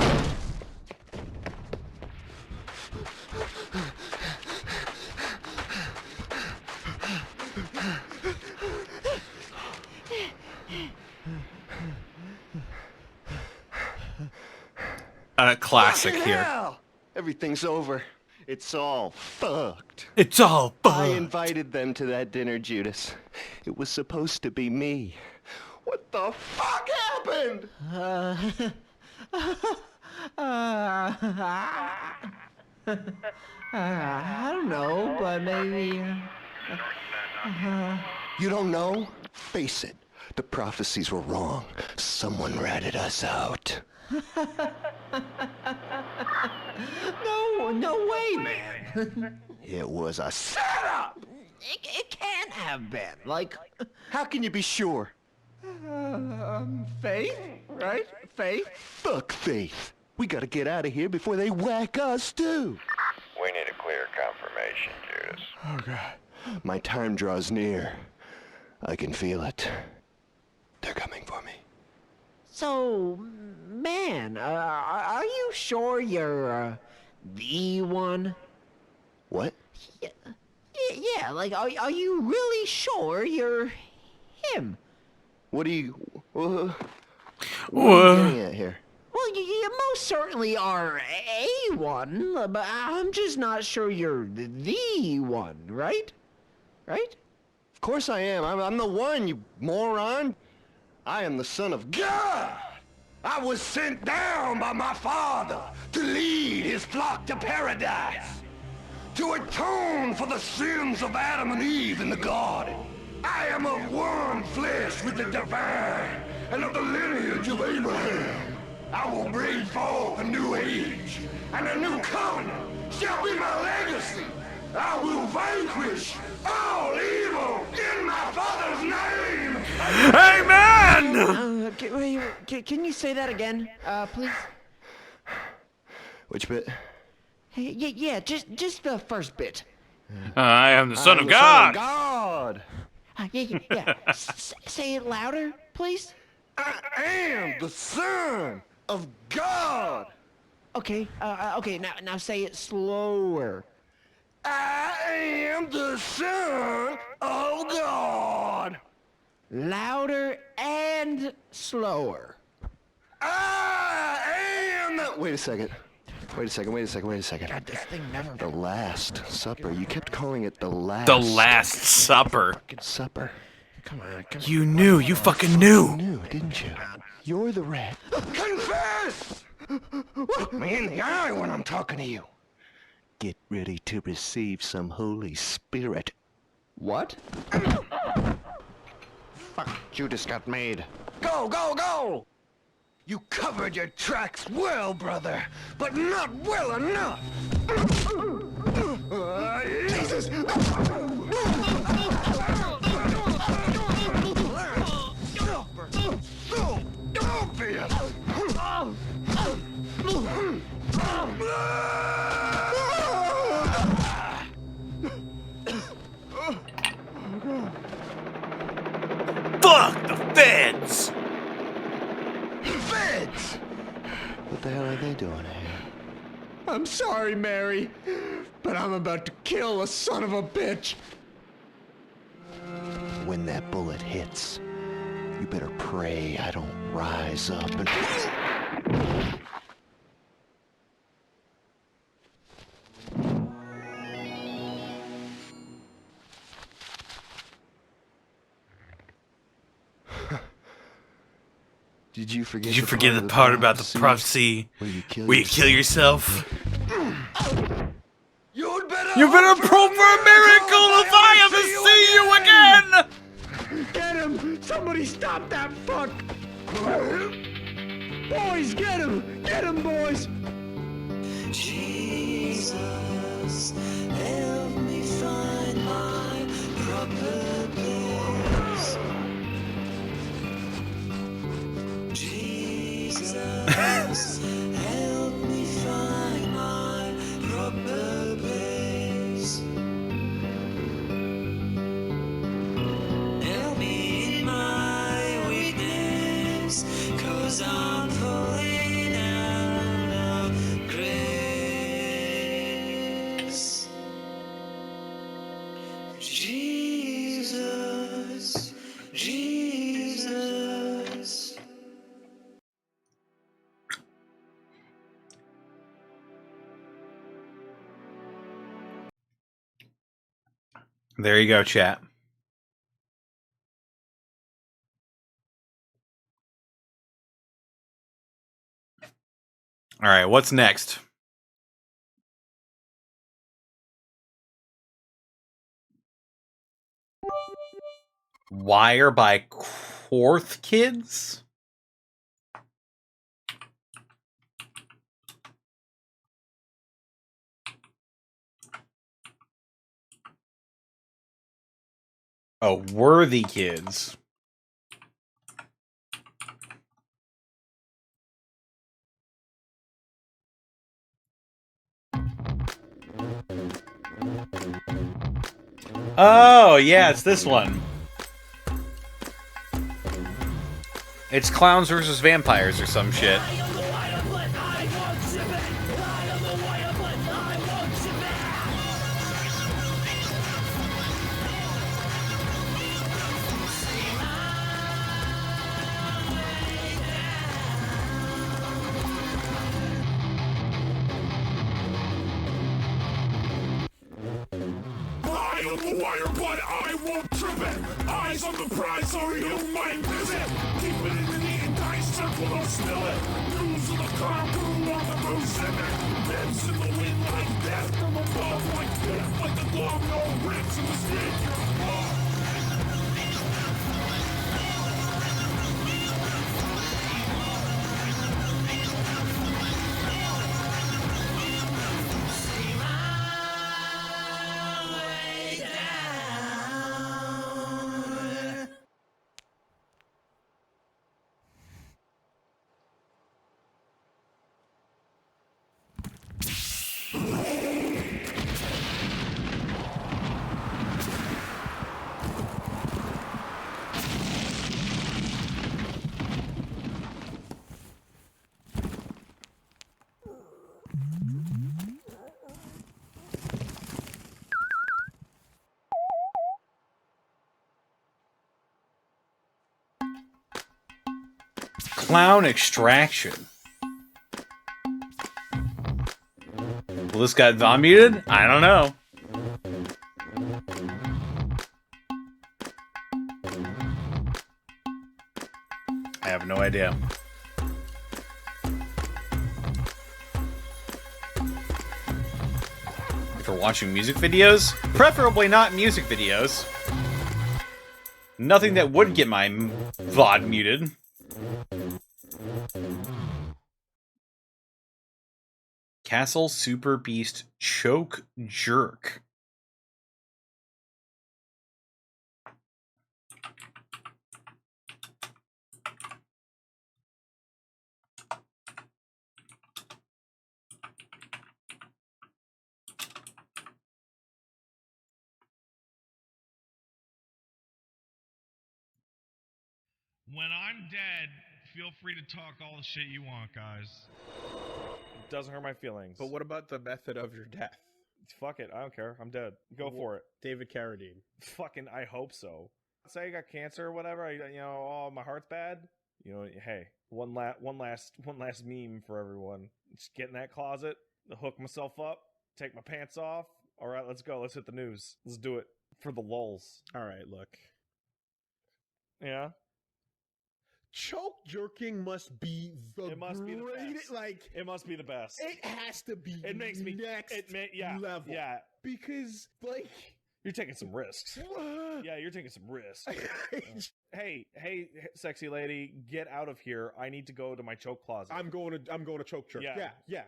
Classic Fucking here. hell! Everything's over. It's all fucked. It's all I fucked. invited them to that dinner, Judas. It was supposed to be me. What the fuck happened? I don't know, but maybe. You don't know? Face it. The prophecies were wrong. Someone ratted us out. No way, man. It was a setup! It can't have been. Like, how can you be sure? Faith, right? Faith? Fuck Faith. We gotta get out of here before they whack us, too. We need a clear confirmation, Judas. Oh, God. My time draws near. I can feel it. They're coming for me. So, man, are you sure you're the one? What? Yeah, like, are you really sure you're him? What are you... what What? are you getting at here? Well, you most certainly are a one, but I'm just not sure you're the one, right? Right? Of course I am. I'm the one, you moron. I am the son of God. I was sent down by my father to lead his flock to paradise, to atone for the sins of Adam and Eve in the garden. I am of one flesh with the divine and of the lineage of Abraham. I will bring forth a new age, and a new covenant shall be my legacy. I will vanquish all evil in my father's name. Amen! Can you say that again, please? Which bit? Yeah, just the first bit. I am the Son I'm of the God! Son of God! Yeah. Say it louder, please. I am the Son of God. Okay, okay, now say it slower. I am the Son of God. Louder and slower. I am the... Wait a second. Wait a second. God, this thing never... The Last Supper. You kept calling it the Last... The Last Supper. Fucking Supper. Come on. You knew. You fucking knew. You knew, didn't you? You're the rat. Confess! Look me in the eye when I'm talking to you. Get ready to receive some Holy Spirit. What? Fuck, Judas got made. Go, go, go! You covered your tracks well, brother, but not well enough! Jesus! Fuck the feds! Feds! What the hell are they doing here? I'm sorry, Mary, but I'm about to kill a son of a bitch. When that bullet hits, you better pray I don't rise up and... Did you forget the part about the prophecy where you kill yourself? You'd better You better pray for a miracle if I ever see you again! Get him! Somebody stop that fuck! Boys, get him! Get him, boys! Jesus, help me find my proper place. Jesus, help me find my proper place. Help me in my weakness, 'cause I'm falling out of grace. Jesus, Jesus. There you go, chat. All right, what's next? Wire by Quarth Kids? Oh, Worthy Kids. Oh, yeah, it's this one. It's clowns versus vampires or some shit. I am the wire, but I won't trip it. Eyes on the prize, or you might miss it. Keep it in the neat and dice circle, don't spill it. News of the car, crew on the booze in it. Bends in the wind like death from above, like death, like the glove, no rips in the street. Clown Extraction. Well, this got unmuted? I don't know. I have no idea. For watching music videos? Preferably not music videos. Nothing that would get my VOD muted. Castle Super Beast Choke Jerk. When I'm dead, feel free to talk all the shit you want, guys. Doesn't hurt my feelings. But what about the method of your death? Fuck it, I don't care. I'm dead. Go for it. David Carradine. Fucking, I hope so. Say I got cancer or whatever. Oh, my heart's bad. Hey, one last meme for everyone. Just get in that closet, hook myself up, take my pants off. All right, let's go. Let's hit the news. Let's do it for the lulz. All right, look. Yeah. Choke jerking must be the It must be the greatest. best. Like, it must be the best. it has to be. It makes me next yeah, level. Yeah, because like you're taking some risks. Yeah, you're taking some risks. Hey, sexy lady, get out of here. I need to go to my choke closet. I'm going to choke jerk. Yeah.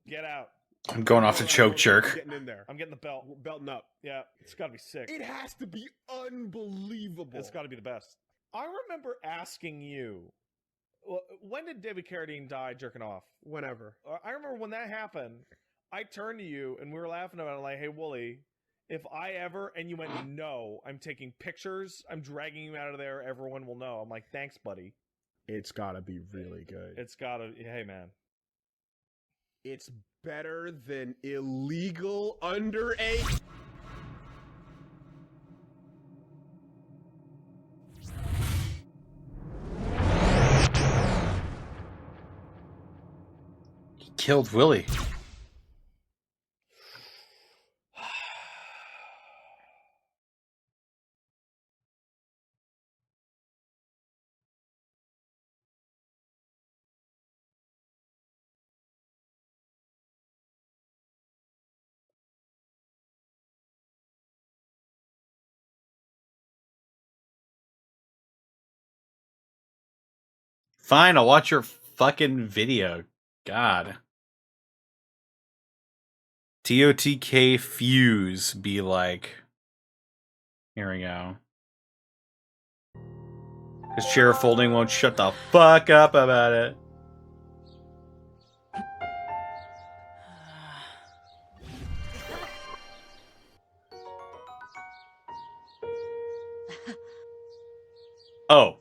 Get out. I'm going off to choke jerk. Getting in there. I'm getting the belt. Belting up. Yeah, it's got to be sick. It has to be unbelievable. It's got to be the best. I remember asking you, when did David Carradine die jerking off? Whenever. I remember when that happened, I turned to you and we were laughing about it like, hey, Wooly, if I ever, and you went, no, I'm taking pictures, I'm dragging you out of there, everyone will know. I'm like, thanks, buddy. It's got to be really good. It's got to, hey, man. It's better than illegal underage. Killed Willie. Fine, I'll watch your fucking video. God. TOTK Fuse be like. Here we go. This chair folding won't shut the fuck up about it. Oh.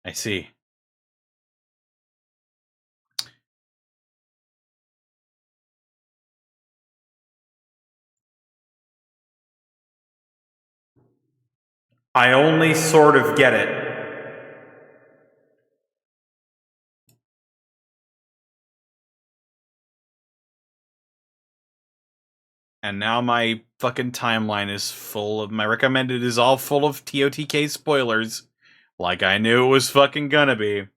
I see. I only sort of get it. And now my fucking timeline is full of, my recommended is all full of TOTK spoilers. Like I knew it was fucking gonna be.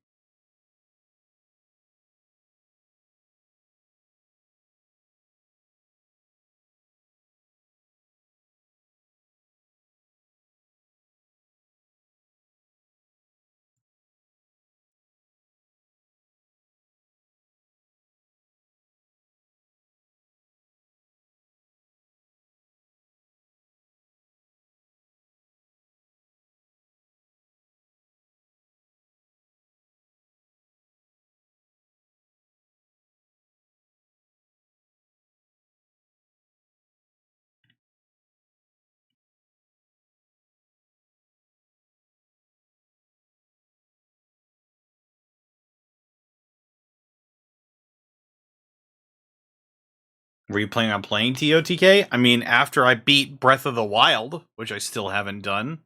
Were you planning on playing TOTK? I mean, after I beat Breath of the Wild, which I still haven't done,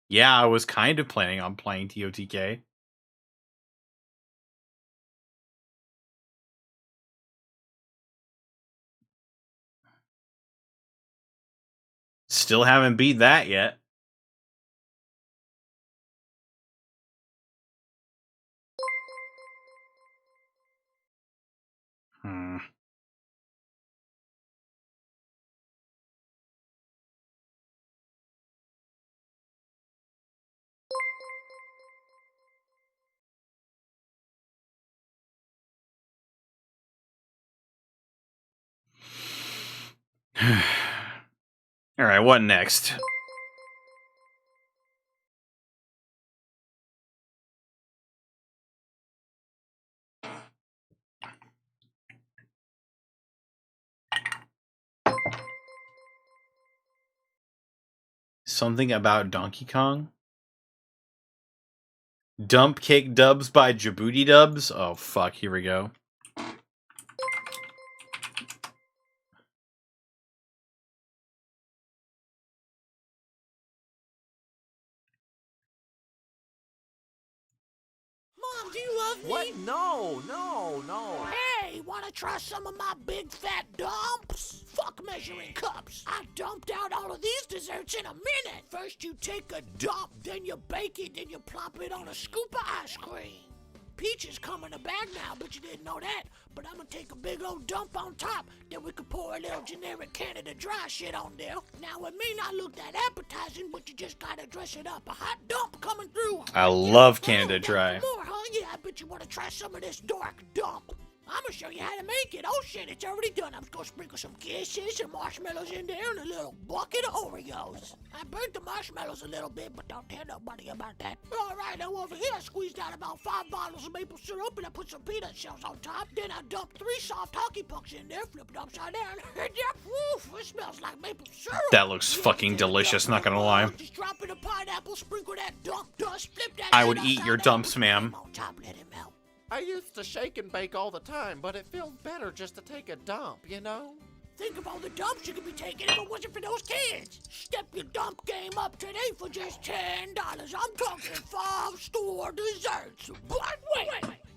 yeah, I was kind of planning on playing TOTK. Still haven't beat that yet. Hmm. All right, what next? Something about Donkey Kong? Dump Cake Dubs by Djibouti Dubs? Oh, fuck. Here we go. Mom, do you love me? What? No, no, no. Hey, wanna try some of my big fat dumps? Fuck measuring cups. I dumped out all of these desserts in a minute. First you take a dump, then you bake it, then you plop it on a scoop of ice cream. Peaches come in a bag now, but you didn't know that. But I'm gonna take a big old dump on top, then we could pour a little generic Canada Dry shit on there. Now it may not look that appetizing, but you just gotta dress it up. A hot dump coming through. I love Canada Dry. More, huh? Yeah, I bet you wanna try some of this dark dump. I'm gonna show you how to make it. Oh shit, it's already done. I'm just gonna sprinkle some kisses and marshmallows in there and a little bucket of Oreos. I burnt the marshmallows a little bit, but don't tell nobody about that. All right, now over here I squeezed out about 5 bottles of maple syrup and I put some peanut shells on top. Then I dumped 3 soft hockey pucks in there, flipped it upside down. And yep, woof, it smells like maple syrup. That looks fucking delicious, not gonna lie. Just drop in a pineapple, sprinkle that dump dust, flip that I shit would eat your upside down, dumps, ma'am. on top, let it melt. I used to shake and bake all the time, but it feels better just to take a dump, you know? Think of all the dumps you could be taking if it wasn't for those kids. Step your dump game up today for just $10. I'm talking 5-store desserts. But wait.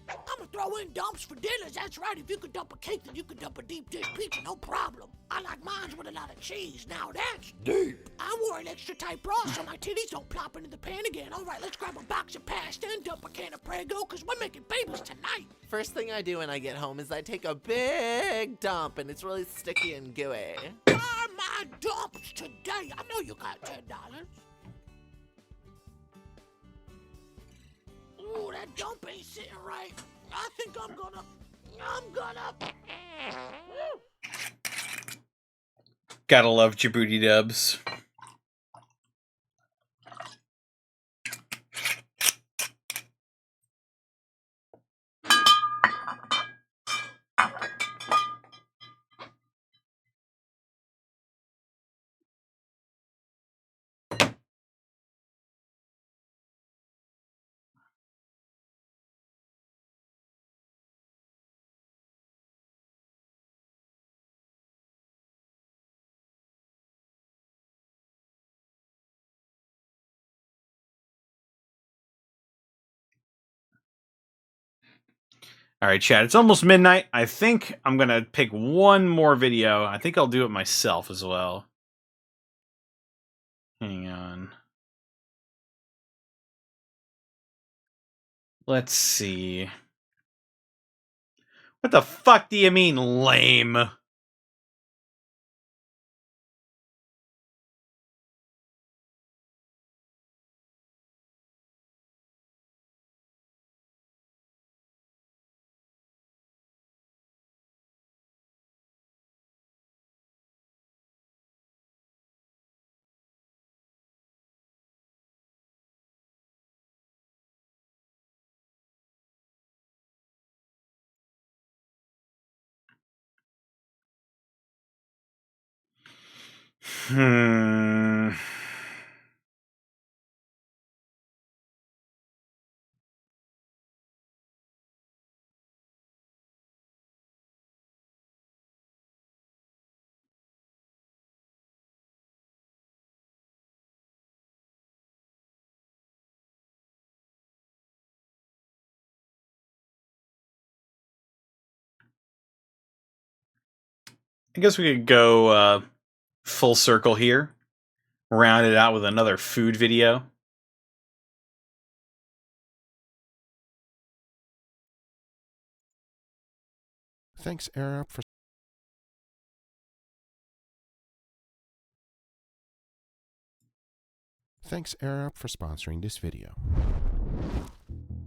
I'm gonna throw in dumps for dinners. That's right. If you could dump a cake, then you could dump a deep dish pizza. No problem. I like mine with a lot of cheese. Now that's deep. I wore an extra tight bra so my titties don't plop into the pan again. All right, let's grab a box of pasta and dump a can of Prego because we're making babies tonight. First thing I do when I get home is I take a big dump, and it's really sticky and gooey. Buy my dumps today. I know you got $10. Ooh, that dump ain't sitting right. I think I'm gonna. Gotta love Djibouti Dubs. All right, chat. It's almost midnight. I think I'm going to pick one more video. I think I'll do it myself as well. Hang on. Let's see. What the fuck do you mean, lame? I guess we could go full circle here. Round it out with another food video. Thanks, AirUp, for sponsoring this video.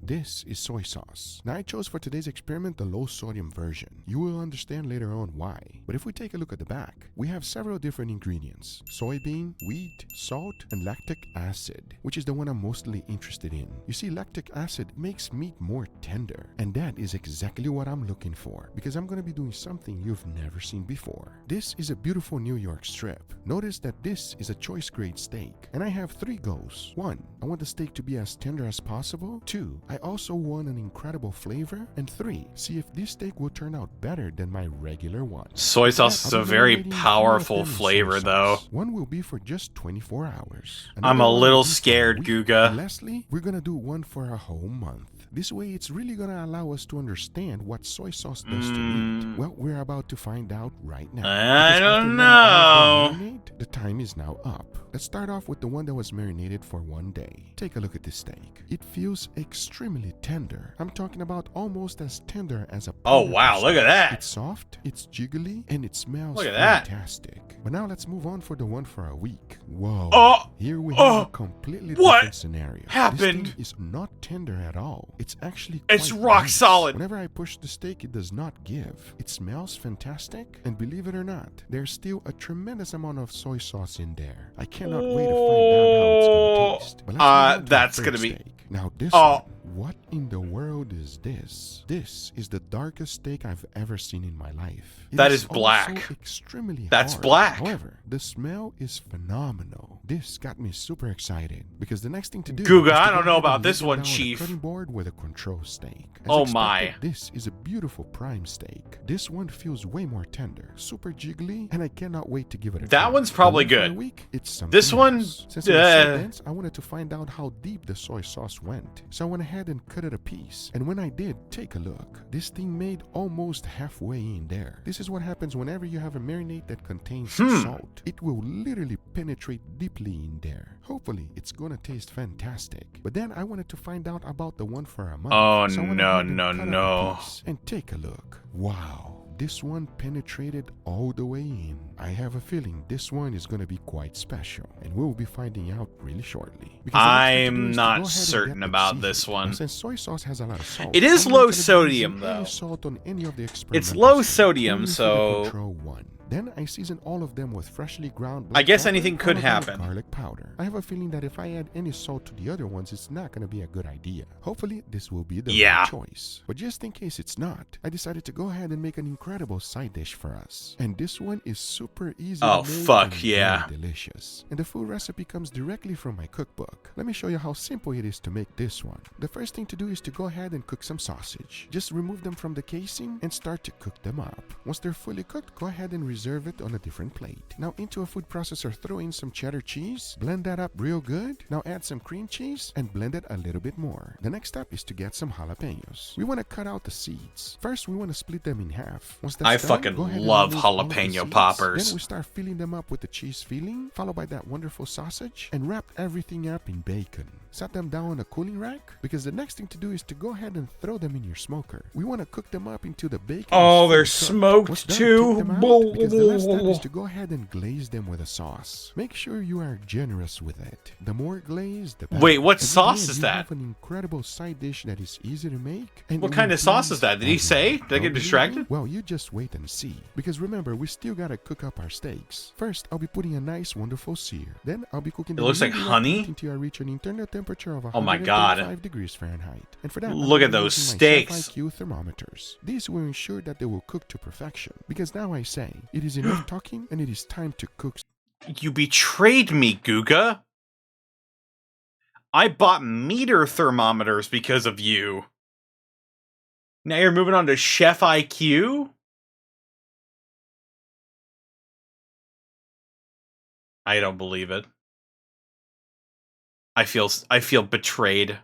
This is soy sauce. Now I chose for today's experiment the low sodium version. You will understand later on why. But if we take a look at the back, we have several different ingredients: soybean, wheat, salt, and lactic acid, which is the one I'm mostly interested in. You see, lactic acid makes meat more tender, and that is exactly what I'm looking for, because I'm going to be doing something you've never seen before. This is a beautiful New York strip. Notice that this is a choice grade steak, and I have 3 goals. 1, I want the steak to be as tender as possible. 2, I also want an incredible flavor. And 3, see if this steak will turn out better than my regular one. Soy sauce is a very powerful flavor, though. One will be for just 24 hours. I'm a little scared, Guga. And lastly, we're gonna do one for a whole month. This way, it's really gonna allow us to understand what soy sauce does to meat. Well, we're about to find out right now. I don't know. The time is now up. Let's start off with the one that was marinated for 1 day. Take a look at this steak. It feels extremely tender. I'm talking about almost as tender as a Oh wow, look at that. It's soft, it's jiggly, and it smells Look at that. fantastic. But now let's move on for the one for a week. Whoa. Oh, here we have a completely different scenario. happened? This thing is not tender at all. It's actually It's quite rock nice. solid. Whenever I push the steak, it does not give. It smells fantastic, and believe it or not, there's still a tremendous amount of soy sauce in there. I cannot wait to find out how it's gonna taste. But let's move on to that's the gonna third be. steak. Now this Oh. one, what in the world is this? This is the darkest steak I've ever seen in my life. It That is also black. extremely That's hard. black. However, the smell is phenomenal. This got me super excited because the next thing to do Guga, is to I go don't know ahead about and this lay one, down a Chief. cutting board with a control steak. As Oh expected, my. This is a beautiful prime steak. This one feels way more tender, super jiggly, and I cannot wait to give it a That try. one's probably The one for a good. week, it's something This one, else. Since it was so dense, I wanted to find out how deep the soy sauce went. So I went ahead and cut it a piece. And when I did, take a look. This thing made almost halfway in there. This is what happens whenever you have a marinade that contains salt. It will literally penetrate deeply in there. Hopefully, it's gonna taste fantastic. But then I wanted to find out about the one for a month. Oh, So I went no, ahead and no, cut up a no. piece and take a look. Wow. This one penetrated all the way in. I have a feeling this one is going to be quite special, and we'll be finding out really shortly. Because the next thing to do I'm is to go not ahead and certain get it about seasoned. this Now, one. since soy sauce has a lot of salt, It is I'm low not gonna be sodium, using any though. salt on any of the It's experimental low steak, sodium, only for the so control one. Then I season all of them with freshly ground I black guess pepper, anything could followed by happen. garlic powder. I have a feeling that if I add any salt to the other ones, it's not going to be a good idea. Hopefully, this will be the right choice. But just in case it's not, I decided to go ahead and make an incredible side dish for us. And this one is super easy Oh, to make fuck, and yeah. very delicious. And the full recipe comes directly from my cookbook. Let me show you how simple it is to make this one. The first thing to do is to go ahead and cook some sausage. Just remove them from the casing and start to cook them up. Once they're fully cooked, go ahead and reserve it on a different plate. Now into a food processor, throw in some cheddar cheese, blend that up real good. Now add some cream cheese and blend it a little bit more. The next step is to get some jalapenos. We want to cut out the seeds. First, we want to split them in half. Once that's I done, fucking go ahead and love remove all of the jalapeno seeds. poppers. Then we start filling them up with the cheese filling, followed by that wonderful sausage, and wrap everything up in bacon. Set them down on a cooling rack, because the next thing to do is to go ahead and throw them in your smoker. We want to cook them up until the bacon Oh, is they're fully smoked Once done, too. take them out, because the last step is to go ahead and glaze them with a sauce. Make sure you are generous with it. The more glaze, the better. Wait, what At the sauce end, is you that? have an incredible side dish that is easy to make. And What it kind will of sauce please is that? Did he say? everyone. Did I get Don't believe distracted? me? Well, you just wait and see. Because remember, we still gotta cook up our steaks. First, I'll be putting a nice, wonderful sear. Then I'll be cooking It the looks like remaining honey? meat until I reach an internal temperature of Oh my God. 135 degrees Fahrenheit. And for that, I'm Look gonna at be those using my steaks. Chef IQ thermometers. These will ensure that they will cook to perfection. Because now I say, it is enough talking and it is time to cook. You betrayed me, Guga. I bought meter thermometers because of you. Now you're moving on to Chef IQ? I don't believe it. I feel betrayed.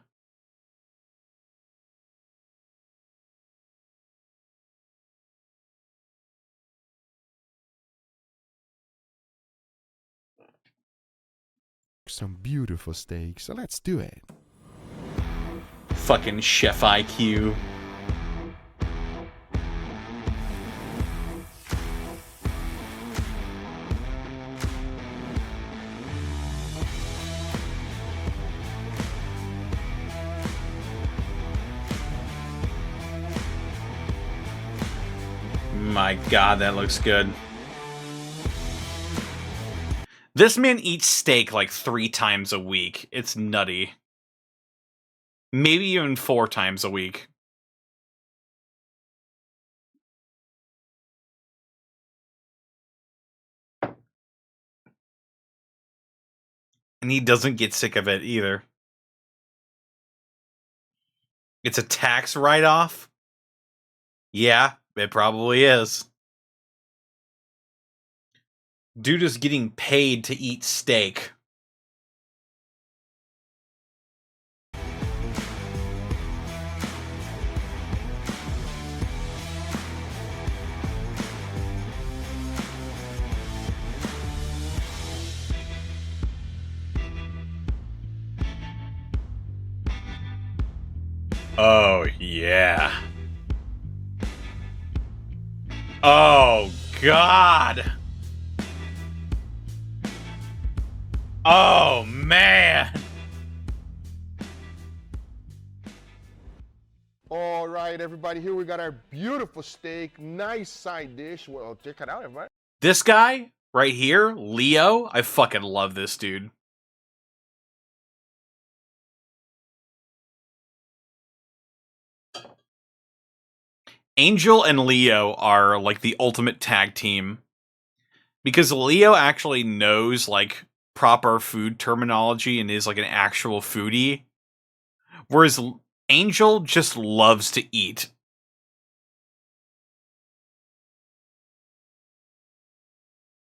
Some beautiful steaks, so let's do it. Fucking Chef IQ. my god, that looks good. This man eats steak like 3 times a week. It's nutty. Maybe even 4 times a week. And he doesn't get sick of it either. It's a tax write-off? Yeah, it probably is. Dude is getting paid to eat steak. Oh, yeah. Oh, God. Oh, man. All right, everybody, here we got our beautiful steak. Nice side dish. Well, check it out, everybody. This guy right here, Leo, I fucking love this dude. Angel and Leo are like the ultimate tag team because Leo actually knows like proper food terminology and is like an actual foodie, whereas Angel just loves to eat.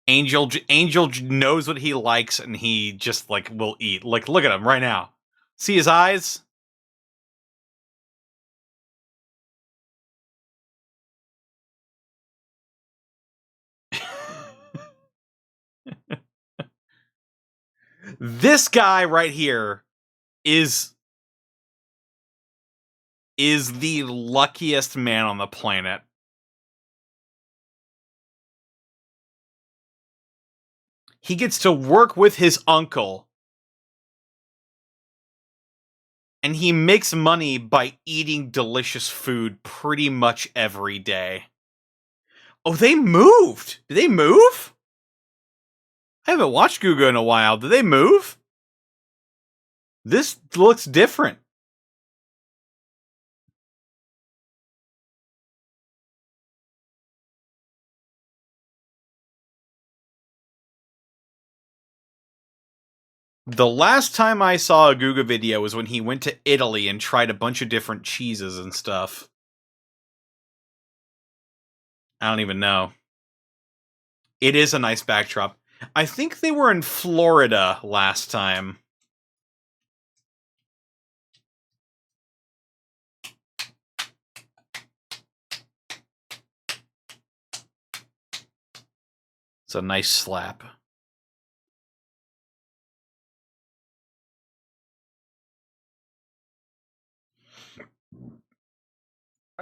Angel knows what he likes and he just like will eat. Like, look at him right now. See his eyes? This guy right here is the luckiest man on the planet. He gets to work with his uncle. And he makes money by eating delicious food pretty much every day. Oh, they moved! Did they move? I haven't watched Guga in a while. Did they move? This looks different. The last time I saw a Guga video was when he went to Italy and tried a bunch of different cheeses and stuff. I don't even know. It is a nice backdrop. I think they were in Florida last time. It's a nice slap.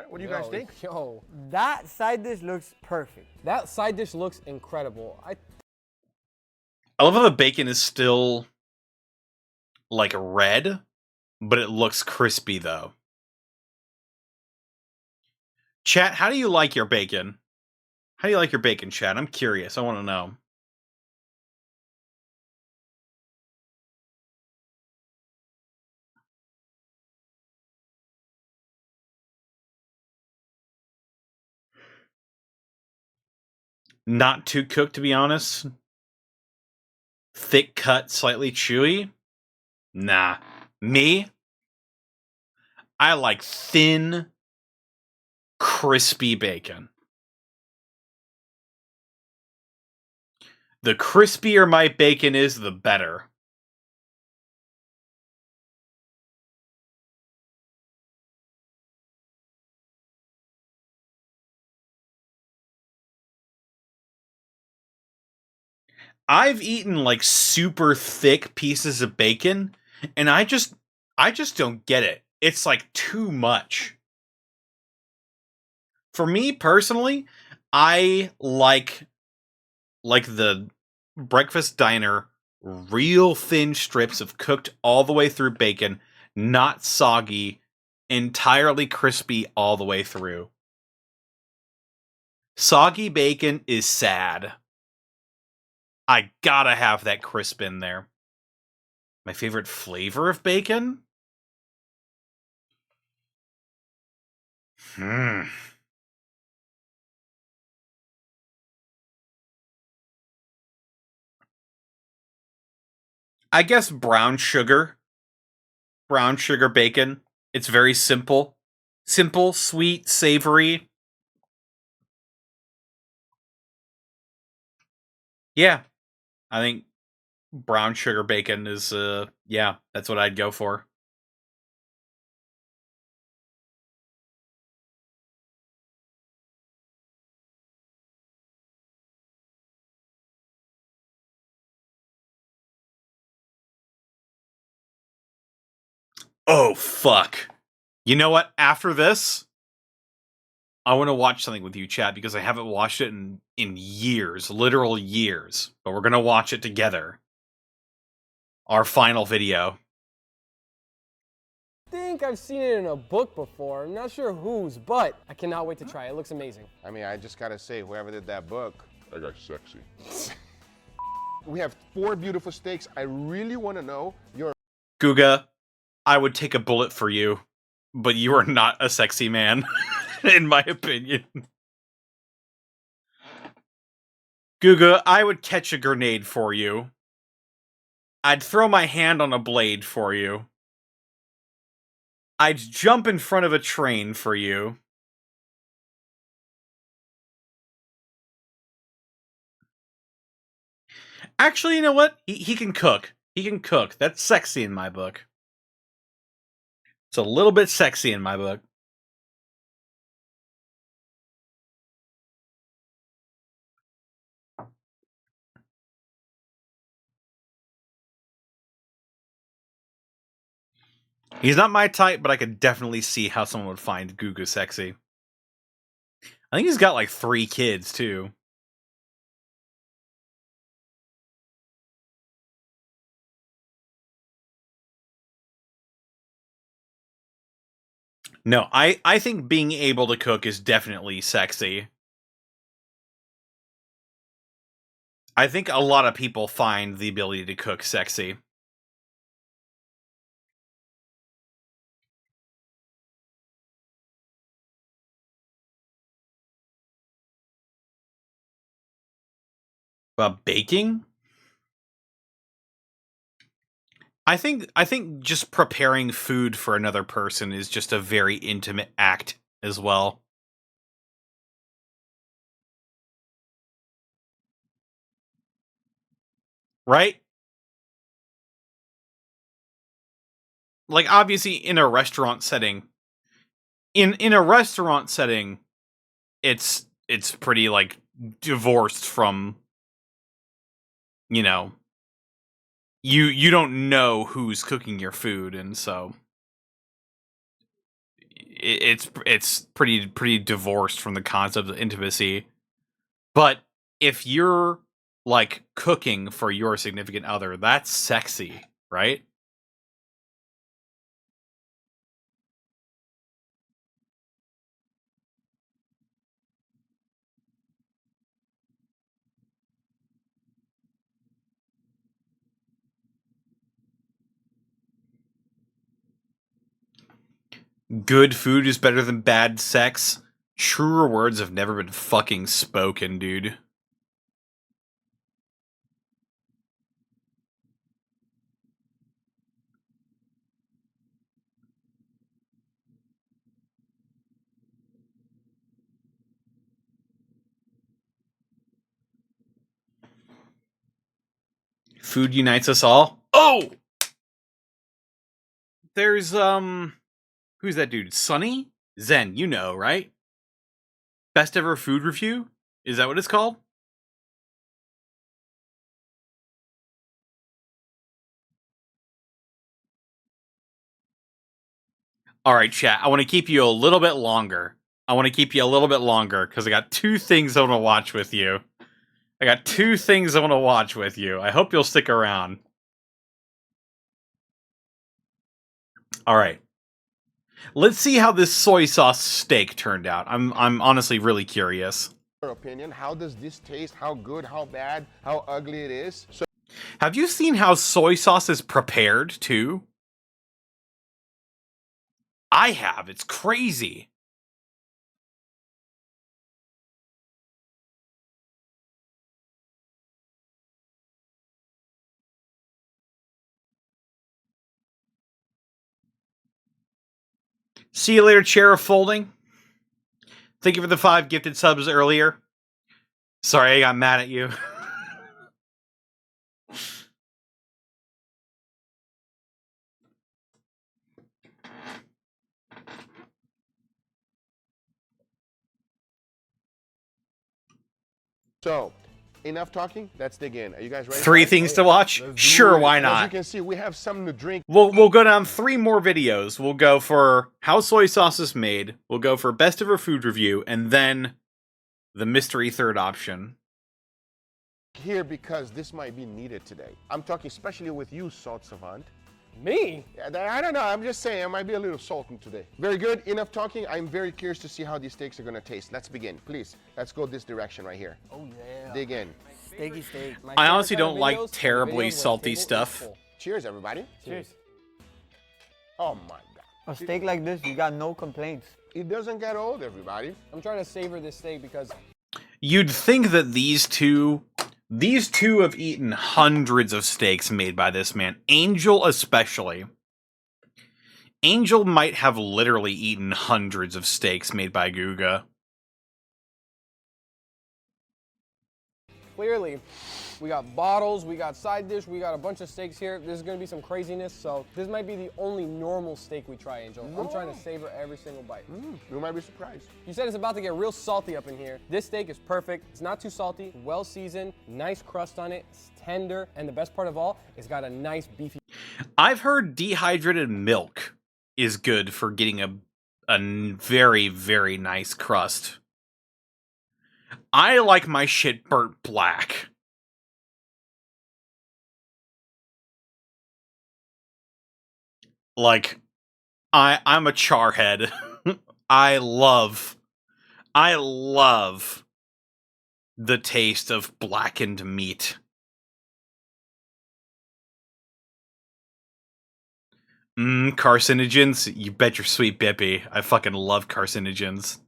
What do you guys think? Yo, that side dish looks perfect. That side dish looks incredible. I love how the bacon is still like red, but it looks crispy though. Chat, how do you like your bacon? How do you like your bacon, chat? I'm curious. I want to know. Not too cooked, to be honest. Thick cut, slightly chewy. Nah. Me? I like thin, crispy bacon. The crispier my bacon is, the better. I've eaten like super thick pieces of bacon, and I just don't get it. It's like too much. For me personally, I like the breakfast diner real thin strips of cooked all the way through bacon, not soggy, entirely crispy all the way through. Soggy bacon is sad. I gotta have that crisp in there. My favorite flavor of bacon? I guess brown sugar. Brown sugar bacon. It's very simple. Simple, sweet, savory. Yeah. I think brown sugar bacon is, yeah, that's what I'd go for. Oh, fuck. You know what? After this, I want to watch something with you, chat, because I haven't watched it in years. Literal years. But we're going to watch it together. Our final video. I think I've seen it in a book before. I'm not sure whose, but I cannot wait to try it. It looks amazing. I mean, I just gotta say, whoever did that book, that guy's sexy. We have 4 beautiful steaks. I really want to know your... Guga, I would take a bullet for you, but you are not a sexy man, in my opinion. Guga, I would catch a grenade for you. I'd throw my hand on a blade for you. I'd jump in front of a train for you. Actually, you know what? He can cook. He can cook. That's sexy in my book. It's a little bit sexy in my book. He's not my type, but I could definitely see how someone would find Guga sexy. I think he's got like 3 kids, too. No, I think being able to cook is definitely sexy. I think a lot of people find the ability to cook sexy. Baking? I think just preparing food for another person is just a very intimate act as well. Right? Like, obviously in a restaurant setting, in a restaurant setting, it's pretty like divorced from, you know, you don't know who's cooking your food, and so it's pretty divorced from the concept of intimacy. But if you're like cooking for your significant other, that's sexy, right? Good food is better than bad sex. Truer words have never been fucking spoken, dude. Food unites us all. Oh! There's, who's that dude? Sunny? Zen, you know, right? Best ever food review? Is that what it's called? Alright, chat. I want to keep you a little bit longer. Because I got 2 things I want to watch with you. I hope you'll stick around. Alright. Let's see how this soy sauce steak turned out. I'm honestly really curious. opinion. How does this taste? How good? How bad? How ugly it is? So Have you seen how soy sauce is prepared too? I have. It's crazy. See you later, chair of folding. Thank you for the 5 gifted subs earlier. Sorry, I got mad at you. So, enough talking. Let's dig in. Are you guys ready? 3 things to watch? Sure, why And as you not? can see, we have something to drink. We'll go down 3 more videos. We'll go for how soy sauce is made. We'll go for best ever food review, and then the mystery third option. Here because this might be needed today. I'm talking especially with you, Salt Savant. Me? I don't know. I'm just saying I might be a little salty today. Very good. Enough talking. I'm very curious to see how these steaks are going to taste. Let's begin. Please, let's go this direction right here. Oh, yeah. Dig in. Steaky steak. I honestly don't like terribly salty stuff. Cheers, everybody. Cheers. Oh, my God. A steak like this, you got no complaints. It doesn't get old, everybody. I'm trying to savor this steak because You'd think that these two have eaten hundreds of steaks made by this man. Angel especially. Angel might have literally eaten hundreds of steaks made by Guga. clearly we got bottles, we got side dish, we got a bunch of steaks here. There's gonna be some craziness, so this might be the only normal steak we try, Angel. I'm trying to savor every single bite. You might be surprised. You said it's about to get real salty up in here. This steak is perfect. It's not too salty, well seasoned, nice crust on it, it's tender, and the best part of all, it's got a nice beefy. I've heard dehydrated milk is good for getting a very, very nice crust. I like my shit burnt black. Like, I'm a charhead. I love the taste of blackened meat. Carcinogens? You bet your sweet bippy. I fucking love carcinogens.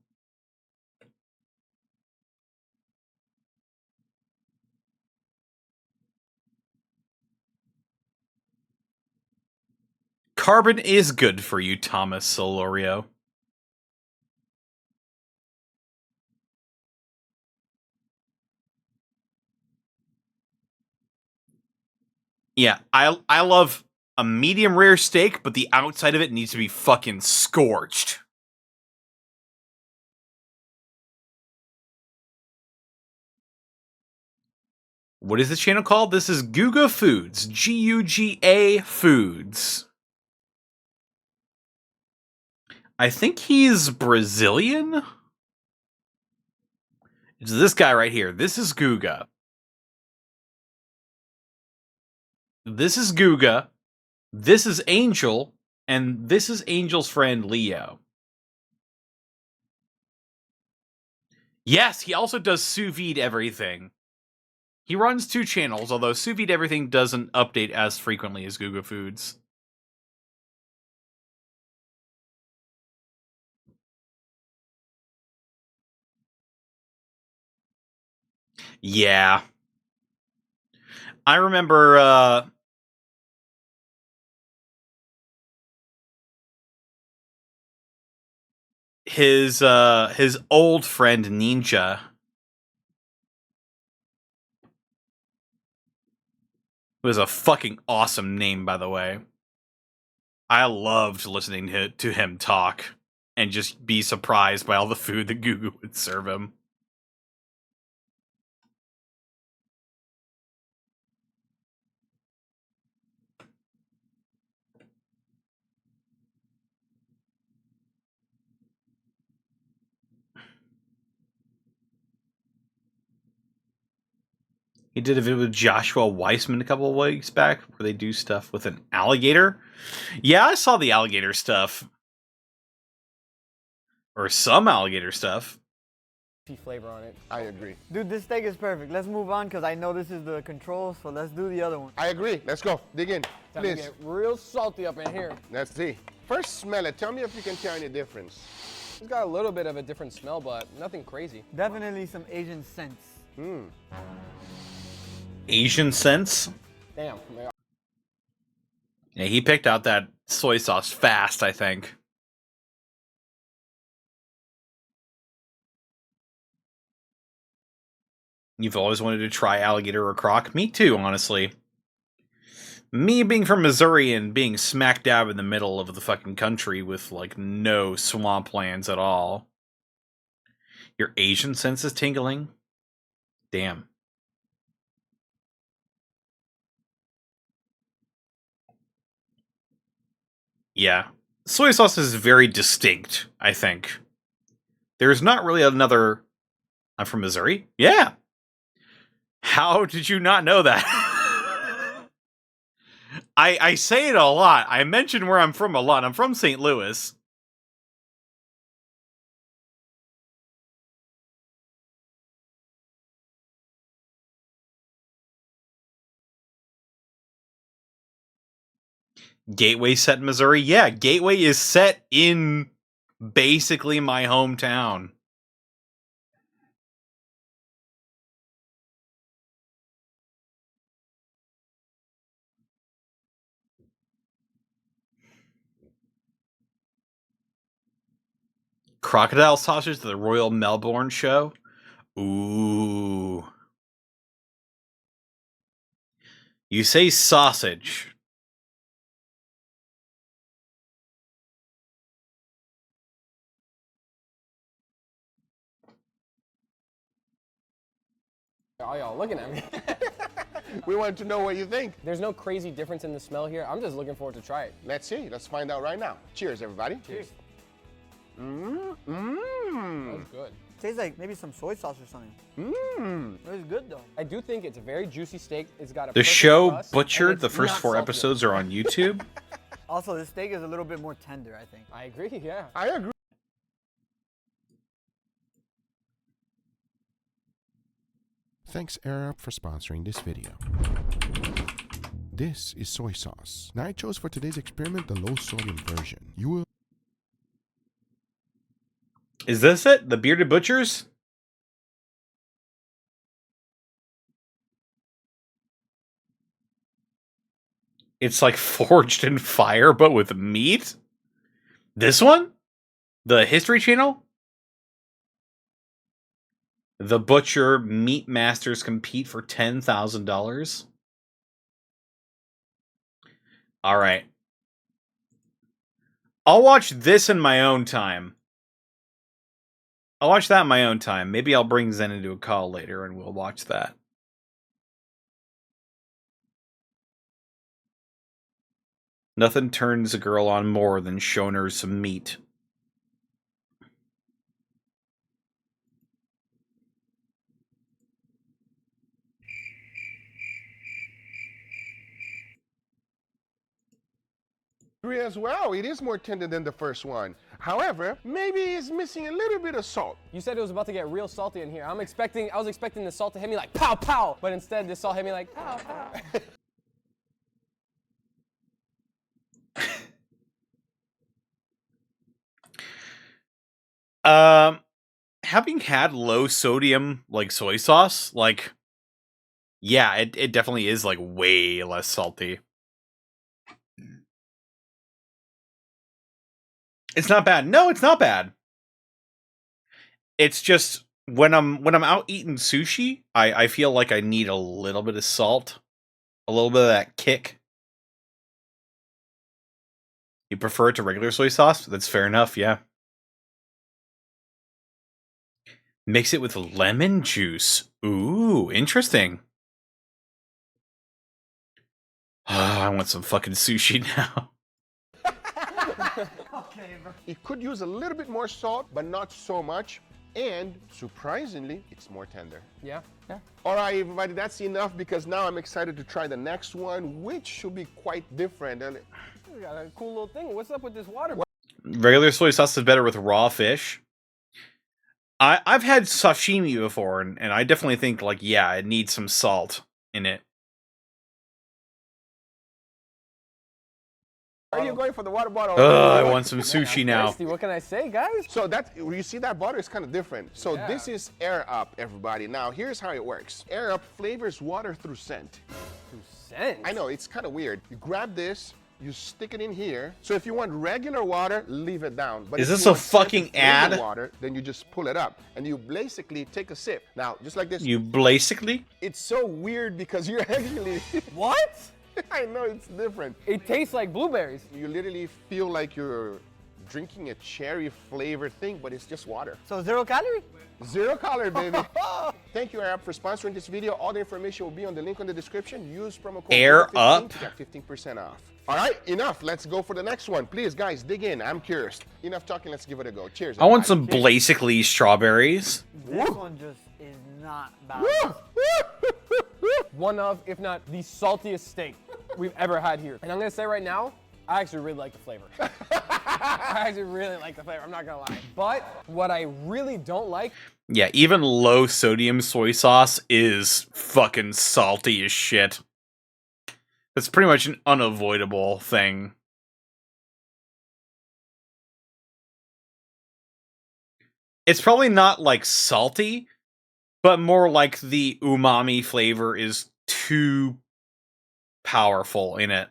Carbon is good for you, Thomas Solorio. Yeah, I love a medium rare steak, but the outside of it needs to be fucking scorched. What is this channel called? This is Guga Foods. Guga Foods. I think he's Brazilian? It's this guy right here. This is Guga. This is Guga. This is Angel. And this is Angel's friend, Leo. Yes, he also does sous vide everything. He runs 2 channels, although sous vide everything doesn't update as frequently as Guga Foods. Yeah. I remember, his old friend Ninja was a fucking awesome name, by the way. I loved listening to him talk and just be surprised by all the food that Guga would serve him. He did a video with Joshua Weissman a couple of weeks back where they do stuff with an alligator. Yeah, I saw the alligator stuff. Or some alligator stuff. flavor on it. I agree. Dude, this steak is perfect. Let's move on because I know this is the control, so let's do the other one. I agree. Let's go. Dig in, Time to please. get real salty up in here. Let's see. First, smell it. Tell me if you can tell any difference. It's got a little bit of a different smell, but nothing crazy. Definitely some Asian scents. Asian sense? Damn. Yeah, he picked out that soy sauce fast, I think. You've always wanted to try alligator or croc? Me too, honestly. Me being from Missouri and being smack dab in the middle of the fucking country with, like, no swamplands at all. Your Asian sense is tingling? Damn. Yeah. Soy sauce is very distinct, I think. There's not really another... I'm from Missouri? Yeah. How did you not know that? I say it a lot. I mention where I'm from a lot. I'm from St. Louis. Gateway set in Missouri? Yeah, Gateway is set in basically my hometown. Crocodile sausage to the Royal Melbourne show? Ooh. You say sausage. All y'all looking at me. We wanted to know what you think. There's no crazy difference in the smell here. I'm just looking forward to try it. Let's see. Let's find out right now. Cheers, everybody. Cheers. That's good. Tastes like maybe some soy sauce or something. It's good though. I do think it's a very juicy steak. It's got a The perfect show crust, and Butchered, it's the first not 4 salty. episodes are on YouTube. Also, this steak is a little bit more tender, I think. I agree, yeah. I agree. Thanks AirUp for sponsoring this video. This is soy sauce. Now I chose for today's experiment the low sodium version. You will Is this it? The Bearded Butchers? It's like forged in fire, but with meat? This one? The History Channel? The Butcher Meat Masters compete for $10,000. All right. I'll watch this in my own time. I'll watch that in my own time. Maybe I'll bring Zen into a call later and we'll watch that. Nothing turns a girl on more than showing her some meat. Agree as well. It is more tender than the first one. However, maybe it's missing a little bit of salt. You said it was about to get real salty in here. I was expecting the salt to hit me like pow pow, but instead the salt hit me like pow pow. Having had low sodium like soy sauce, like, yeah, it definitely is like way less salty. It's not bad. No, it's not bad. It's just when I'm out eating sushi, I feel like I need a little bit of salt, a little bit of that kick. You prefer it to regular soy sauce? That's fair enough, yeah. Mix it with lemon juice. Ooh, interesting. I want some fucking sushi now. It could use a little bit more salt, but not so much. And surprisingly, it's more tender. Yeah. All right, everybody, that's enough because now I'm excited to try the next one, which should be quite different. We got a cool little thing. What's up with this water? Regular soy sauce is better with raw fish. I've had sashimi before, and I definitely think, like, yeah, it needs some salt in it. Are you going for the water bottle? I want some sushi now. Thirsty, what can I say, guys? So that, you see that butter is kind of different. So this is Air Up, everybody. Now here's how it works. Air Up flavors water through scent. Through scent? I know, it's kind of weird. You grab this, you stick it in here. So if you want regular water, leave it down. But Is if this you a want scented fucking flavored ad? water, then you just pull it up and you basically take a sip. Now, just like this. You basically? It's so weird because you're actually... What? I know, it's different. It tastes like blueberries. You literally feel like you're drinking a cherry flavored thing, but it's just water. So 0 calorie? 0 calorie, baby. Thank you, Air Up, for sponsoring this video. All the information will be on the link on the description. Use promo code Air 15 Up? to get 15% off. All right, enough. Let's go for the next one. Please, guys, dig in. I'm curious. Enough talking. Let's give it a go. Cheers. I want everybody. some basically strawberries. This one just is not bad. One of, if not the saltiest steak we've ever had here. And I'm gonna say right now, I actually really like the flavor. I actually really like the flavor, I'm not gonna lie. But what I really don't like... Yeah, even low sodium soy sauce is fucking salty as shit. It's pretty much an unavoidable thing. It's probably not like salty, but more like the umami flavor is too powerful in it.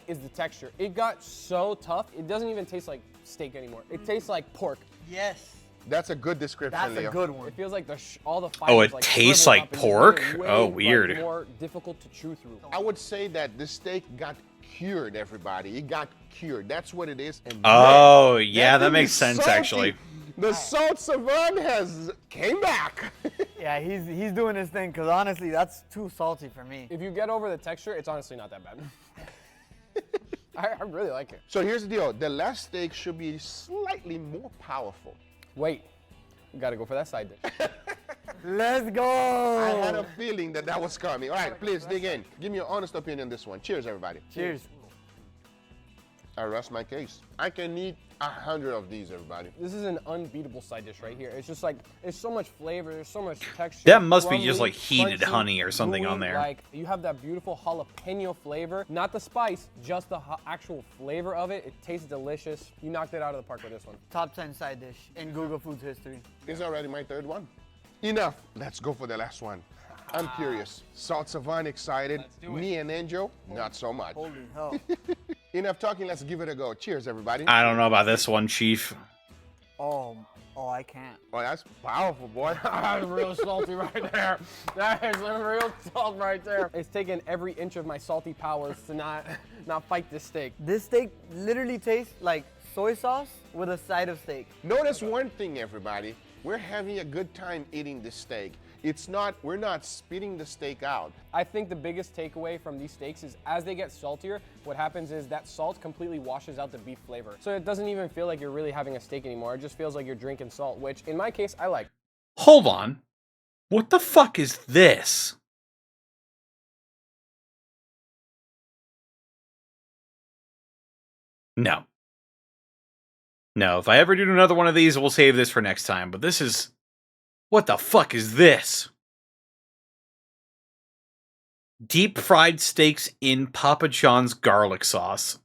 Is the texture. It got so tough, it doesn't even taste like steak anymore. It tastes like pork. Yes. That's a good description, That's Leo. a good one. It feels like all the Oh, fibers, it like, tastes shrivel like up and pork? just way, Oh, like, weird. more difficult to chew through. I would say that the steak got cured, everybody. It got cured. That's what it is. And Oh, man, yeah, that thing makes is sense, salty. actually. The salt savant has came back. Yeah, he's doing his thing, because honestly, that's too salty for me. If you get over the texture, it's honestly not that bad. I really like it. So here's the deal. The last steak should be slightly more powerful. Wait, we gotta go for that side dish. Let's go. I had a feeling that was coming. All right, please dig in. Give me your honest opinion on this one. Cheers, everybody. Cheers. I rest my case. I can eat 100 of these, everybody. This is an unbeatable side dish right here. It's just like, there's so much flavor, there's so much texture. That must be just crumbly, like heated crunchy, honey or something on gooey, there. Like, you have that beautiful jalapeno flavor. Not the spice, just the actual flavor of it. It tastes delicious. You knocked it out of the park with this one. Top 10 side dish in Google Foods history. This is already my third one. Enough. Let's go for the last one. I'm curious. Salt Savant excited. Me and Angel, not so much. Holy hell. Enough talking. Let's give it a go. Cheers, everybody. I don't know about this one, Chief. Oh, I can't. Oh, that's powerful, boy. That's real salty right there. That is some real salt right there. It's taken every inch of my salty powers to not fight this steak. This steak literally tastes like soy sauce with a side of steak. Notice one thing, everybody. We're having a good time eating this steak. We're not spitting the steak out. I think the biggest takeaway from these steaks is as they get saltier, what happens is that salt completely washes out the beef flavor. So it doesn't even feel like you're really having a steak anymore. It just feels like you're drinking salt, which in my case, I like. Hold on. What the fuck is this? No. No, if I ever do another one of these, we'll save this for next time. But this is... What the fuck is this? Deep fried steaks in Papa John's garlic sauce.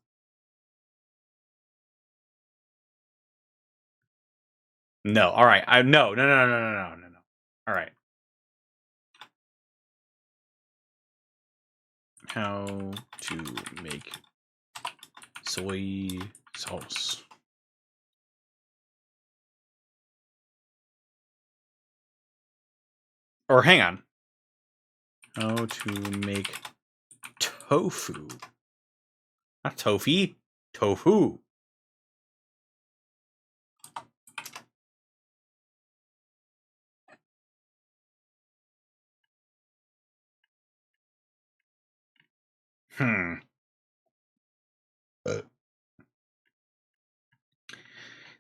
No, alright. No. Alright. How to make soy sauce. Or hang on. How to make tofu. Not tofu. Tofu.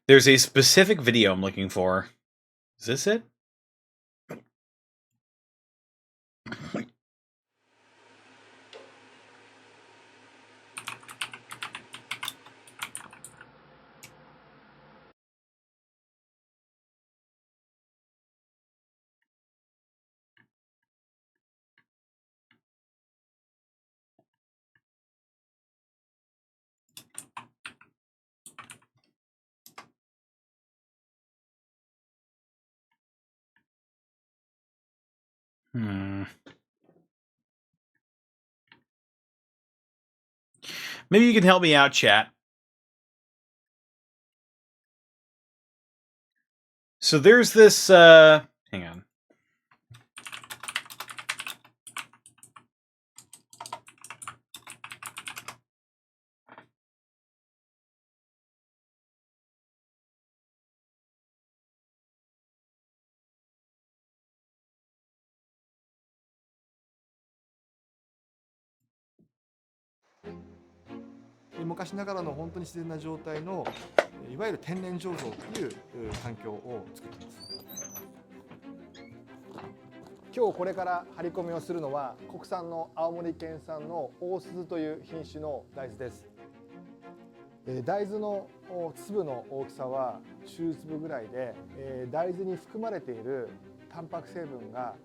There's a specific video I'm looking for. Is this it? Maybe you can help me out, chat. So there's this, hang on. It 昔ながらの本当に自然な状態のいわゆる天然醸造という環境を作っています。今日これから張り込みをするのは国産の青森県産の大鈴という品種の大豆です。大豆の粒の大きさは中粒ぐらいで、大豆に含まれているタンパク成分が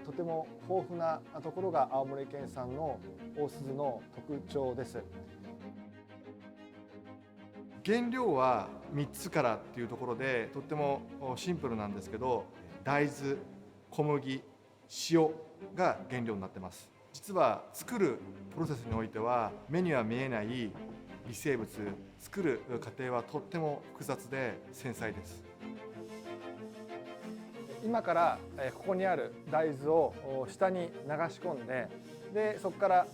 とても豊富なところが青森県産の大鈴の特徴です。原料は3つからっていうところでとってもシンプルなんですけど、大豆、小麦、塩が原料になってます。実は作るプロセスにおいては目には見えない微生物、作る過程はとっても複雑で繊細です。今からここにある大豆を下に流し込んで、そこから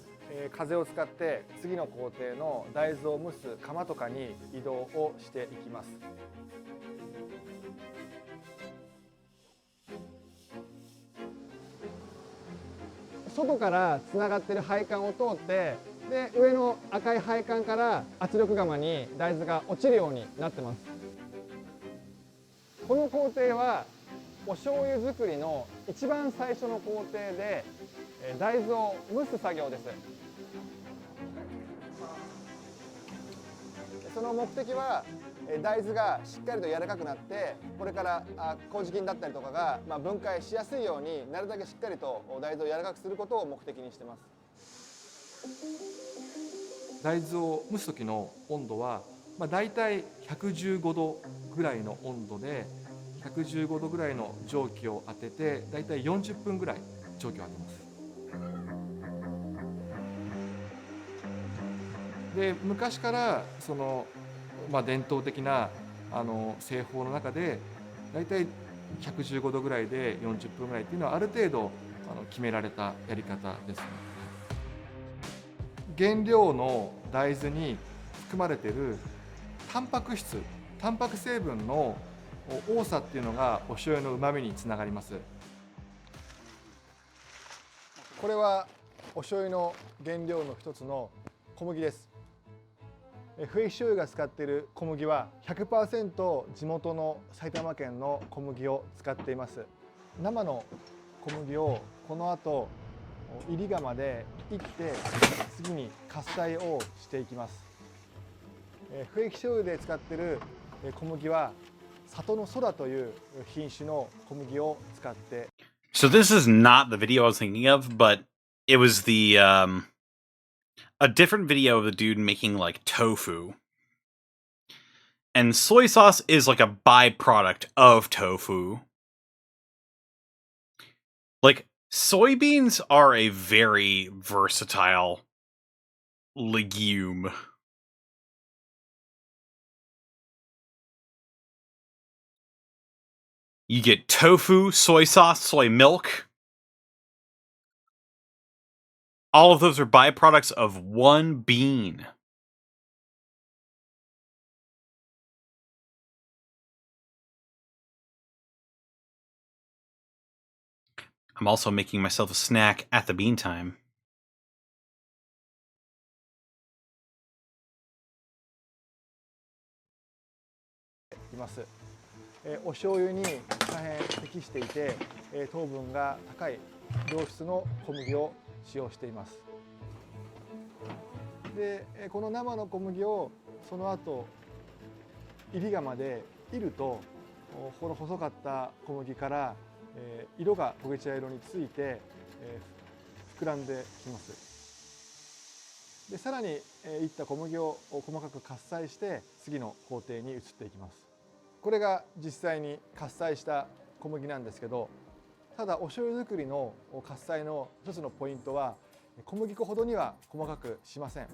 風を使って次の工程の大豆を蒸す釜とかに移動をしていきます。外からつながっている配管を通って、で上の赤い配管から圧力釜に大豆が落ちるようになってます。この工程はお醤油作りの一番最初の工程で大豆を蒸す作業です。その目的は大豆がしっかりと柔らかくなって、これから麹菌だったりとかが分解しやすいようになるだけしっかりと大豆を柔らかくすることを目的にしています。大豆を蒸す時の温度はだいたい115度ぐらいの温度で、115度ぐらいの蒸気を当ててだいたい40分ぐらい蒸気を当てます。で昔からその、伝統的な製法の中でだいたい115度ぐらいで40分ぐらいっていうのはある程度決められたやり方ですね。原料の大豆に含まれているタンパク質、タンパク成分の多さっていうのがお醤油の旨味につながります。これはお醤油の原料の一つの小麦です。不液醤油が使っている小麦は 100% 地元の埼玉県の小麦を使っています。生の小麦をこの後煎り釜で煎って次に喝采をしていきます。不液醤油で使っている小麦は里の空という品種の小麦を使って。 So this is not the video I was thinking of, but it was the a different video of the dude making like tofu. And soy sauce is like a byproduct of tofu. Like, soybeans are a very versatile legume. You get tofu, soy sauce, soy milk. All of those are byproducts of one bean. I'm also making myself a snack at the bean time. .お醤油に大変適していて、糖分が高い良質の小麦を使用しています。で、この生の小麦をその後煎り釜で煎ると、この細かった小麦から色が焦げ茶色について膨らんできます。で、さらに煎った小麦を細かく喝采して次の工程に移っていきます。これが実際に喝采した小麦なんですけど、ただお醤油作りの喝采の一つのポイントは小麦粉ほどには細かくしません。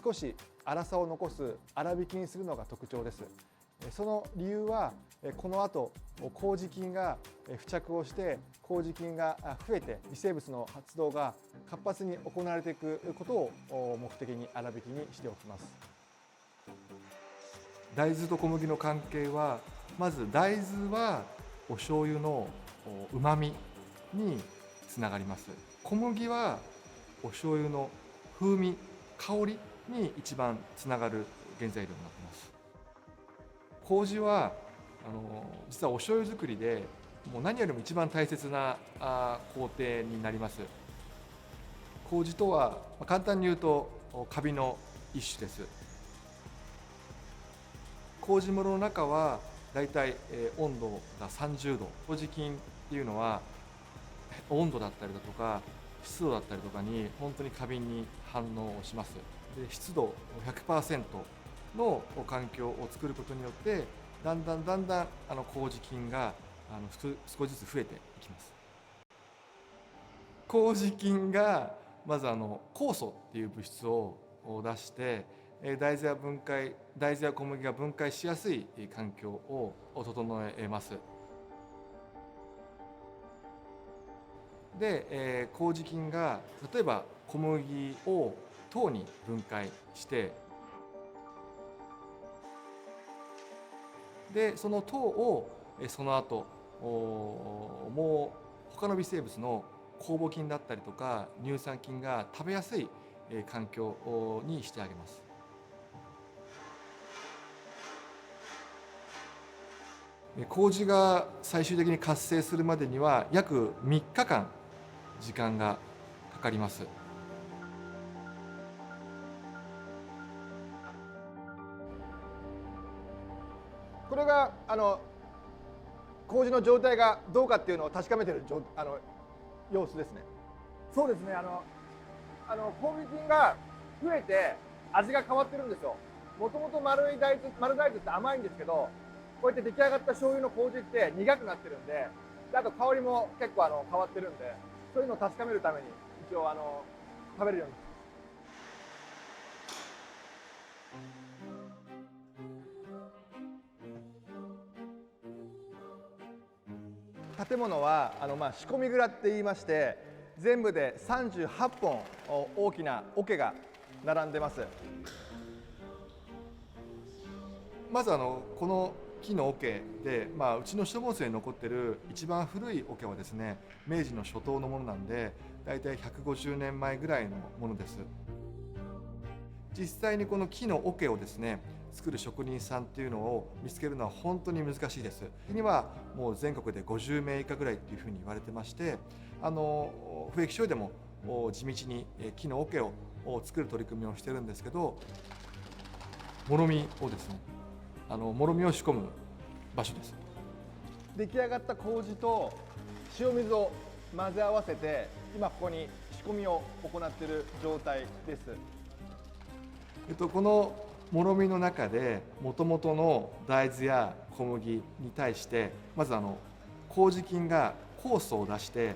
少し粗さを残す粗挽きにするのが特徴です。その理由はこの後麹菌が付着をして麹菌が増えて微生物の活動が活発に行われていくことを目的に粗挽きにしておきます。大豆と小麦の関係は、まず大豆はお醤油のうまみにつながります。小麦はお醤油の風味、香りに一番つながる原材料になっています。麹は実はお醤油作りでもう何よりも一番大切な工程になります。麹とは簡単に言うとカビの一種です。麹室の中はだいたい温度が30度。麹菌っていうのは温度だったりだとか湿度だったりとかに本当に過敏に反応します。で、湿度 100% の環境を作ることによってだんだん麹菌が少しずつ増えていきます。麹菌がまず酵素っていう物質を出して大豆や小麦が分解しやすい環境を整えます。で、麹菌が例えば小麦を糖に分解してでその糖をその後もう他の微生物の酵母菌だったりとか乳酸菌が食べやすい環境にしてあげます。麹が最終的に活性するまでには約3日間時間がかかります。これが麹の状態がどうかっていうのを確かめている様子ですね。そうですね。麹菌が増えて味が変わってるんですよ。もともと丸大豆って甘いんですけど、こうやって出来上がった醤油の麹って苦くなってるんで、あと香りも結構変わってるんで、そういうのを確かめるために一応食べるように。建物は仕込み蔵って言いまして、全部で38本大きな桶が並んでます。まずこの木の桶で、うちの下津に残ってる一番古い桶はですね、明治の初頭のものなんでだいたい150年前ぐらいのものです。実際にこの木の桶をですね作る職人さんっていうのを見つけるのは本当に難しいです。にはもう全国で50名以下ぐらいっていうふうに言われてまして、不液醤油でも地道に木の桶を作る取り組みをしてるんですけど、もろみをですねもろみを仕込む場所です。出来上がった麹と塩水を混ぜ合わせて今ここに仕込みを行っている状態です。このもろみの中でもともとの大豆や小麦に対してまず麹菌が酵素を出して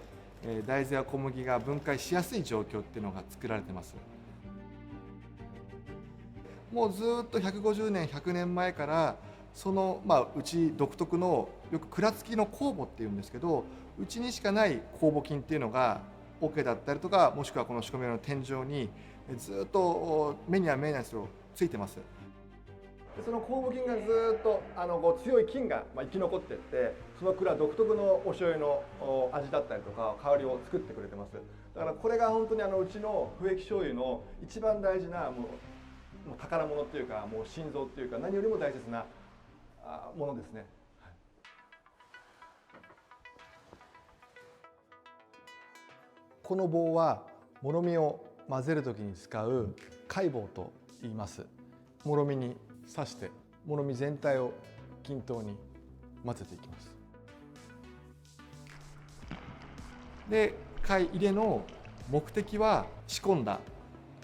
大豆や小麦が分解しやすい状況っていうのが作られてます。もうずっと150年100年前からそのうち独特のよく蔵付きの酵母っていうんですけど、うちにしかない酵母菌っていうのが桶だったりとか、もしくはこの仕込み用の天井にずっと目には見えないですけどついてます。その酵母菌がずっと強い菌が生き残っていって、その蔵独特のお醤油の味だったりとか香りを作ってくれてます。だからこれが本当にうちの不液醤油の一番大事なもう宝物っていうか、もう心臓っていうか、何よりも大切なものですね。この棒はもろみを混ぜるときに使う貝棒と言います。もろみに刺してもろみ全体を均等に混ぜていきます。で、貝入れの目的は仕込んだ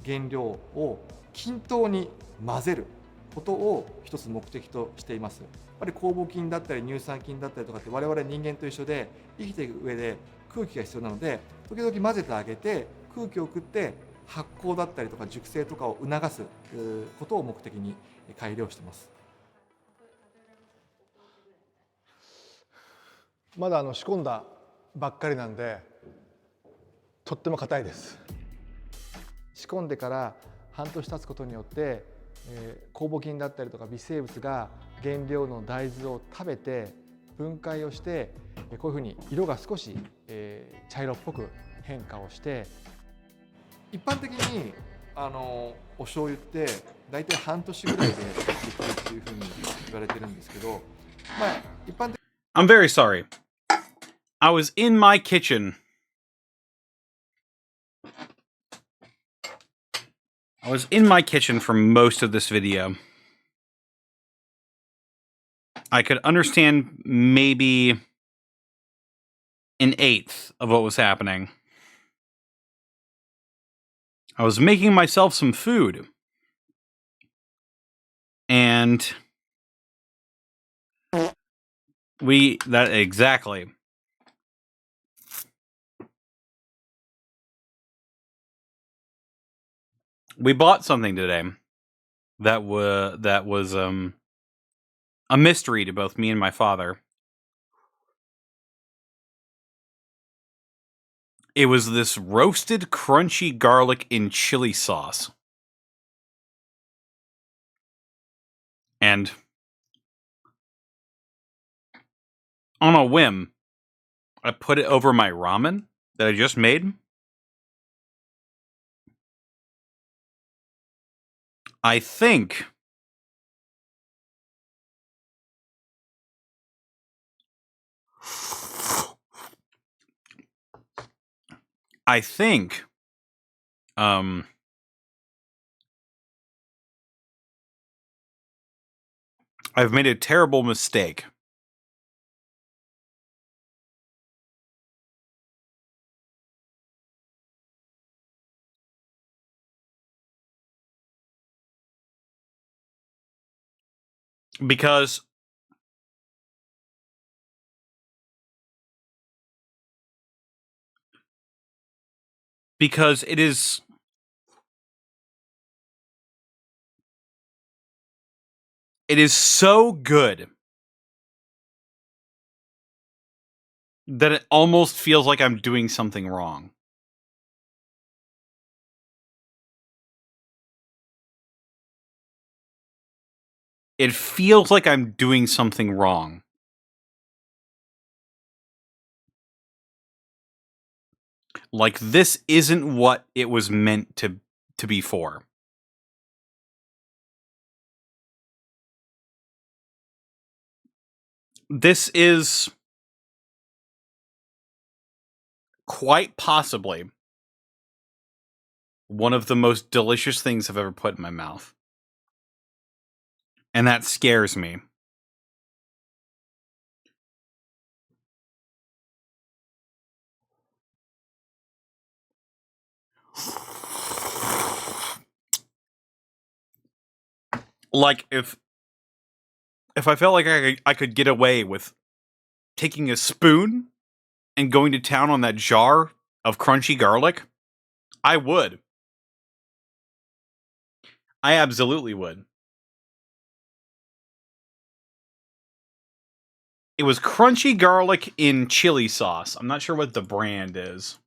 原料を均等に混ぜることを一つ目的としています。やっぱり酵母菌だったり乳酸菌だったりとかって我々人間と一緒で生きていく上で空気が必要なので、時々混ぜてあげて空気を送って発酵だったりとか熟成とかを促すことを目的に改良しています。まだ仕込んだばっかりなんでとっても硬いです。仕込んでから半年経つことによって酵母菌だったりとか微生物が原料の大豆を食べて分解をしてこういうふうに色が少し茶色っぽく変化をして、一般的にお醤油って大体半年ぐらいでできるっていうふうに言われてるんですけど、まあ一般的。I'm very sorry. I was in my kitchen. I was in my kitchen for most of this video. I could understand maybe an eighth of what was happening. I was making myself some food. And exactly. We bought something today that was a mystery to both me and my father. It was this roasted crunchy garlic in chili sauce. And on a whim, I put it over my ramen that I just made. I think I've made a terrible mistake. Because it is so good that it almost feels like I'm doing something wrong. It feels like I'm doing something wrong. Like this isn't what it was meant to be for. This is quite possibly one of the most delicious things I've ever put in my mouth. And that scares me. Like if I felt like I could get away with taking a spoon and going to town on that jar of crunchy garlic, I would. I absolutely would. It was crunchy garlic in chili sauce. I'm not sure what the brand is.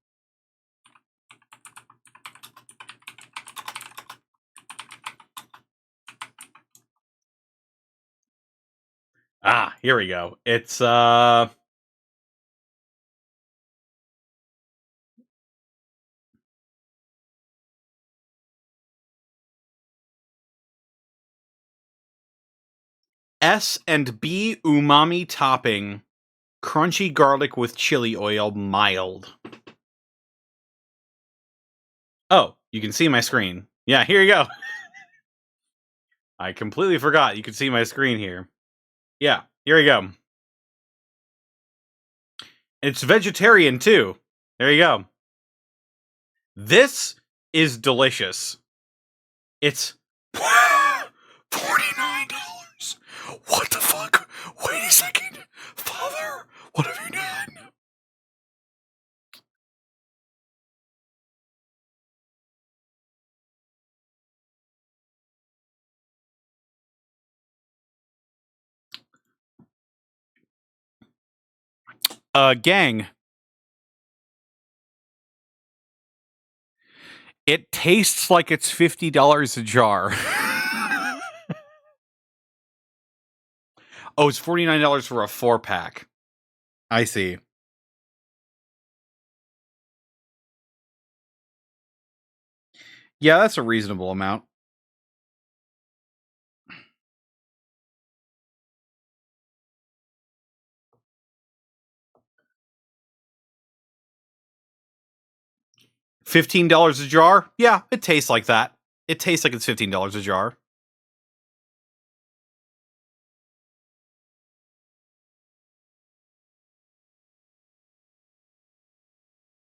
Ah, here we go. It's S&B umami topping, crunchy garlic with chili oil, mild. Oh, you can see my screen. Yeah, here you go. I completely forgot you could see my screen here. Yeah, here we go. It's vegetarian too. There you go. This is delicious. It's $49. second. Father, what have you done? Gang. It tastes like it's $50 a jar. Oh, it's $49 for a 4-pack. I see. Yeah, that's a reasonable amount. $15 a jar? Yeah, it tastes like that. It tastes like it's $15 a jar.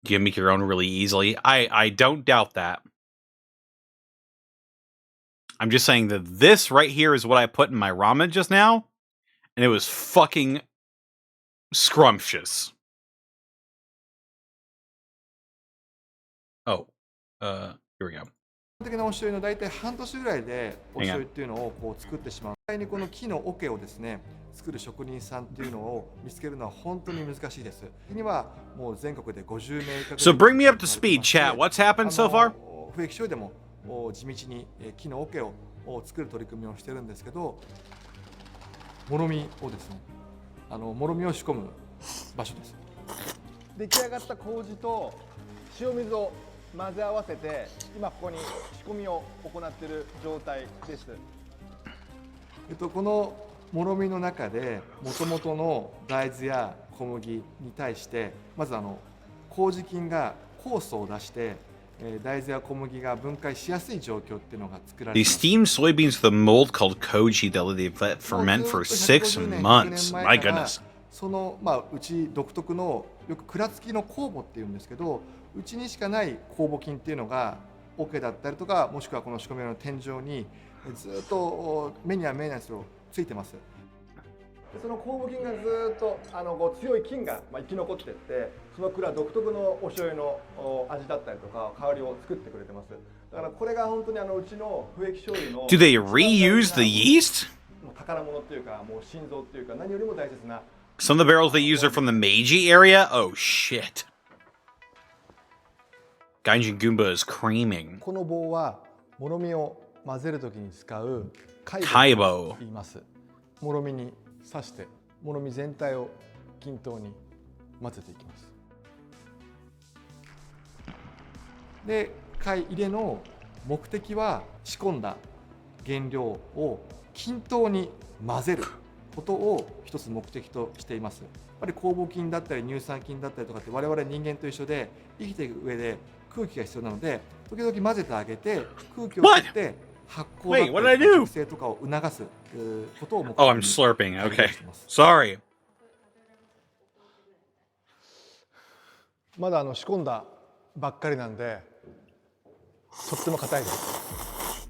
You make your own really easily. I don't doubt that. I'm just saying that this right here is what I put in my ramen just now, and it was fucking scrumptious. Oh, here we go. 基本的なお醤油の大体半年ぐらいでお醤油っていうのをこう作ってしまう。実際にこの木の桶をですね作る職人さんっていうのを見つけるのは本当に難しいです。にはもう全国で50名以下。So bring me up to speed, chat. What's happened so far? 不液醤油でも地道に木の桶を作る取り組みをしてるんですけど、もろみをですね、もろみを仕込む場所です。出来上がった麹と塩水を混ぜ合わせて今ここに仕込みを行っている状態です。このもろみの中で元々の大豆や小麦に対してまず麹菌が酵素を出して大豆や小麦が分解しやすい状況っていうのが作られています。 These steamed soybeans with a mold called koji that they ferment for 6 months. My goodness. そのうち独特のよく蔵付きの酵母っていうんですけど、うちにしかない酵母菌っていうのが桶だったりとか、もしくはこの仕込み用の天井にずっと目には見えないですけどついてます。その酵母菌がずっとこう強い菌が生き残っていって、その蔵独特のお醤油の味だったりとか香りを作ってくれてます。だからこれが本当にうちの不液醤油の Do they reuse the yeast? 宝物っていうかもう心臓っていうか何よりも大切な。 Some of the barrels they use are from the Meiji area? Oh shit. Gaijin Goomba is creaming. この棒はもろみを混ぜるときに使う海棒と言います。もろみに刺してもろみ全体を均等に混ぜていきます。で、貝入れの目的は仕込んだ原料を均等に混ぜることを一つ目的としています。やっぱり酵母菌だったり乳酸菌だったりとかって我々人間と一緒で生きていく上で空気が必要なので、時々混ぜてあげて空気を吸って発酵だったり熟成とかを促すことを目的に。Oh, I'm slurping. Okay. Sorry. まだ仕込んだばっかりなんでとっても硬いです。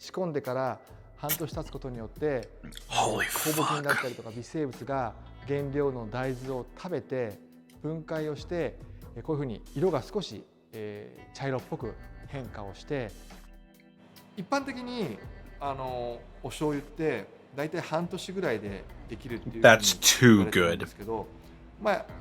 仕込んでから半年経つことによって酵母菌だったりとか微生物が原料の大豆を食べて分解をしてこういうふうに色が少し茶色っぽく変化をして、一般的にお醤油ってだいたい半年ぐらいでできるっていうふうに言われてるんですけど、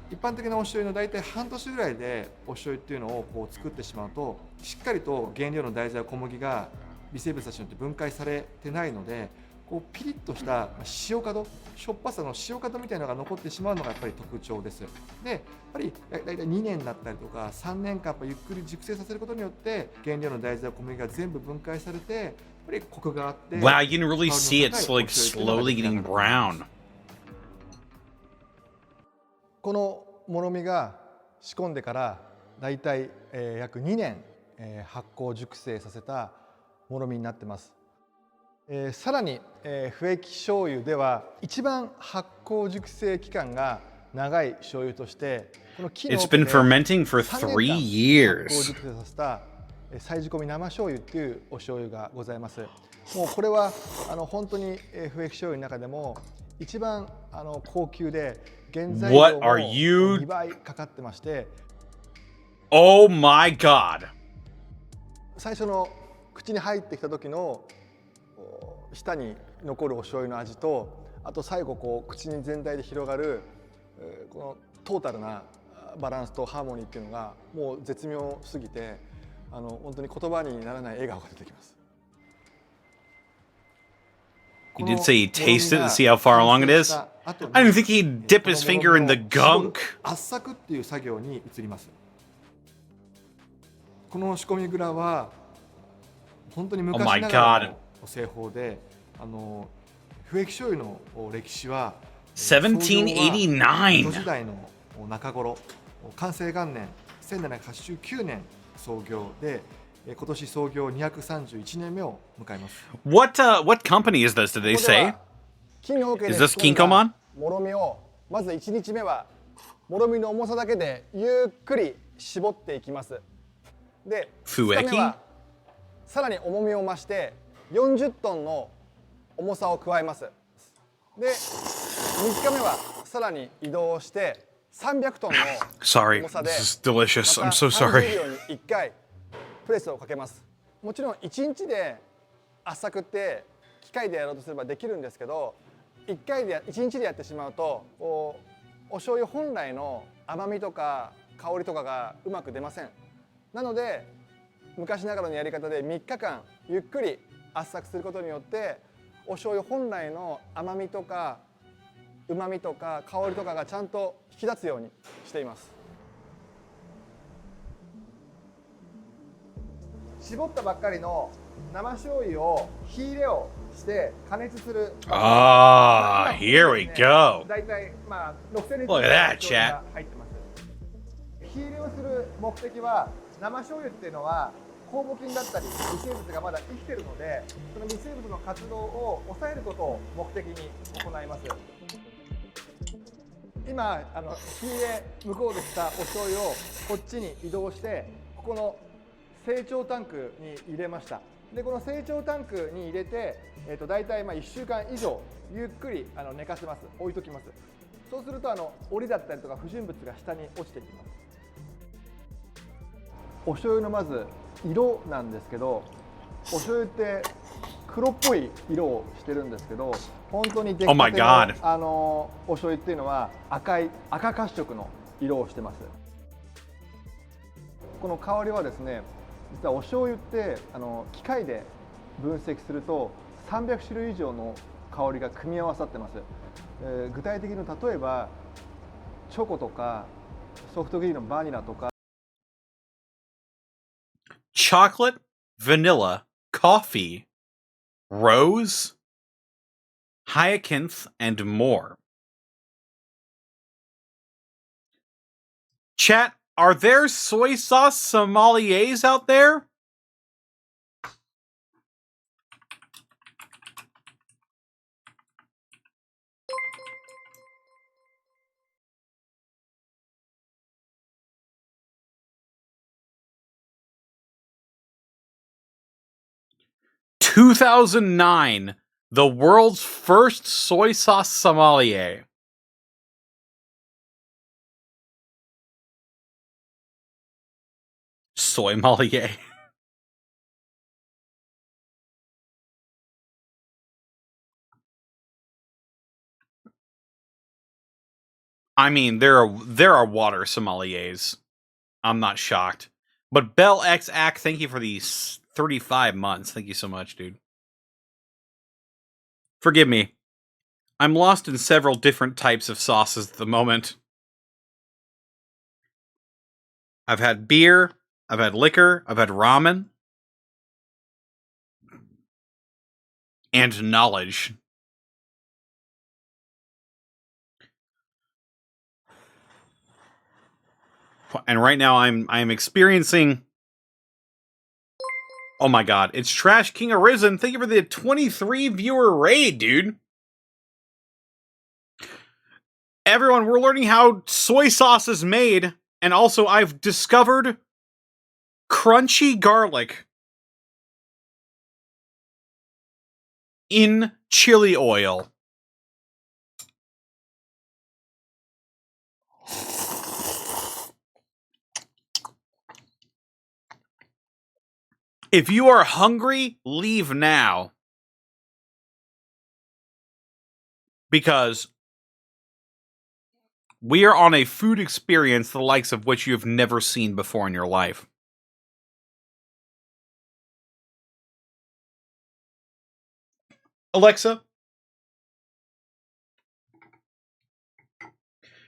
一般的なお醤油のだいたい半年ぐらいでお醤油っていうのをこう作ってしまうと、しっかりと原料の大豆や小麦が微生物たちによって分解されてないので、こうピリッとした塩角、しょっぱさの塩角みたいなのが残ってしまうのがやっぱり特徴です。で、やっぱりだいたい2年だったりとか3年間やっぱゆっくり熟成させることによって原料の大豆や小麦が全部分解されて、やっぱりコクがあって。Wow, you can really see it's like slowly getting brown. このもろみが仕込んでからだいたい約2年発酵熟成させたもろみになってます。さらに不液醤油では一番発酵熟成期間が長い醤油としてこの木の桶で It's been fermenting for 3 years. 発酵熟成させた再仕込み生醤油っていうお醤油がございます。もうこれは本当に不液醤油の中でも一番高級で原材料 What も are you? 2倍かかってまして、 Oh my god. 最初の口に入ってきた時の舌に残るお醤油の味と、あと最後こう口に全体で広がるこのトータルなバランスとハーモニーっていうのがもう絶妙すぎて、本当に言葉にならない笑顔が出てきます。 He did say he tasted it to see how far along it is. I didn't think he'd dip his finger in the gunk. 圧搾っていう作業に移ります。この仕込み蔵は本当に昔ながらの製法で、不液醤油の歴史は1789. 江戸時代の中頃、寛政元年1789年創業で、今年創業231年目を迎えます。What company is this? Did they say? Is this Kinkomon? もろみをまず1日目はもろみの重さだけでゆっくり絞っていきます。で、2日目はさらに重みを増して40トンの重さを加えます。で、3日目はさらに移動して300トンの Sorry, 重さで this is delicious. ま I'm た so 30 sorry. 秒に1回プレスをかけます。もちろん1日で圧搾って機械でやろうとすればできるんですけど、1日でやってしまうとお醤油本来の甘みとか香りとかがうまく出ません。なので昔ながらのやり方で3日間ゆっくり圧搾することによってお醤油本来の甘みとかうまみとか香りとかがちゃんと引き立つようにしています。絞ったばっかりの生醤油を火入れをして加熱する。Ah, here we go. だいたい6000リット Look ル at の that, 醤油 chat. が入ってます。火入れをする目的は、生醤油っていうのは酵母菌だったり微生物がまだ生きてるので、その微生物の活動を抑えることを目的に行います。今火入れ向こうでしたお醤油をこっちに移動して、ここの成長タンクに入れました。で、この成長タンクに入れて、だいたい1週間以上ゆっくり寝かせます。置いときます。そうすると檻だったりとか不純物が下に落ちてきます。お醤油のまず色なんですけど、お醤油って黒っぽい色をしてるんですけど、本当に出来たてのお醤油っていうのは赤褐色の色をしてます。この香りはですね、実はお醤油って機械で分析すると300種類以上の香りが組み合わさってます。具体的に例えばチョコとかソフトクリームのバニラとか Chocolate, vanilla, coffee, rose, hyacinth, and more. Chat, are there soy sauce sommeliers out there? (2009), the world's first soy sauce sommelier. Soy-melier. I mean, there are water sommeliers. I'm not shocked. But Bell X Ack, thank you for these 35 months. Thank you so much, dude. Forgive me. I'm lost in several different types of sauces at the moment. I've had beer, I've had liquor, I've had ramen. And knowledge. And right now I'm experiencing... Oh my god, it's Trash King Arisen. Thank you for the 23 viewer raid, dude. Everyone, we're learning how soy sauce is made, and also I've discovered crunchy garlic in chili oil. If you are hungry, leave now. Because we are on a food experience the likes of which you have never seen before in your life. Alexa?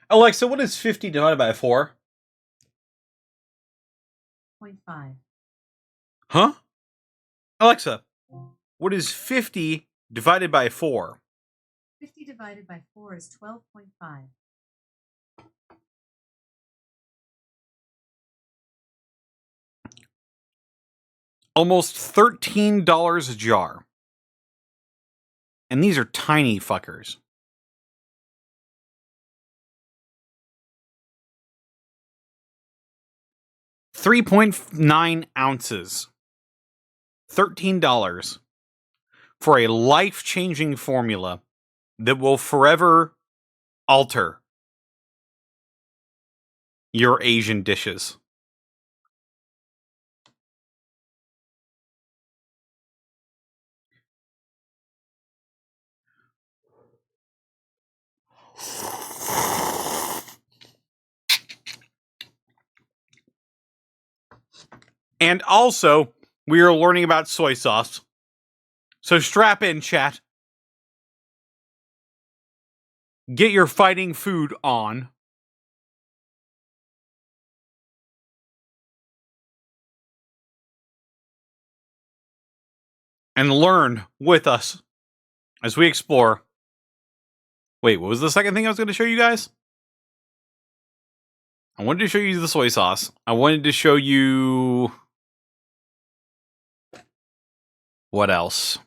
Alexa, what is 50 divided by 4? 0.5. Huh? Alexa, what is 50 divided by 4? 50 divided by 4 is 12.5. Almost $13 a jar. And these are tiny fuckers. $3.9 ounces. $13 for a life-changing formula that will forever alter your Asian dishes. And also, we are learning about soy sauce. So strap in, chat. Get your fighting food on. And learn with us as we explore. Wait, what was the second thing I was going to show you guys? I wanted to show you the soy sauce. I wanted to show you... What else?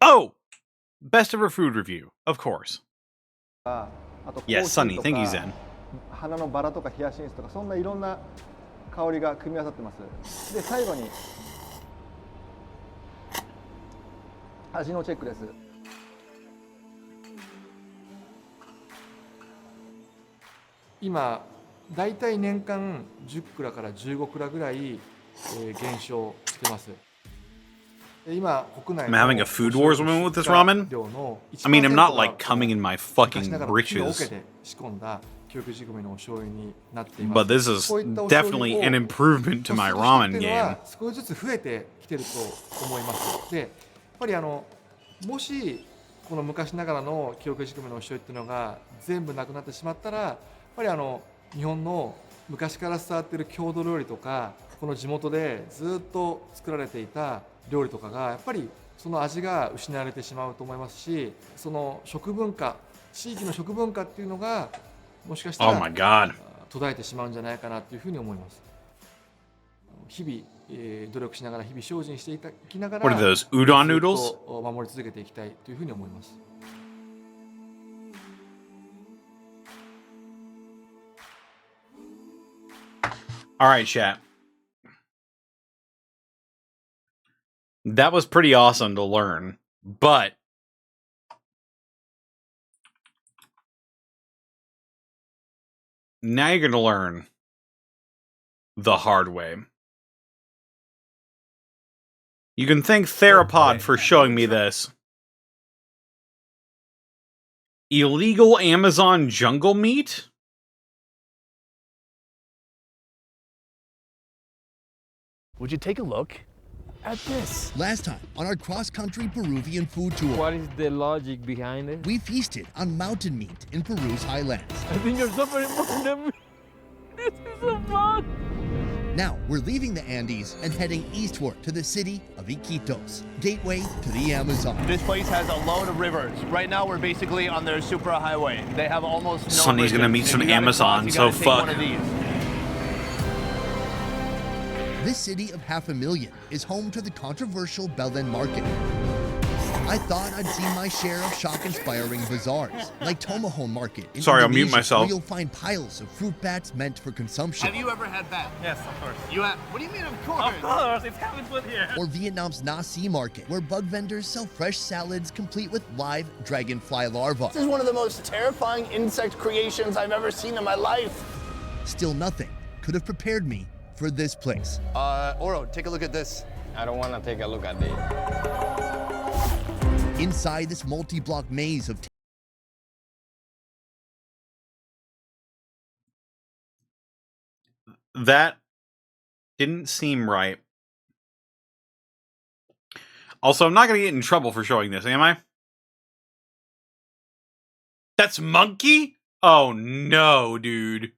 Oh! Best ever food review, of course. Yes, Sunny, thank you, Zen. 花のバラとかヒヤシンスとかそんないろんな香りが組み合わさってます。で最後に味のチェックです。今だいたい年間10蔵から15蔵ぐらい減少してます。今国内 I'm having a food wars moment with this ramen. I mean, I'm not like coming in my fucking britches. But this is definitely an improvement to my ramen game. 少しずつ増えてきてると思います。で、やっぱりもしこの昔ながらの記憶仕組みのお醤油っていうのが全部なくなってしまったら、やっぱり日本の昔から伝わっている郷土料理とか、この地元でずっと作られていた料理とかがやっぱりその味が失われてしまうと思いますし、その食文化、地域の食文化っていうのがもしかしたら途絶えてしまうんじゃないかなというふうに思います。日々努力しながら日々精進していきながら What are those, udon noodles? ずっと守り続けていきたいというふうに思います。All right, chat. That was pretty awesome to learn, but now you're going to learn the hard way. You can thank Therapod for showing me this. Illegal Amazon jungle meat? Would you take a look at this? Last time on our cross-country Peruvian food tour. What is the logic behind it? We feasted on mountain meat in Peru's highlands. I think you're suffering from This is so fun! Now we're leaving the Andes and heading eastward to the city of Iquitos, gateway to the Amazon. This place has a load of rivers. Right now we're basically on their superhighway. They have almost no Sonny's gonna meet some Amazons, so fuck. This city of 500,000 is home to the controversial Belen Market. I thought I'd seen my share of shock-inspiring bazaars, like Tomohon Market in Sorry, I'll mute Indonesia, myself. where you'll find piles of fruit bats meant for consumption. Have you ever had bat? Yes, of course. You have? What do you mean, of course? Of course, it's coming with here. Or Vietnam's Nasi Market, where bug vendors sell fresh salads complete with live dragonfly larvae. This is one of the most terrifying insect creations I've ever seen in my life. Still nothing could have prepared me for this place. Oro, take a look at this. I don't want to take a look at it. Inside this multi-block maze of That didn't seem right. Also, I'm not going to get in trouble for showing this, am I? That's Monkey? Oh no, dude.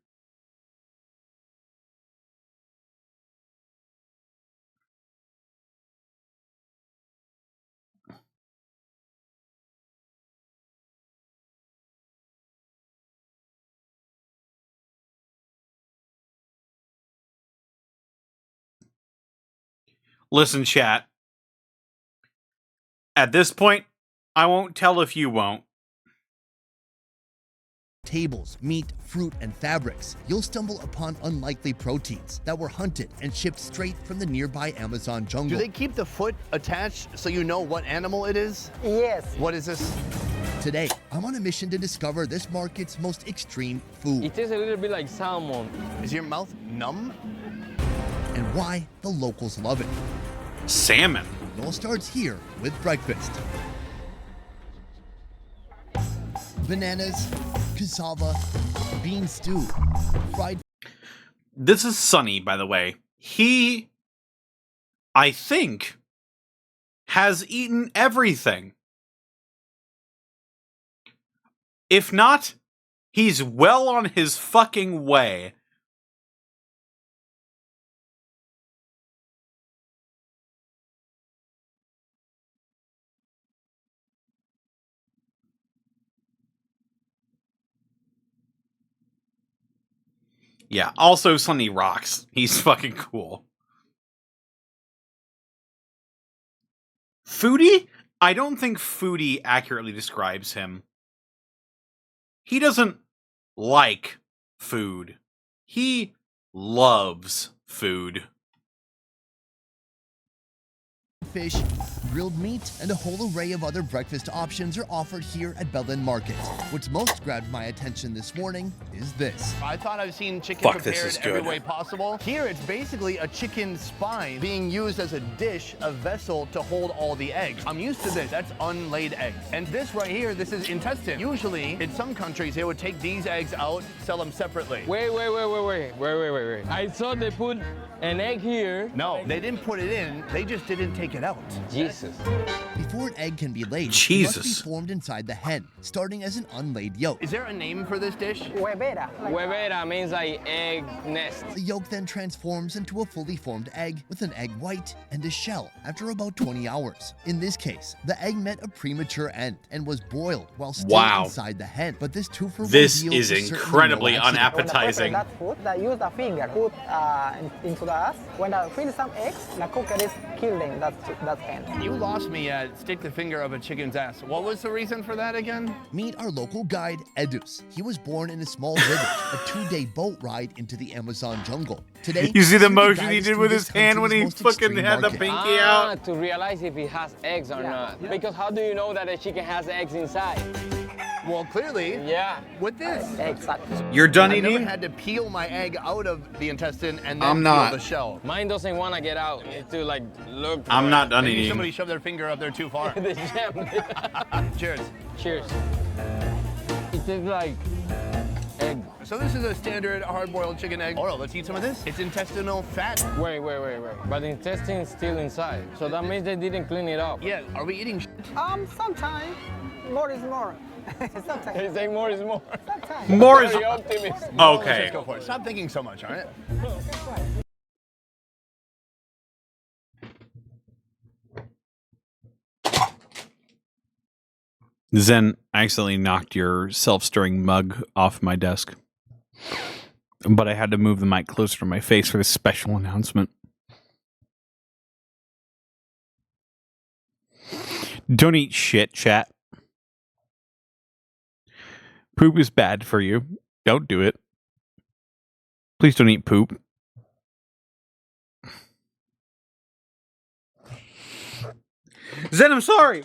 Listen, chat. At this point, I won't tell if you won't. tables, meat, fruit, and fabrics, you'll stumble upon unlikely proteins that were hunted and shipped straight from the nearby Amazon jungle. Do they keep the foot attached so you know what animal it is? Yes. What is this? Today, I'm on a mission to discover this market's most extreme food. It tastes a little bit like salmon. Is your mouth numb? And why the locals love it. Salmon. It all starts here with breakfast. Bananas, cassava, bean stew, fried. This is Sunny, by the way. He, I think, has eaten everything. If not, he's well on his fucking way. Yeah, also Sunny rocks. He's fucking cool. Foodie? I don't think foodie accurately describes him. He doesn't like food. He loves food. Fish, grilled meat, and a whole array of other breakfast options are offered here at Belen Market. What's most grabbed my attention this morning is this. I thought I've seen chicken Fuck, this prepared is every good. way possible. Here, it's basically a chicken spine being used as a dish, a vessel to hold all the eggs. I'm used to this. That's unlaid eggs. And this right here, this is intestine. Usually, in some countries, they would take these eggs out, sell them separately. Wait. I thought they put an egg here. No, they didn't put it in. They just didn't take it out. Jesus. Before an egg can be laid, it must Jesus. be formed inside the hen, starting as an unlaid yolk. Is there a name for this dish? Huevera. Huevera means like egg nest. The yolk then transforms into a fully formed egg with an egg white and a shell after about 20 hours. In this case, the egg met a premature end and was boiled while still Wow. inside the hen. But this two-for-one This deal is certainly no incredibly accident. unappetizing. That food, they use the finger, put into the ass. When they feed some eggs, the cooker is killing that hen. You lost me at stick the finger of a chicken's ass. What was the reason for that again? Meet our local guide, Edus. He was born in a small village, a 2-day boat ride into the Amazon jungle. Today, You see the he's motion guide he us did through with this his hand when country's he most fucking extreme had the market. pinky out? To realize if it has eggs or not. Because how do you know that a chicken has eggs inside? Well, clearly, Yeah. with this. Exactly. You're done I've never eating? had to peel my egg out of the intestine and then I'm peel not. the shell. Mine doesn't want to get out. It's to like look. I'm for not it. done Maybe eating. somebody shoved their finger up there too far. The jam. Cheers. Cheers. It tastes like egg. So this is a standard hard-boiled chicken egg. Oro, let's eat some of this. It's intestinal fat. Wait. But the intestine is still inside. So that means they didn't clean it up. Yeah, are we eating shit? Sometimes more is more. Sometimes. They say more is more. Sometimes. More is Very optimist. Let's okay. just go for it. Stop thinking so much, all right? Zen, I accidentally knocked your self-stirring mug off my desk. But I had to move the mic closer to my face for this special announcement. Don't eat shit, chat. Poop is bad for you. Don't do it. Please don't eat poop. Zen, I'm sorry.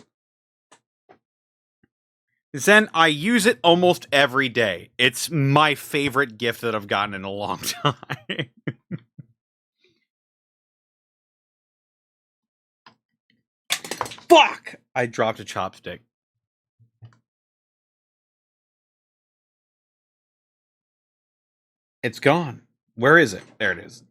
Zen, I use it almost every day. It's my favorite gift that I've gotten in a long time. Fuck! I dropped a chopstick. It's gone. Where is it? There it is.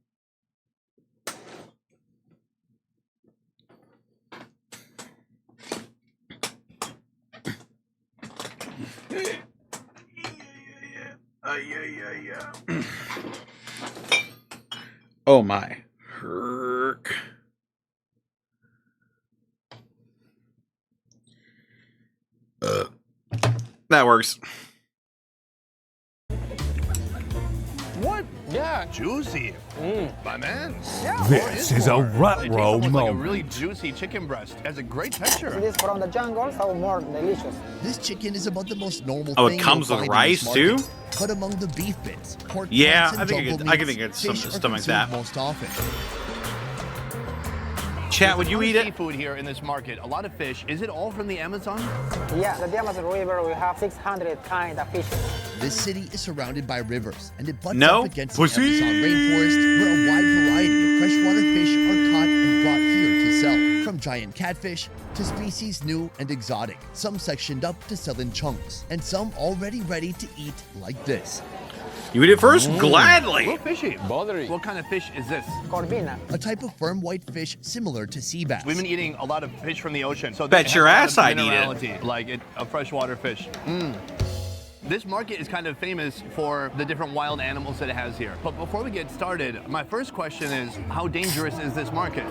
Oh my. Herk. That works. What? Yeah. Juicy. My man. Yeah. This is a rut row Like a moment. really juicy chicken breast. It has a great texture. It is from the jungle, so more delicious. This chicken is about the most normal Oh, thing it comes you'll with find in this rice too? market. But among the beef bits, pork Yeah, cuts, and I think jumbo I can meats, think it's some fish are stomach consumed that. most often. Chat, would you There's a eat ton of it? seafood here in this market. A lot of fish. Is it all from the Amazon? Yeah, the Amazon River, we have 600 kind of fish. This city is surrounded by rivers, and it butts No, up against pussy. the Amazon rainforest, where a wide variety of freshwater fish are caught and brought here to sell. From giant catfish to species new and exotic, some sectioned up to sell in chunks, and some already ready to eat like this. You eat it first? A Gladly. little fishy. Buttery. What kind of fish is this? Corvina. A type of firm white fish similar to sea bass. We've been eating a lot of fish from the ocean. So Bet this your has a lot ass of I'd eat it. minerality, like a freshwater fish. This market is kind of famous for the different wild animals that it has here. But before we get started, my first question is, how dangerous is this market?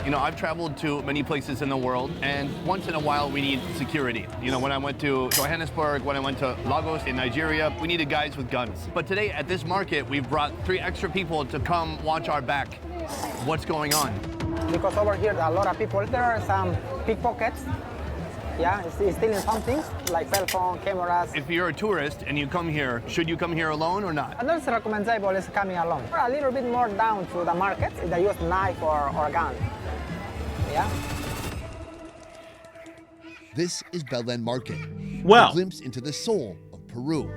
You know, I've traveled to many places in the world, and once in a while we need security. You know, when I went to Johannesburg, when I went to Lagos in Nigeria, we needed guys with guns. But today at this market, we've brought 3 extra people to come watch our back. What's going on? Because over here, a lot of people, there are some pickpockets. Yeah, it's stealing some things, like cell phone, cameras. If you're a tourist and you come here, should you come here alone or not? And it's recommendable is coming along. A little bit more down to the market, they use knife or gun. Yeah. This is Belen Market, Well. a glimpse into the soul of Peru.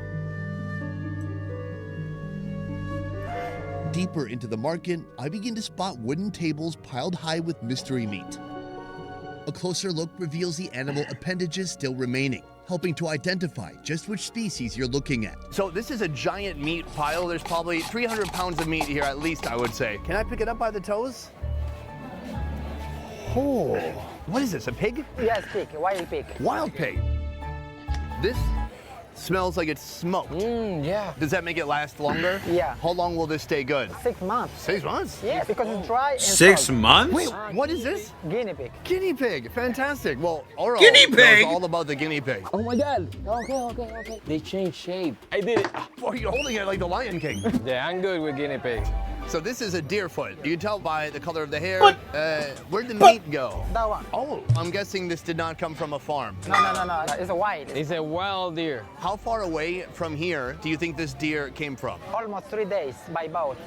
Deeper into the market, I begin to spot wooden tables piled high with mystery meat. A closer look reveals the animal appendages still remaining, helping to identify just which species you're looking at. So this is a giant meat pile. There's probably 300 pounds of meat here at least, I would say. Can I pick it up by the toes? Oh, what is this, a pig? Yes, pig, wild pig. Wild pig. This smells like it's smoked. Yeah. Does that make it last longer? Yeah. How long will this stay good? 6 months. 6 months? Yes, because it's dry and 6 salt. months? Wait, what is this? Guinea pig. Guinea pig. Fantastic. Well, Oro Guinea pig? knows all about the guinea pig. Oh my god. Okay. They changed shape. I did it. Well, you're holding it like the Lion King. Yeah, I'm good with guinea pigs. So this is a deer foot. You can tell by the color of the hair. What? Where'd the meat go? That one. Oh, I'm guessing this did not come from a farm. No. It's a wild. It's a wild deer. How far away from here do you think this deer came from? Almost 3 days by boat.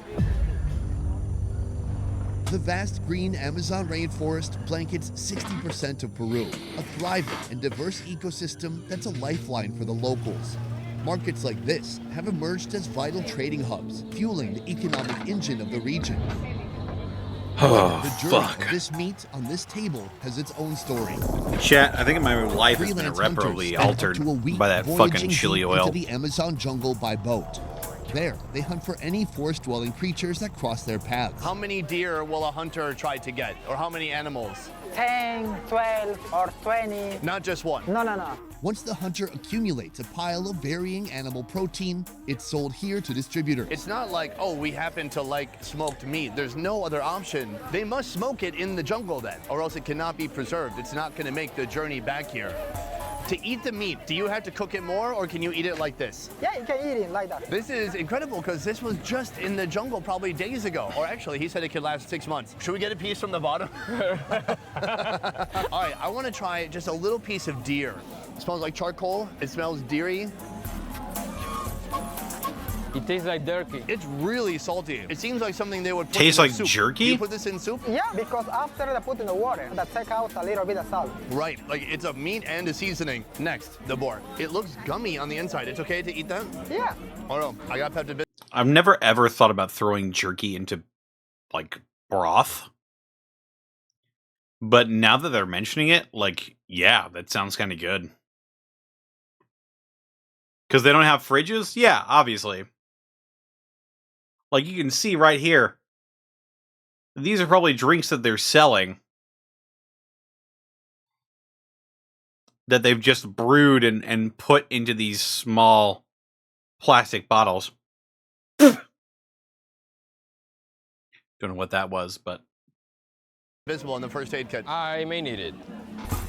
The vast green Amazon rainforest blankets 60% of Peru, a thriving and diverse ecosystem that's a lifeline for the locals. Markets like this have emerged as vital trading hubs, fueling the economic engine of the region. Oh, The journey fuck. of this meat on this table has its own story. Chat, I think my life has been Freelance irreparably hunters spend up altered to a week by that voyaging fucking chili deep oil. into the Amazon jungle by boat. There, they hunt for any forest-dwelling creatures that cross their paths. How many deer will a hunter try to get? Or how many animals? 10, 12, or 20. Not just one. No. Once the hunter accumulates a pile of varying animal protein, it's sold here to distributors. It's not like, oh, we happen to like smoked meat. There's no other option. They must smoke it in the jungle then, or else it cannot be preserved. It's not going to make the journey back here. To eat the meat, do you have to cook it more, or can you eat it like this? Yeah, you can eat it like that. This is incredible because this was just in the jungle probably days ago. Or actually, he said it could last 6 months. Should we get a piece from the bottom? All right, I want to try just a little piece of deer. It smells like charcoal. It smells deery. It tastes like jerky. It's really salty. It seems like something they would put Tastes in like soup. jerky? Do you put this in soup? Yeah, because after they put in the water, that take out a little bit of salt. Right, like it's a meat and a seasoning. Next, the boar. It looks gummy on the inside. It's okay to eat that? Yeah. Oh no, I got Pepto-Bismol. I've never ever thought about throwing jerky into like broth. But now that they're mentioning it, like, yeah, that sounds kind of good. Because they don't have fridges? Yeah, obviously. Like, you can see right here. These are probably drinks that they're selling. That they've just brewed and put into these small plastic bottles. Don't know what that was, but... Visible in the first aid kit. I may need it.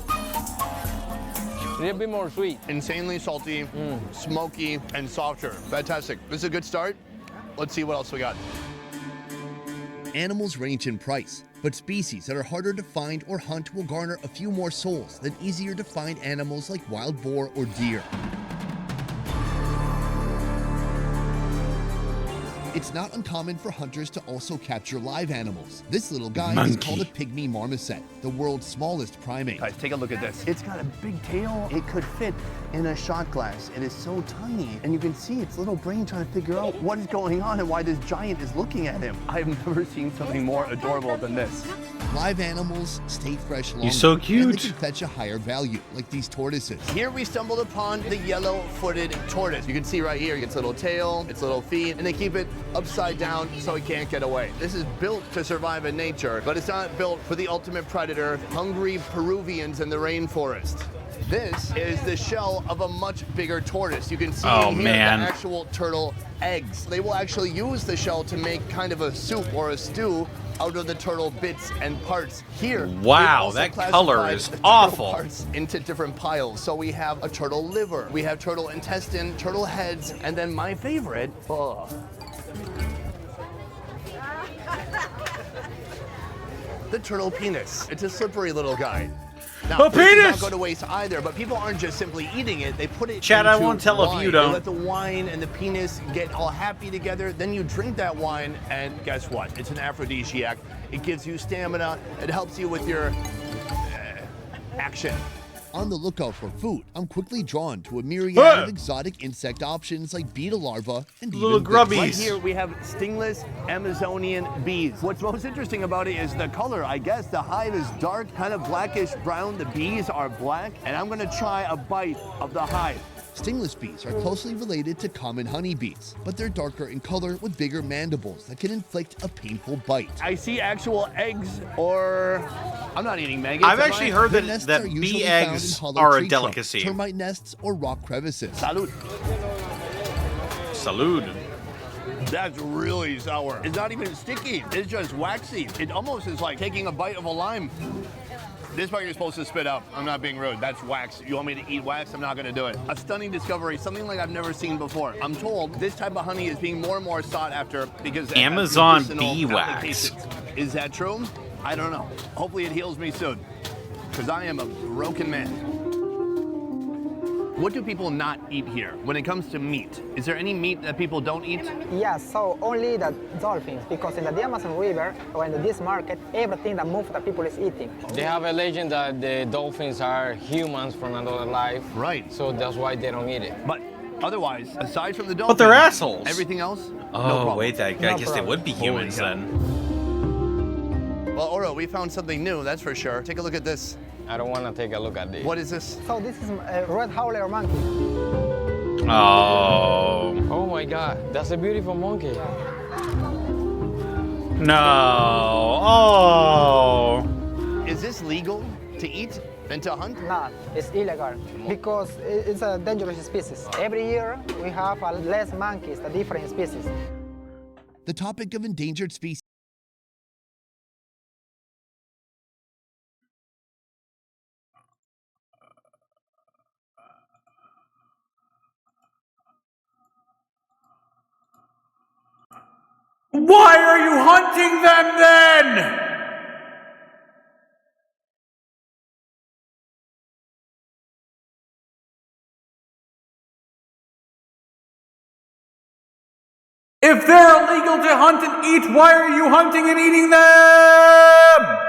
A little bit more sweet. Insanely salty, smoky, and softer. Fantastic. This is a good start. Let's see what else we got. Animals range in price, but species that are harder to find or hunt will garner a few more souls than easier to find animals like wild boar or deer. It's not uncommon for hunters to also capture live animals. This little guy is called a pygmy marmoset, the world's smallest primate. Guys, take a look at this. It's got a big tail. It could fit in a shot glass. It is so tiny, and you can see its little brain trying to figure out what is going on and why this giant is looking at him. I've never seen something more adorable than this. Live animals stay fresh longer. He's so And cute. they can fetch a higher value, like these tortoises. Here we stumbled upon the yellow-footed tortoise. You can see right here, its little tail, its little feet, and they keep it upside down so it can't get away. This is built to survive in nature, but it's not built for the ultimate predator, hungry Peruvians in the rainforest. This is the shell of a much bigger tortoise. You can see in here the actual turtle eggs. They will actually use the shell to make kind of a soup or a stew out of the turtle bits and parts. Here, wow, that color is awful. Parts into different piles. So we have a turtle liver, we have turtle intestine, turtle heads, and then my favorite, the turtle penis. It's a slippery little guy. Now, this does not go to waste either, but people aren't just simply eating it, they put it Chad, into I won't tell wine. if you don't. They let the wine and the penis get all happy together, then you drink that wine, and guess what? It's an aphrodisiac. It gives you stamina, it helps you with your action. On the lookout for food, I'm quickly drawn to a myriad of exotic insect options like beetle larvae and little even grubbies. Right here we have stingless Amazonian bees. What's most interesting about it is the color. I guess the hive is dark, kind of blackish brown. The bees are black, and I'm gonna try a bite of the hive. Stingless bees are closely related to common honeybees, but they're darker in color with bigger mandibles that can inflict a painful bite. I see actual eggs, or I'm not eating maggots. I've actually heard The that, nests that are usually bee found in eggs hollow are a tree trunks, delicacy. termite nests, or rock crevices. Salud. Salud. That's really sour. It's not even sticky. It's just waxy. It almost is like taking a bite of a lime. This part you're supposed to spit out. I'm not being rude. That's wax. You want me to eat wax? I'm not gonna do it. A stunning discovery, something like I've never seen before. I'm told this type of honey is being more and more sought after because it has Amazon medicinal bee wax. applications. Is that true? I don't know. Hopefully it heals me soon, because I am a broken man. What do people not eat here when it comes to meat? Is there any meat that people don't eat? Yeah, so only the dolphins, because in the Amazon River or in this market, everything that moves that people is eating. They have a legend that the dolphins are humans from another life. Right. So that's why they don't eat it. But otherwise, aside from the dolphins, But they're assholes. everything else, no Oh, problem. wait, I guess they would be humans then. Well, Oro, we found something new, that's for sure. Take a look at this. I don't want to take a look at this. What is this? So this is a red howler monkey. Oh. Oh my God, that's a beautiful monkey. No. Oh. Is this legal to eat and to hunt? No, it's illegal because it's a dangerous species. Every year we have less monkeys, the different species. The topic of endangered species. Why are you hunting them then? If they're illegal to hunt and eat, why are you hunting and eating them?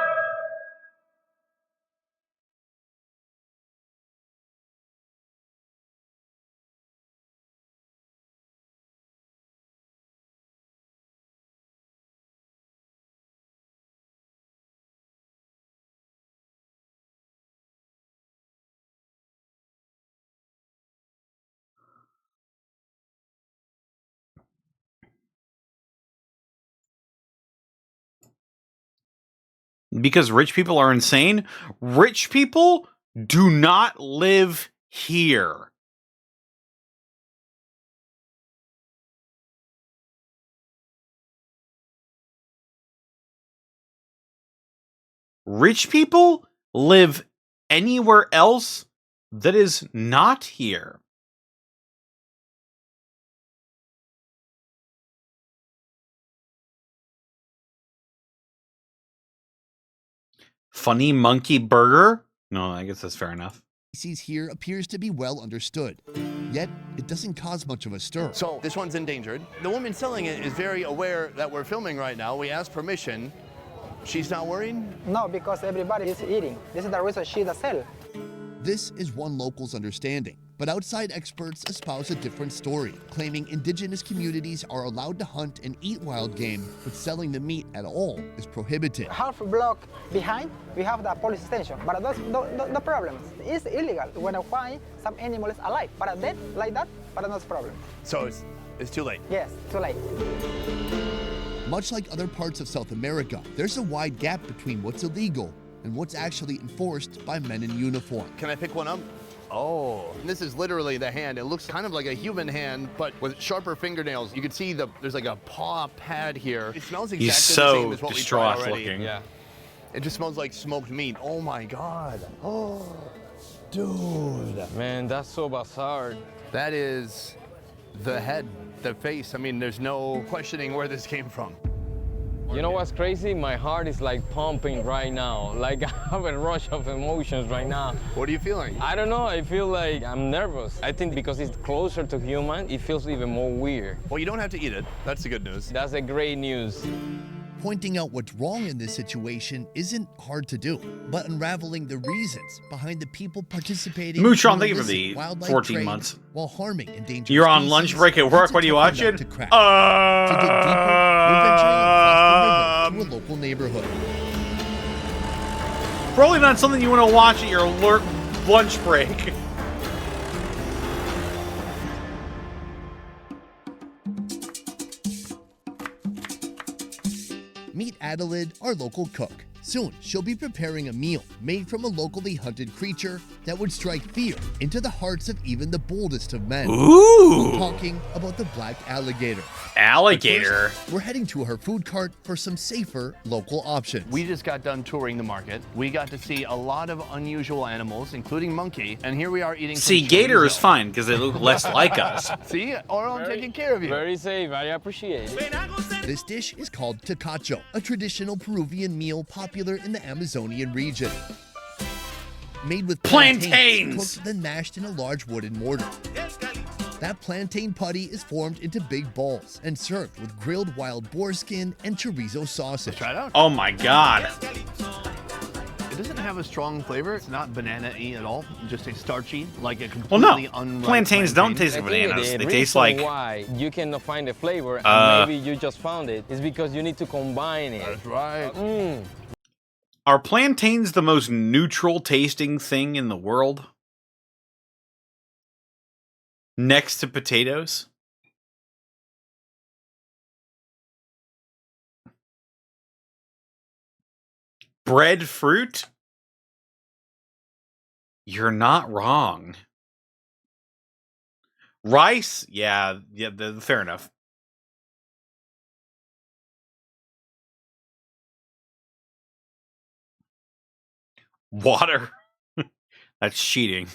Because rich people are insane? Rich people do not live here. Rich people live anywhere else that is not here. Funny monkey burger? No, I guess that's fair enough. Species here appears to be well understood, yet it doesn't cause much of a stir. So this one's endangered. The woman selling it is very aware that we're filming right now. We asked permission. She's not worried? No, because everybody is eating. This is the reason she does sell. This is one local's understanding, but outside experts espouse a different story, claiming indigenous communities are allowed to hunt and eat wild game, but selling the meat at all is prohibited. Half a block behind, we have the police station, but that's the problem. It's illegal when I find some animal is alive, but dead like that, but that's the problem. So it's too late? Yes, too late. Much like other parts of South America, there's a wide gap between what's illegal and what's actually enforced by men in uniform. Can I pick one up? Oh, this is literally the hand. It looks kind of like a human hand, but with sharper fingernails. You can see there's like a paw pad here. It smells exactly He's the so same as what we tried distraught already. looking. Yeah. It just smells like smoked meat. Oh my God. Oh, dude. Man, that's so bizarre. That is the head, the face. I mean, there's no questioning where this came from. You know what's crazy? My heart is like pumping right now. Like I have a rush of emotions right now. What are you feeling? I don't know. I feel like I'm nervous. I think because it's closer to human, it feels even more weird. Well, you don't have to eat it. That's the good news. That's a great news. Pointing out what's wrong in this situation isn't hard to do, but unraveling the reasons behind the people participating Mootron, in thank you for illicit the wildlife 14 trade months. While harming endangered You're on species, lunch break at work. that's a What are you tough watching? nut to crack. To dig deeper, we're venturing across the river to a local neighborhood. Probably not something you want to watch at your lunch break. Meet Adelaide, our local cook. Soon, she'll be preparing a meal made from a locally hunted creature that would strike fear into the hearts of even the boldest of men. Ooh. We're talking about the black alligator. Alligator? First, we're heading to her food cart for some safer local options. We just got done touring the market. We got to see a lot of unusual animals, including monkey, and here we are eating See, some gator chorizo. is fine because they look less like us. See? Or I'm taking care of you. Very safe. I appreciate it. This dish is called tacacho, a traditional Peruvian meal popular in the Amazonian region. Made with Plantains! cooked then mashed in a large wooden mortar. That plantain putty is formed into big balls and served with grilled wild boar skin and chorizo sausage. Try it out. Oh my god. It doesn't have a strong flavor. It's not banana-y at all. Just a starchy, like a Well, no. completely unripe Plantains don't taste I like think bananas. the They taste reason like... why you cannot find the flavor and maybe you just found it is because you need to combine it. That's right. Are plantains the most neutral tasting thing in the world? Next to potatoes? Breadfruit? You're not wrong. Rice? Yeah, fair enough. Water? That's cheating.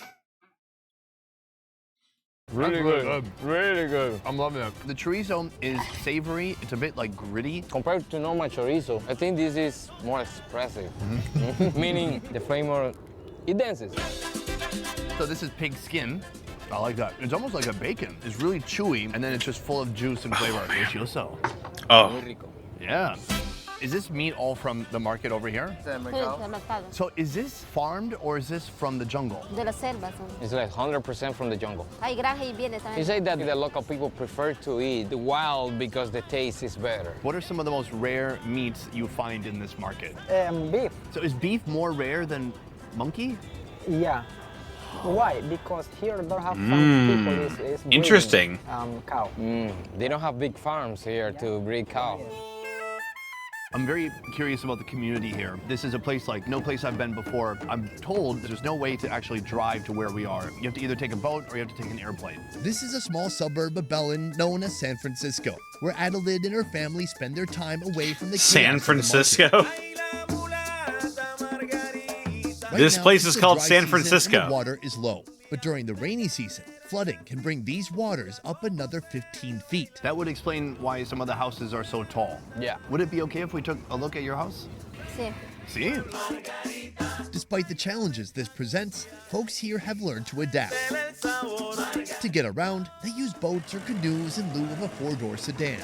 Really good. Really good. I'm loving it. The chorizo is savory. It's a bit like gritty. Compared to normal chorizo, I think this is more expressive. Meaning the flavor, it dances. So this is pig skin. I like that. It's almost like a bacon. It's really chewy, and then it's just full of juice and flavor. Delicioso. Oh. Yeah. Is this meat all from the market over here? So is this farmed or is this from the jungle? De la selva son. It's like 100% from the jungle. Hay granja y viene también. You say that the local people prefer to eat the wild because the taste is better. What are some of the most rare meats you find in this market? Beef. So is beef more rare than monkey? Yeah. Why? Because here don't have some people is breeding, Interesting. Cow. They don't have big farms here to breed cow. I'm very curious about the community here. This is a place like no place I've been before. I'm told there's no way to actually drive to where we are. You have to either take a boat or you have to take an airplane. This is a small suburb of Belen known as San Francisco, where Adelaide and her family spend their time away from the San chaos of the Francisco. market. This now, place it's is the called dry San season and Francisco. The water is low, but during the rainy season, flooding can bring these waters up another 15 feet. That would explain why some of the houses are so tall. Yeah. Would it be okay if we took a look at your house? Sí. See? Despite the challenges this presents, folks here have learned to adapt. To get around, they use boats or canoes in lieu of a four-door sedan.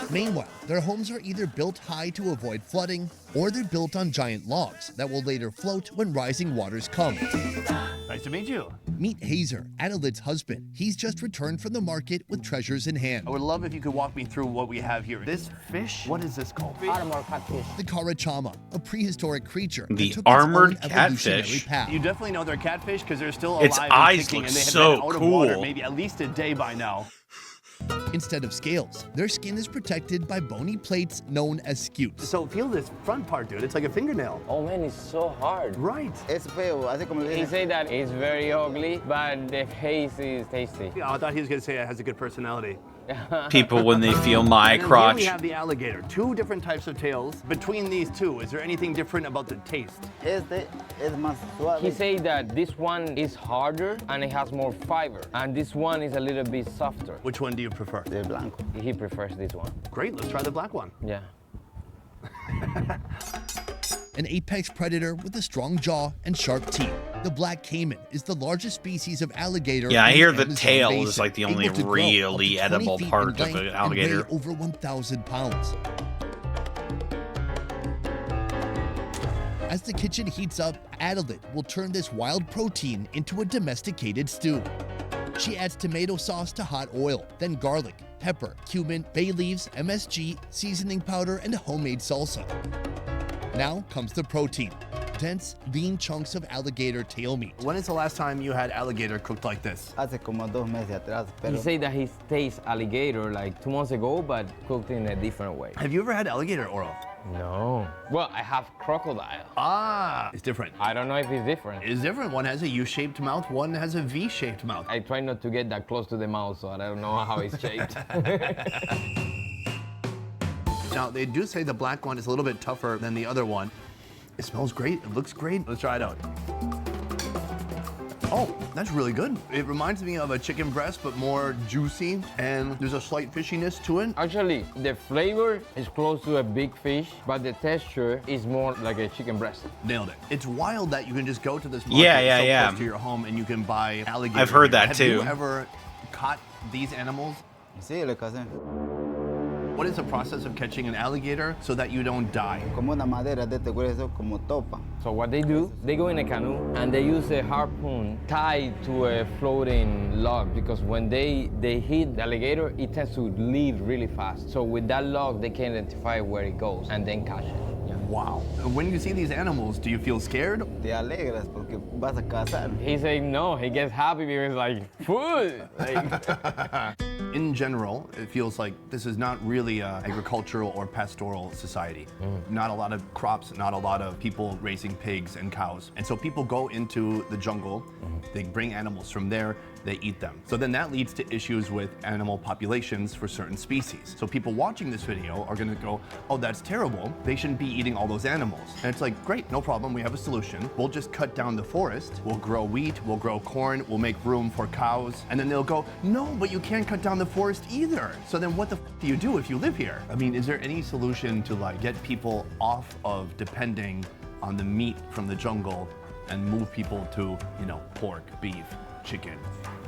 Meanwhile, their homes are either built high to avoid flooding, or they're built on giant logs that will later float when rising waters come. Nice to meet you. Meet Hazer, Adelaide's husband. He's just returned from the market with treasures in hand. I would love if you could walk me through what we have here. This fish, what is this called? Armored catfish. The Karachama, a prehistoric creature. The that took armored its own evolutionary catfish. path. You definitely know they're catfish because they're still alive Its and eyes kicking, look and they have so been out of water cool. maybe at least a day by now. Instead of scales, their skin is protected by bony plates known as scutes. So feel this front part, dude. It's like a fingernail. Oh man, it's so hard. Right. Es feo, así como He say that it's very ugly, but the taste is tasty. Yeah, I thought he was going to say it has a good personality. People when they feel my And then crotch. Here we have the alligator. Two different types of tails. Between these two, is there anything different about the taste? Este es más suave. He say that this one is harder and it has more fiber, and this one is a little bit softer. Which one do you prefer? De blanco. He prefers this one. Great, let's try the black one. Yeah. An apex predator with a strong jaw and sharp teeth. The black caiman is the largest species of alligator. Yeah, I in hear the Amazon tail basin, is like the able only to grow up to really 20 edible feet in part of length an and alligator. weigh over 1,000 pounds. As the kitchen heats up, Adelaide will turn this wild protein into a domesticated stew. She adds tomato sauce to hot oil, then garlic, pepper, cumin, bay leaves, MSG, seasoning powder, and homemade salsa. Now comes the protein. Dense, lean chunks of alligator tail meat. When is the last time you had alligator cooked like this? Hace como 2 meses atrás, pero He say that he tastes alligator like 2 months ago, but cooked in a different way. Have you ever had alligator oral? No. Well, I have crocodile. Ah, it's different. I don't know if it's different. It's different. One has a U-shaped mouth, one has a V-shaped mouth. I try not to get that close to the mouth, so I don't know how it's shaped. Now, they do say the black one is a little bit tougher than the other one. It smells great. It looks great. Let's try it out. Oh, that's really good. It reminds me of a chicken breast, but more juicy, and there's a slight fishiness to it. Actually, the flavor is close to a big fish, but the texture is more like a chicken breast. Nailed it. It's wild that you can just go to this market Yeah. close to your home and you can buy alligator. I've heard that Have too. you ever caught these animals? sí, lo que hacen. What is the process of catching an alligator so that you don't die? Como una madera de este grueso, como topa. So what they do, they go in a canoe and they use a harpoon tied to a floating log, because when they hit the alligator, it tends to leave really fast. So with that log, they can identify where it goes and then catch it. Yeah. Wow. When you see these animals, do you feel scared? Te alegras porque vas a cazar. He said no, he gets happy because like, food! Like, in general, it feels like this is not really an agricultural or pastoral society. Not a lot of crops, not a lot of people raising pigs and cows. And so people go into the jungle, they bring animals from there, they eat them. So then that leads to issues with animal populations for certain species. So people watching this video are gonna go, oh, that's terrible. They shouldn't be eating all those animals. And it's like, great, no problem, we have a solution. We'll just cut down the forest, we'll grow wheat, we'll grow corn, we'll make room for cows. And then they'll go, no, but you can't cut down the forest either. So then what the do you do if you live here? I mean, is there any solution to like get people off of depending on the meat from the jungle and move people to, you know, pork, beef, chicken?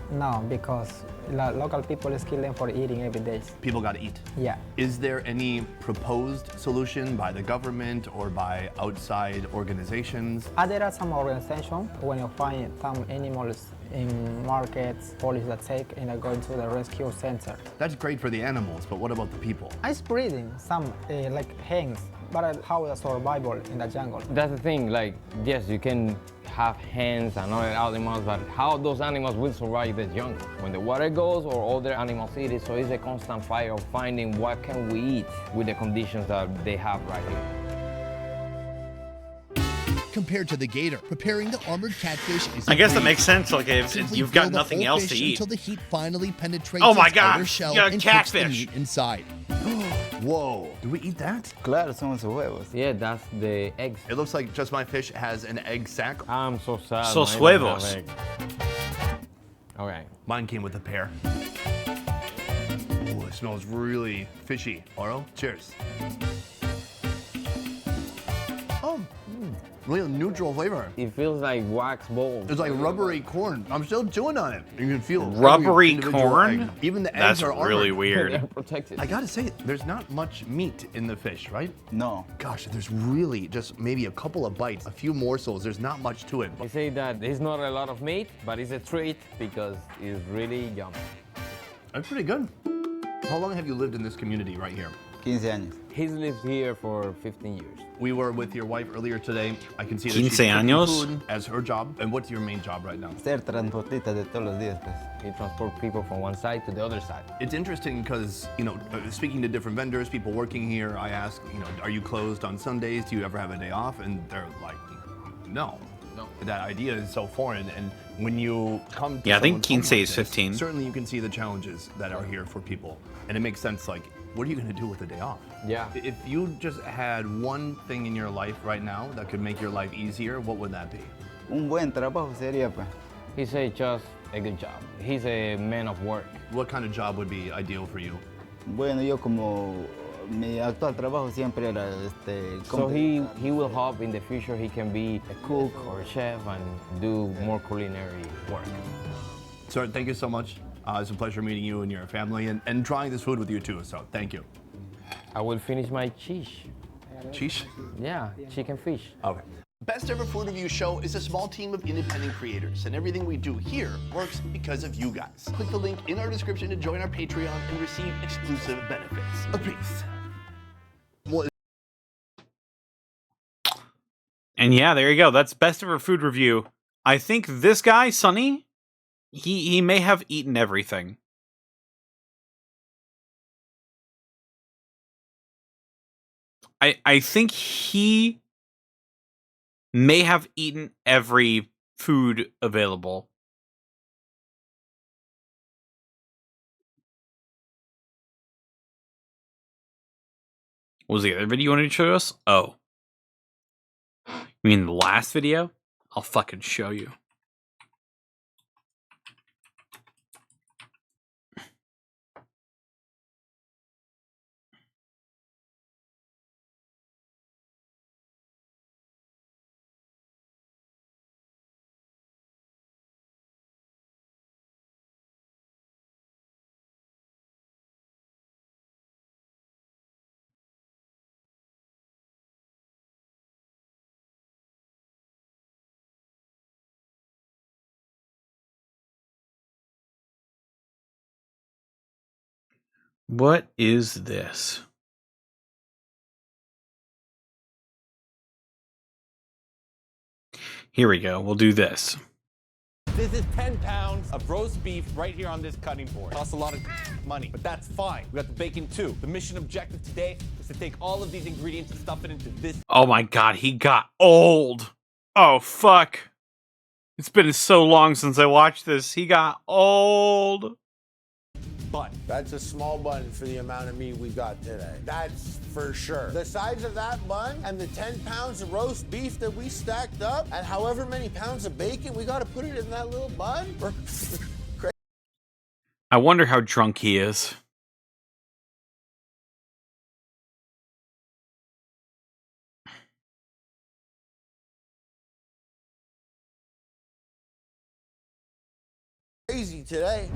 No, because local people is killing for eating every day. People gotta eat. Yeah. Is there any proposed solution by the government or by outside organizations? There are some organizations when you find some animals in markets, police that take and go into the rescue center. That's great for the animals, but what about the people? Ice breeding, some like hens, But how the survival in the jungle? That's the thing, like, yes, you can have hens and other animals, but how those animals will survive the jungle? When the water goes or other animals eat it, so it's a constant fight of finding what can we eat with the conditions that they have right here. Compared to the gator, preparing the armored catfish is I guess that breeze. makes sense. Like if Simply you've got grill the nothing whole else fish to eat. until the heat finally penetrates Oh my its God, outer shell you got and cooks the catfish. meat inside. Whoa, do we eat that? Claro, son sus huevos. Yeah, that's the eggs. It looks like Just My Fish has an egg sack. I'm so sad. Sus mine don't huevos. have egg. Okay. Mine came with a pair. Ooh, it smells really fishy. Oro, cheers. Oh, real neutral flavor. It feels like wax balls. It's like rubbery corn. I'm still chewing on it. You can feel every Rubbery individual corn? egg. Even the That's eggs are really armored. weird. They're protected. I gotta say, there's not much meat in the fish, right? No. Gosh, there's really just maybe a couple of bites, a few morsels. There's not much to it. They say that there's not a lot of meat, but it's a treat because it's really yummy. That's pretty good. How long have you lived in this community right here? 15 años. He's lived here for 15 years. We were with your wife earlier today. I can see that 15 she's cooking años? food as her job. And what's your main job right now? Ser transportista de todos los días, pues. He transports people from one side to the other side. It's interesting because, you know, speaking to different vendors, people working here, I ask, you know, are you closed on Sundays? Do you ever have a day off? And they're like, no. That idea is so foreign. And when you come to Yeah, I think someone's 15 home is like this, 15. certainly you can see the challenges that are here for people. And it makes sense, like, what are you going to do with a day off? Yeah. If you just had one thing in your life right now that could make your life easier, what would that be? Un buen trabajo sería, pues. He said just a good job. He's a man of work. What kind of job would be ideal for you? Bueno, yo como mi actual trabajo siempre era So he will hope in the future he can be a cook or a chef and do more culinary work. Sir, thank you so much. It's a pleasure meeting you and your family and trying this food with you too, so thank you. I will finish my cheese. Cheese? Yeah, chicken fish. Okay. Best Ever Food Review Show is a small team of independent creators, and everything we do here works because of you guys. Click the link in our description to join our Patreon and receive exclusive benefits. A peace. And yeah, there you go. That's Best Ever Food Review. I think this guy, Sonny, he may have eaten everything. I think he may have eaten every food available. What was the other video you wanted to show us? Oh. You mean the last video? I'll fucking show you. What is this? Here we go. We'll do this. This is 10 pounds of roast beef right here on this cutting board. Costs a lot of money, but that's fine. We got the bacon too. The mission objective today is to take all of these ingredients and stuff it into this. Oh my god, he got old. Oh fuck. It's been so long since I watched this. He got old. Bun. That's a small bun for the amount of meat we got today. That's for sure. The size of that bun and the 10 pounds of roast beef that we stacked up and however many pounds of bacon, we got to put it in that little bun. I wonder how drunk he is. Crazy today.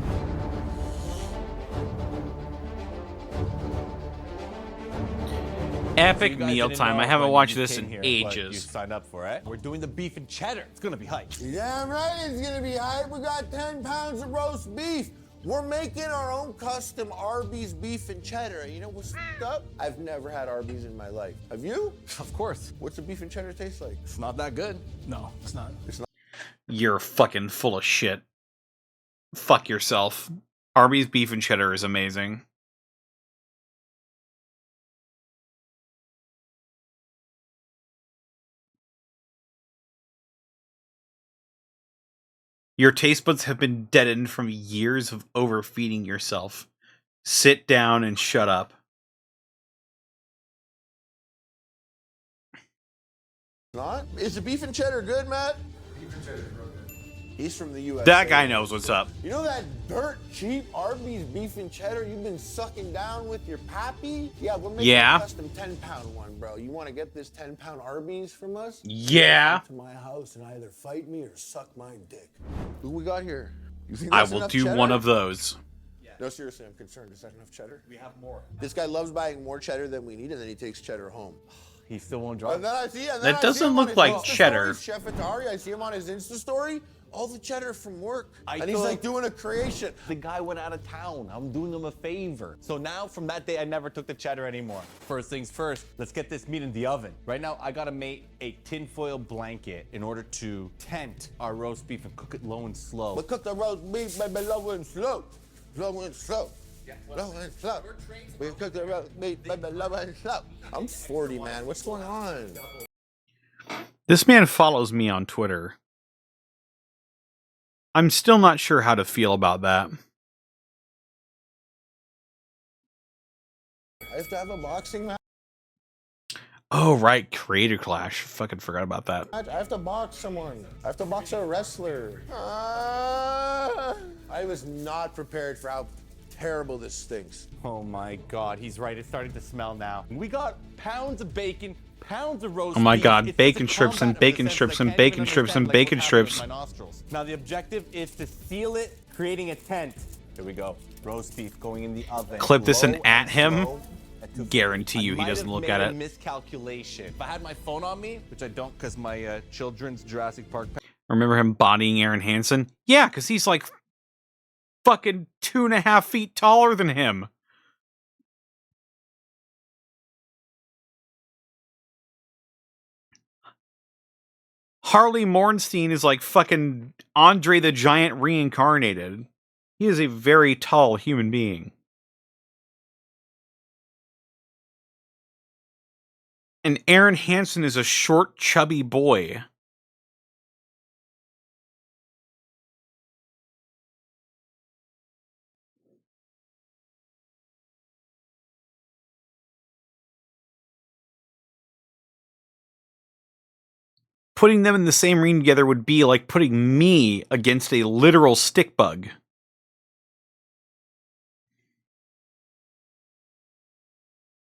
Epic You guys meal didn't time. know I haven't when watched you this came in here what ages. You signed up for it. We're doing the beef and cheddar. It's gonna be hype. Damn right it's gonna be hype. We got 10 pounds of roast beef. We're making our own custom Arby's beef and cheddar. You know what's f***ed up? I've never had Arby's in my life. Have you? Of course. What's the beef and cheddar taste like? It's not that good. No, it's not. It's not. You're fucking full of shit. Fuck yourself. Arby's beef and cheddar is amazing. Your taste buds have been deadened from years of overfeeding yourself. Sit down and shut up. Not? Is the beef and cheddar good, Matt? Beef and cheddar. He's from the U.S. That guy knows what's up. You know that dirt cheap Arby's beef and cheddar you've been sucking down with your pappy? Yeah, we're making a custom 10-pound one, bro. You want to get this 10-pound Arby's from us? Yeah. Come to my house and either fight me or suck my dick. Who we got here? You think I that's will enough do cheddar? one of those. No, seriously, I'm concerned. Is that enough cheddar? We have more. This guy loves buying more cheddar than we need, and then he takes cheddar home. He still won't drop. And then I see, That doesn't look like cheddar. Chef Atari, I see him on his Insta story. All the cheddar from work. And he's thought- like doing a creation. The guy went out of town. I'm doing him a favor. So now, from that day, I never took the cheddar anymore. First things first, let's get this meat in the oven. Right now, I gotta make a tinfoil blanket in order to tent our roast beef and cook it low and slow. But cook the roast beef, baby, low and slow. Low and slow. Low and slow. We cook the roast beef, baby, low and slow. I'm 40, man. What's going on? This man follows me on Twitter. I'm still not sure how to feel about that. I have to have a boxing match. Oh, right. Creator Clash. Fucking forgot about that. I have to box someone. I have to box a wrestler. I was not prepared for how terrible this stinks. Oh my God, he's right. It's starting to smell now. We got pounds of bacon, pounds of roast Oh my beef. God, It's bacon a strips and combat of the bacon sense strips that I and can't bacon even strips and understand, like, bacon what's happening strips. in my nostrils. Now the objective is to seal it, creating a tent. Here we go. Roast beef going in the oven. Clip this and Low at him. slow at 250. Guarantee you he I might doesn't have look made at a it. Miscalculation. If I had my phone on me, which I don't because my children's Jurassic Park. Remember him bodying Aaron Hansen? Yeah, because he's like fucking 2.5 feet taller than him. Harley Mornstein is like fucking Andre the Giant reincarnated. He is a very tall human being. And Aaron Hansen is a short, chubby boy. Putting them in the same ring together would be like putting me against a literal stick bug.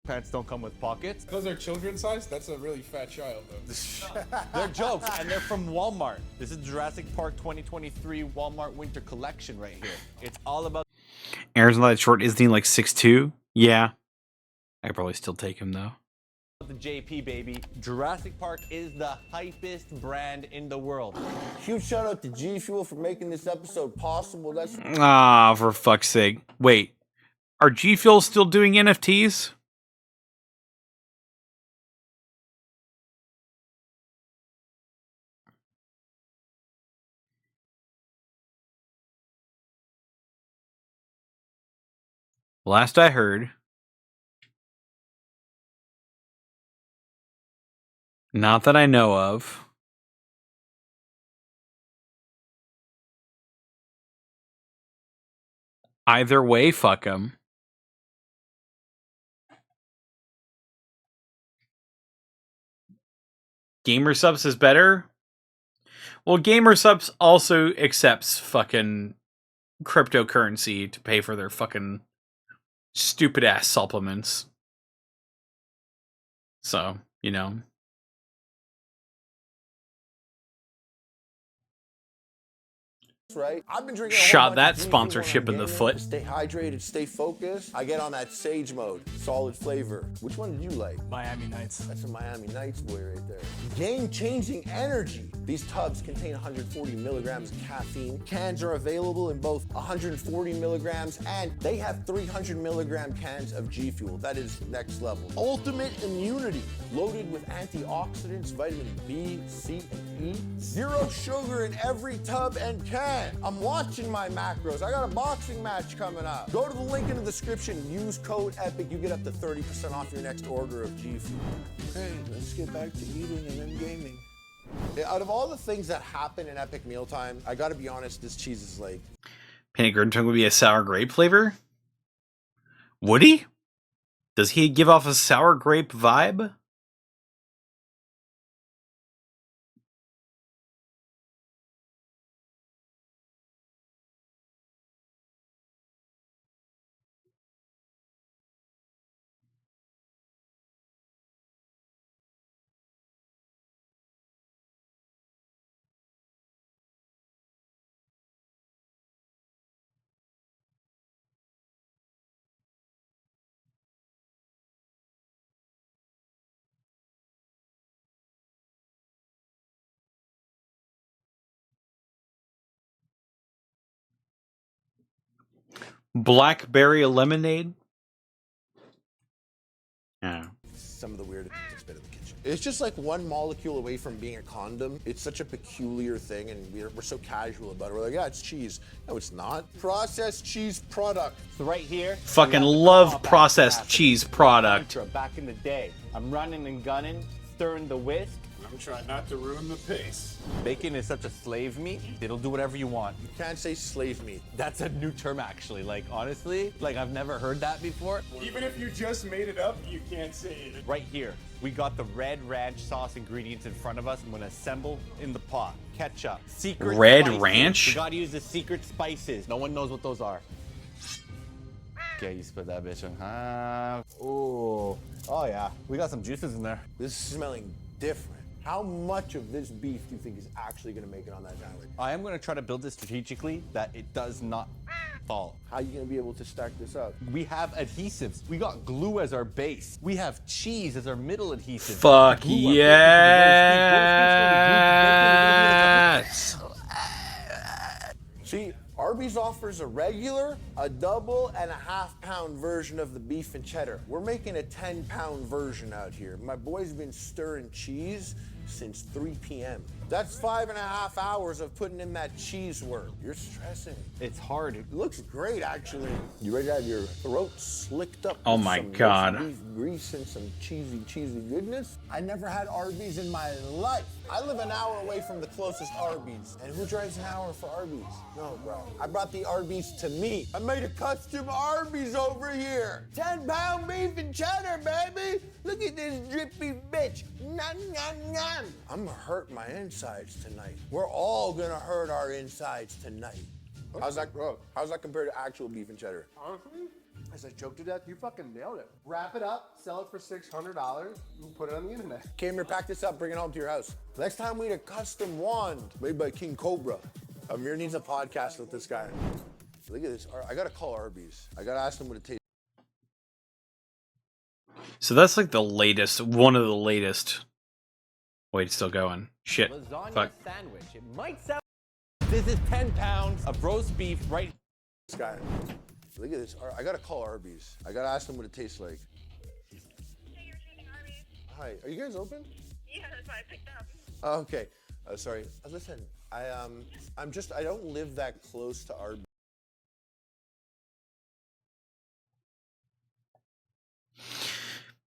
Pants don't come with pockets. Those are children's size? That's a really fat child, though. They're jokes, and they're from Walmart. This is Jurassic Park 2023 Walmart Winter Collection right here. It's all about Aaron's not that short. Isn't he like 6'2"? Yeah. I could probably still take him though. the JP, baby. Jurassic Park is the hypest brand in the world. Huge shout out to G Fuel for making this episode possible. That's Ah, for fuck's sake. Wait. Are G Fuel still doing NFTs? Last I heard, not that I know of. Either way, fuck them. GamerSubs is better? Well, GamerSubs also accepts fucking cryptocurrency to pay for their fucking stupid ass supplements. So, you know. right. I've been drinking. Shot that sponsorship in the foot. Stay hydrated, stay focused. I get on that sage mode, solid flavor. Which one did you like? Miami Nights. That's a Miami Nights boy right there. Game-changing energy. These tubs contain 140 milligrams of caffeine. Cans are available in both 140 milligrams and they have 300 milligram cans of G Fuel. That is next level. Ultimate immunity, loaded with antioxidants, vitamin B, C, and E. Zero sugar in every tub and can. I'm watching my macros. I got a boxing match coming up. Go to the link in the description, use code EPIC. You get up to 30% off your next order of G Fuel. Okay, let's get back to eating and then gaming. Out of all the things that happen in Epic Mealtime, I gotta be honest, this cheese is like... Panic Tongue would be a sour grape flavor? Would he? Does he give off a sour grape vibe? Blackberry lemonade? Yeah. Some of the weirdest things been in the kitchen. It's just like one molecule away from being a condom. It's such a peculiar thing, and we're so casual about it. We're like, yeah, it's cheese. No, it's not. Processed cheese product. So right here. Fucking love processed cheese product. Back in the day, I'm running and gunning, stirring the whisk. I'm trying not to ruin the pace. Bacon is such a slave meat. It'll do whatever you want. You can't say slave meat. That's a new term, actually. Like, honestly, like I've never heard that before. Even if you just made it up, you can't say it. Right here, we got the red ranch sauce ingredients in front of us. I'm gonna assemble in the pot. Ketchup, secret Red spices. ranch? We gotta use the secret spices. No one knows what those are. Okay, you spit that bitch in half. Oh yeah, we got some juices in there. This is smelling different. How much of this beef do you think is actually gonna make it on that sandwich? I am gonna try to build this strategically that it does not fall. How are you gonna be able to stack this up? We have adhesives. We got glue as our base. We have cheese as our middle adhesive. Fuck Glue our yes! See, Arby's offers a regular, a double, and a half-pound version of the beef and cheddar. We're making a 10-pound version out here. My boy's been stirring cheese since 3 p.m. That's 5.5 hours of putting in that cheese work. You're stressing. It's hard. It looks great, actually. You ready to have your throat slicked up? Oh with my some God. roast beef grease and some cheesy goodness? I never had Arby's in my life. I live an hour away from the closest Arby's. And who drives an hour for Arby's? No, bro. I brought the Arby's to me. I made a custom Arby's over here. 10-pound beef and cheddar, baby. Look at this drippy bitch. Nom, nom, nom. I'm gonna hurt my insides tonight. We're all gonna hurt our insides tonight. How's that compared to actual beef and cheddar? Honestly, as I joke to death, you fucking nailed it. Wrap it up, sell it for $600, and put it on the internet. Came here, pack this up, bring it home to your house. Next time we need a custom wand made by King Cobra. Amir needs a podcast with this guy. Look at this. I gotta call Arby's. I gotta ask them what it tastes. So that's like the latest, one of the latest. Wait, it's still going. Shit. Lasagna Fuck. sandwich. It might sound. This is 10 pounds of roast beef right. This guy. Look at this. I gotta call Arby's. I gotta ask them what it tastes like. Hi, are you guys open? Yeah, that's why I picked up. Oh, okay. Sorry. Listen, I don't live that close to Arby's.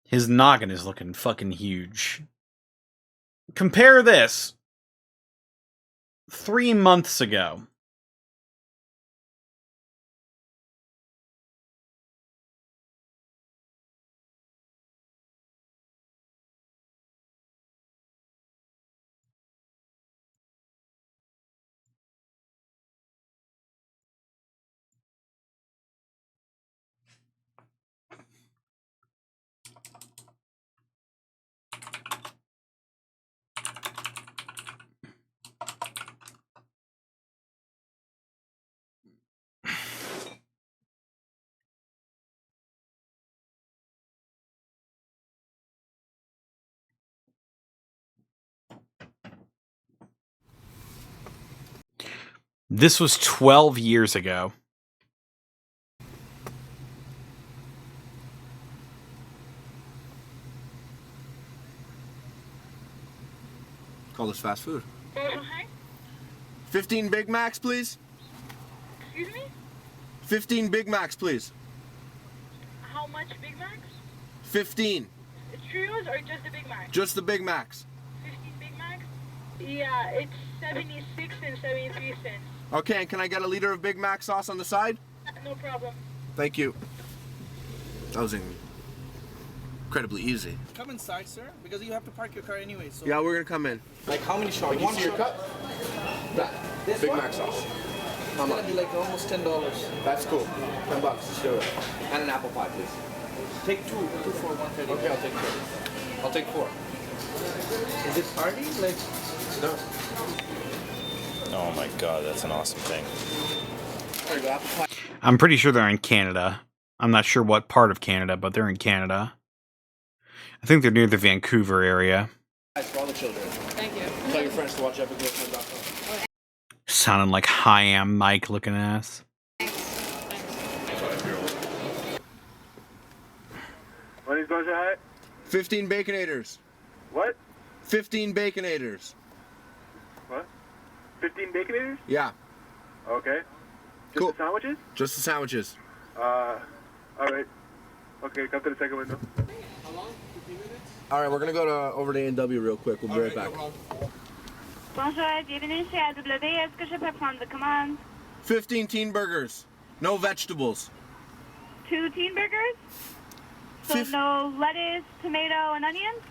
His noggin is looking fucking huge. Compare this 3 months ago. This was 12 years ago. Call this fast food. 15 Big Macs, please. Excuse me? 15 Big Macs, please. How much Big Macs? 15. Trios or just the Big Macs? Just the Big Macs. 15 Big Macs? Yeah, it's 76 and 73 cents. Okay, and can I get a liter of Big Mac sauce on the side? No problem. Thank you. That was incredibly easy. Come inside, sir, because you have to park your car anyway. So Yeah, we're gonna come in. like how many shots? Can you see your cup? This Big one? Mac sauce. It's gonna be like almost $10. That's cool. $10. Let's do it. And an apple pie, please. Take two for 130. Okay, I'll take two. I'll take 4. Is it party? Like No. Oh my god, that's an awesome thing. There you go, apple pie. I'm pretty sure they're in Canada. I'm not sure what part of Canada, but they're in Canada. I think they're near the Vancouver area. For all the children. Thank you. Tell your friends to watch epicgirlfriend.com. Sounding like high-am Mike looking ass. What is going to say? 15 Baconators. What? 15 Baconators. What? 15 Baconators? Yeah. Okay. Just Cool. the sandwiches? Just the sandwiches. Alright. Okay, come to the second window. All right, we're gonna go over to A&W real quick. We'll be right back. Bonjour, bienvenue chez AW. Est-ce que je peux prendre the commande? 15 teen burgers. No vegetables. 2 teen burgers? So no lettuce, tomato, and onions?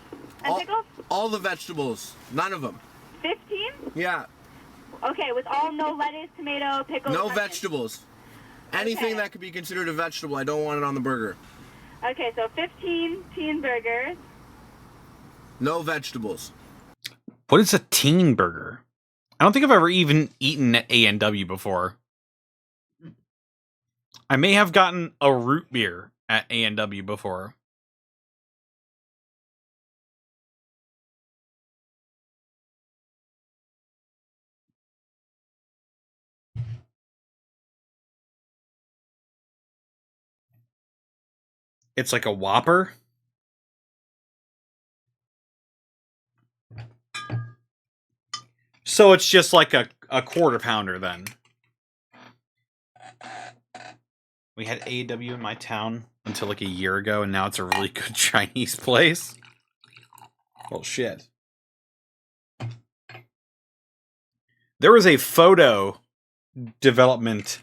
And pickles? All the vegetables. None of them. 15? Yeah. Okay, with all no lettuce, tomato, pickles, No onions. vegetables. Anything that could be considered a vegetable, I don't want it on the burger. Okay, so 15 teen burgers. No vegetables. What is a teen burger? I don't think I've ever even eaten at A&W before. I may have gotten a root beer at A&W before. It's like a Whopper. So it's just like a quarter pounder then. We had A&W in my town until like a year ago, and now it's a really good Chinese place. Well, shit. There was a photo development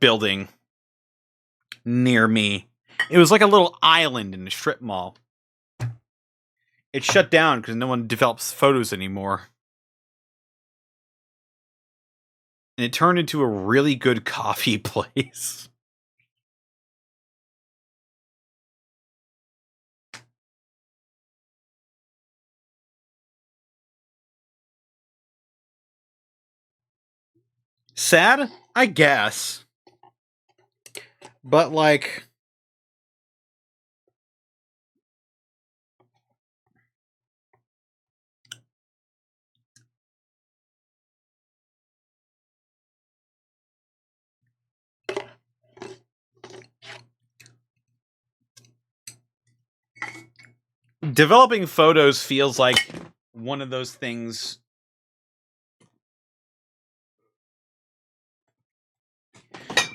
building near me. It was like a little island in a strip mall. It shut down because no one develops photos anymore. And it turned into a really good coffee place. Sad? I guess. But like... developing photos feels like one of those things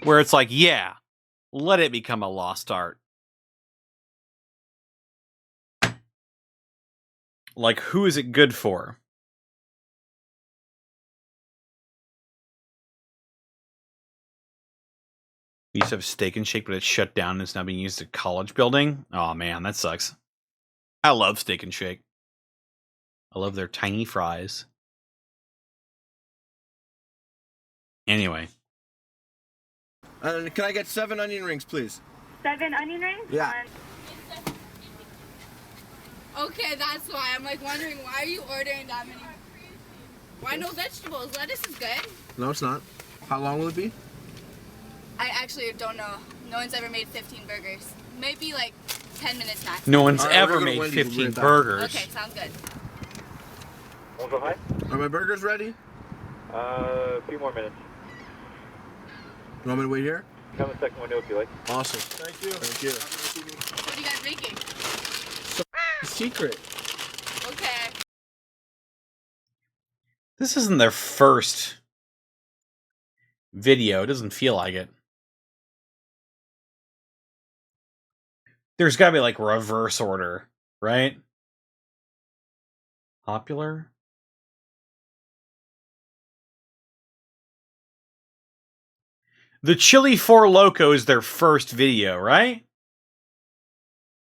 where it's like, yeah, let it become a lost art. Like, who is it good for? We used to have Steak and Shake, but it's shut down and it's now being used as a college building. Oh man, that sucks. I love Steak and Shake. I love their tiny fries. Anyway. Can I get 7 onion rings, please? 7 onion rings? Yeah. Okay, that's why. I'm like wondering, why are you ordering that many? Why no vegetables? Lettuce is good. No, it's not. How long will it be? I actually don't know. No one's ever made 15 burgers. Maybe like 10 minutes max. No one's All right, ever we're gonna made go to Wendy's. 15 We'll be right back. burgers. Okay, sounds good. Are my burgers ready? A few more minutes. You want me to wait here? Come in second window if you like. Awesome. Thank you. Thank you. What are you guys making? Secret. Okay. This isn't their first video. It doesn't feel like it. There's got to be like reverse order, right? Popular? The Chili Four Loco is their first video, right?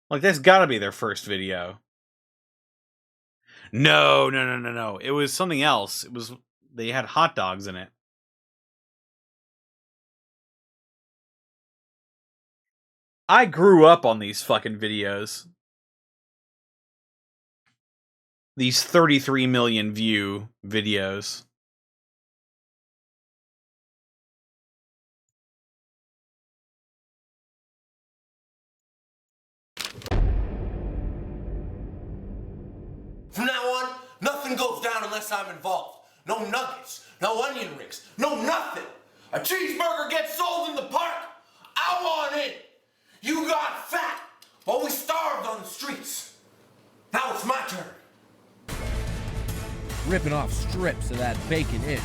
Like, that's got to be their first video. No. It was something else. They had hot dogs in it. I grew up on these fucking videos. These 33 million view videos. From now on, nothing goes down unless I'm involved. No nuggets, no onion rings, no nothing. A cheeseburger gets sold in the park, I want it. You got fat while we starved on the streets. Now it's my turn. Ripping off strips of that bacon-ish.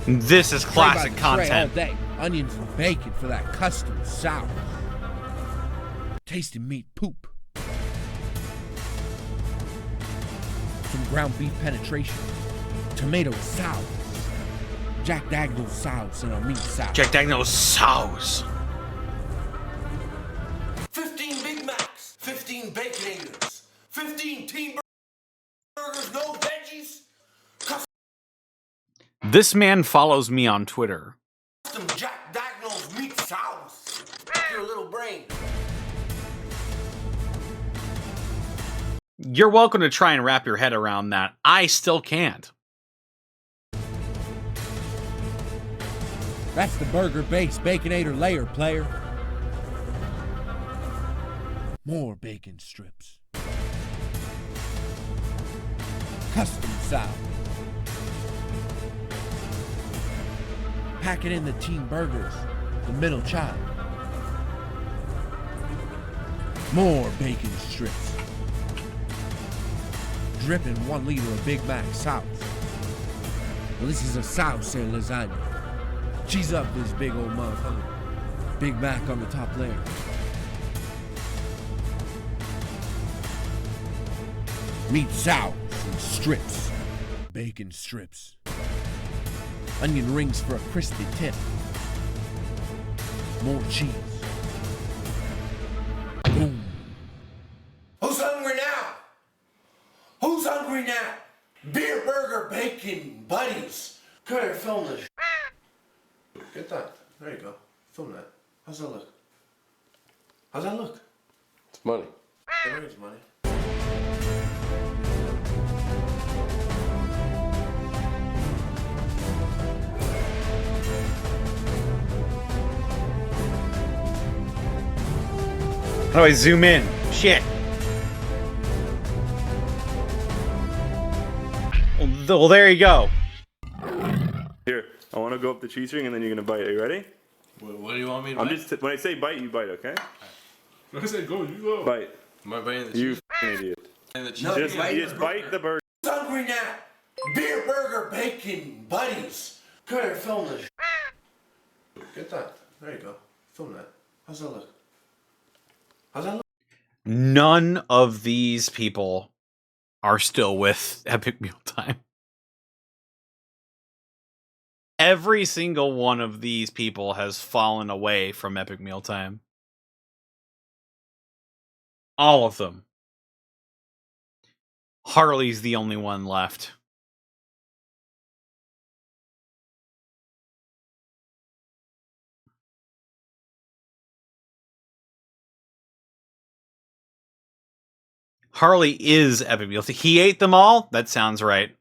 This is classic Tray by the tray content. all day. Onions and bacon for that custom sour. Tasty meat poop. Some ground beef penetration. Tomato sauce. Jack Daniel's sauce and a meat sauce. Jack Daniel's sauce. 15 Big Macs, 15 Baconators, 15 Team Burgers, no veggies. This man follows me on Twitter. Custom Jack Daniel's meat sauce. Your little brain. You're welcome to try and wrap your head around that. I still can't. That's the burger base Baconator layer, player. More bacon strips. Custom style. Pack it in the Team Burgers, the middle child. More bacon strips. Dripping 1 liter of Big Mac sauce. Well, this is a sauce and lasagna. Cheese up this big old motherfucker. Big Mac on the top layer. Meat sauce and strips. Bacon strips. Onion rings for a crispy tip. More cheese. Boom. Who's hungry now? Who's hungry now? Beer, burger, bacon, buddies. Come here, film this. Get that. There you go. Film that. How's that look? How's that look? It's money. There is money. How do I zoom in? Shit. Well, there you go. Here, I want to go up the cheese ring and then you're gonna bite. Are you ready? What do you want me to I'm bite? just when I say bite, you bite, okay? When I say go, you go. Bite. Am I biting the You cheese? f***ing idiot. And the cheese? No, Just, you bite you just bite the burger. Who's hungry now? Beer, burger, bacon, buddies. Come here, film this. Get that. There you go. Film that. How's that look? How's that look? None of these people are still with Epic Mealtime. Every single one of these people has fallen away from Epic Mealtime. All of them. Harley's the only one left. Harley is Epic Mealtime. He ate them all? That sounds right.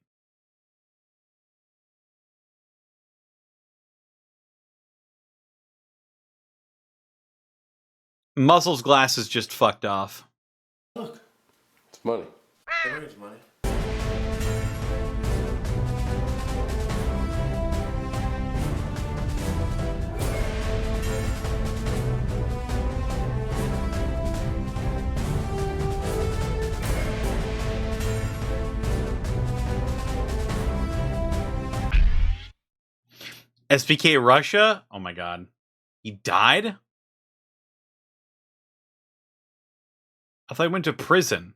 Muscle's glass is just fucked off. Look. It's money. There is money. SPK Russia? Oh my god. He died? I thought he went to prison.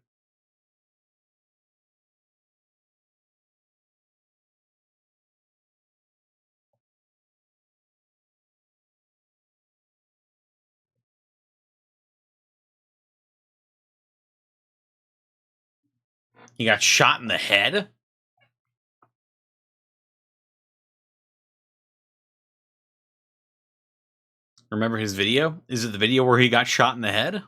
He got shot in the head? Remember his video? Is it the video where he got shot in the head?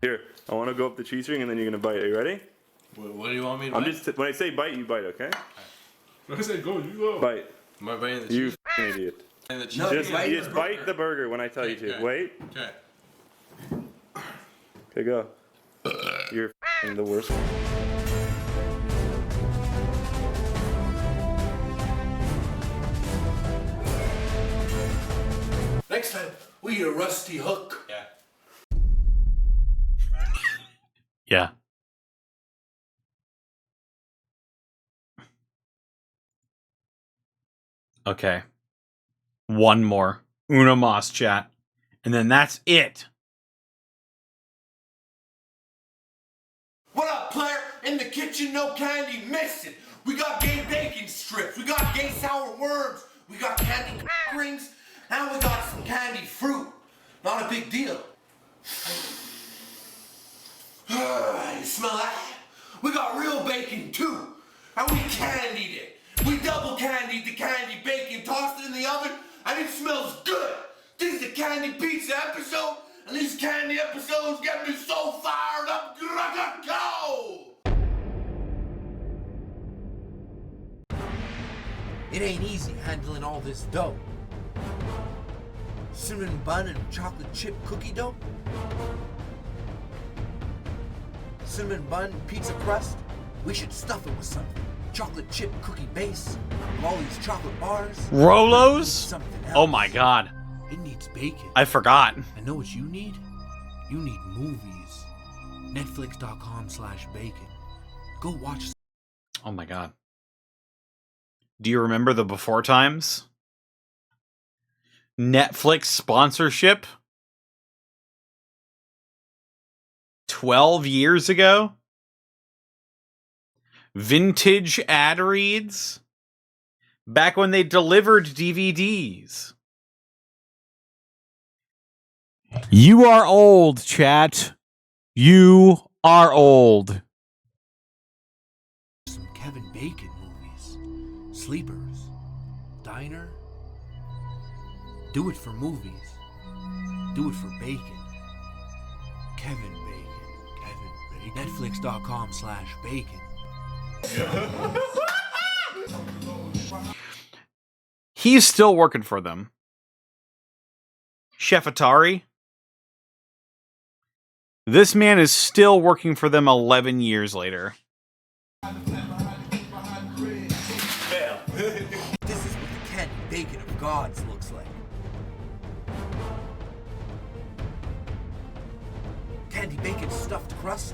Here, I want to go up the cheese ring and then you're gonna bite. Are you ready? What do you want me to I'm bite? just when I say bite, you bite, okay? When I say go, you go. Bite. Am I biting the You cheese? f***ing idiot. And the cheese? Just bite the burger when I tell you to. Okay. Wait. Okay. Okay, go. You're f***ing the worst. Next time, we get a rusty hook. Yeah. Yeah. Okay. One more. Uno mas, chat. And then that's it. What up, player? In the kitchen, no candy missing. We got gay bacon strips. We got gay sour worms. We got candy rings. And we got some candy fruit. Not a big deal. You smell that? We got real bacon too. And we candied it. We double candied the candy bacon, tossed it in the oven, and it smells good. This is a candy pizza episode, and these candy episodes get me so fired up. Go! It ain't easy handling all this dough. Cinnamon bun and chocolate chip cookie dough? Cinnamon bun, pizza crust? We should stuff it with something. Chocolate chip cookie base, all these chocolate bars. Rolos? Something else. Oh my god. It needs bacon. I forgot. I know what you need. You need movies. Netflix.com/bacon. Go watch. Oh my god. Do you remember the before times? Netflix sponsorship? 12 years ago? Vintage ad reads? Back when they delivered DVDs. You are old, chat. You are old. Some Kevin Bacon movies. Sleepers. Diner. Do it for movies. Do it for bacon. Kevin Bacon. Kevin Bacon. Netflix.com/bacon. He's still working for them. Chef Atari. This man is still working for them 11 years later. This is what the candy bacon of gods looks like. Candy bacon stuffed crust.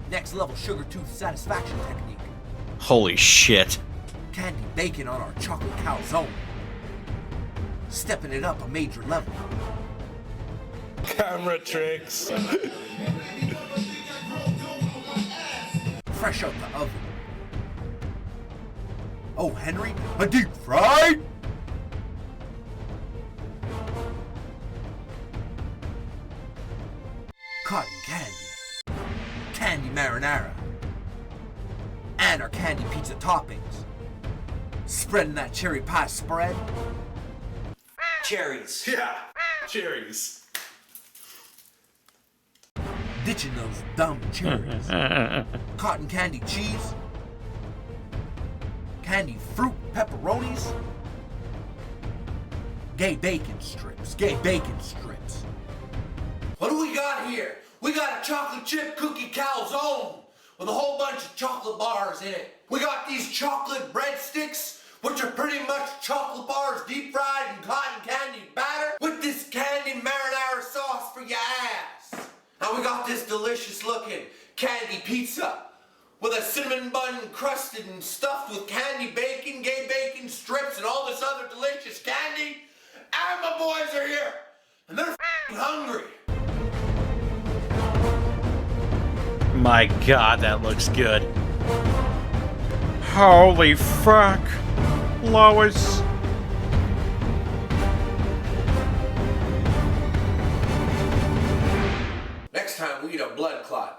Next level sugar tooth satisfaction technique. Holy shit. Candy bacon on our chocolate calzone. Stepping it up a major level. Camera tricks. Fresh out the oven. Oh, Henry, a deep fried? Cotton candy. Candy marinara. And our candy pizza toppings. Spreading that cherry pie spread. Cherries. Yeah, cherries. Ditching those dumb cherries. Cotton candy cheese. Candy fruit pepperonis. Gay bacon strips. Gay bacon strips. What do we got here? We got a chocolate chip cookie calzone with a whole bunch of chocolate bars in it. We got these chocolate breadsticks which are pretty much chocolate bars deep fried in cotton candy batter with this candy marinara sauce for your ass. Now we got this delicious looking candy pizza with a cinnamon bun crusted and stuffed with candy bacon, gay bacon strips, and all this other delicious candy. And my boys are here, and they're f***ing hungry. My God, that looks good. Holy fuck, Lois. Next time we eat a blood clot.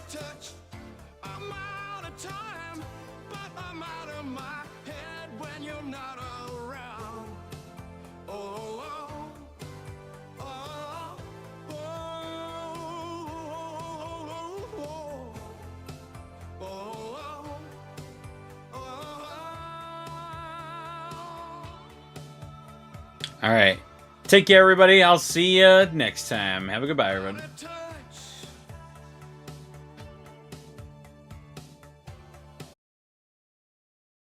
Touch. I'm out of time, but I'm out of my head when you're not around. Oh, oh, oh, oh, oh, oh, All right. Take care, everybody. I'll see you next time. Have a goodbye, everyone. oh.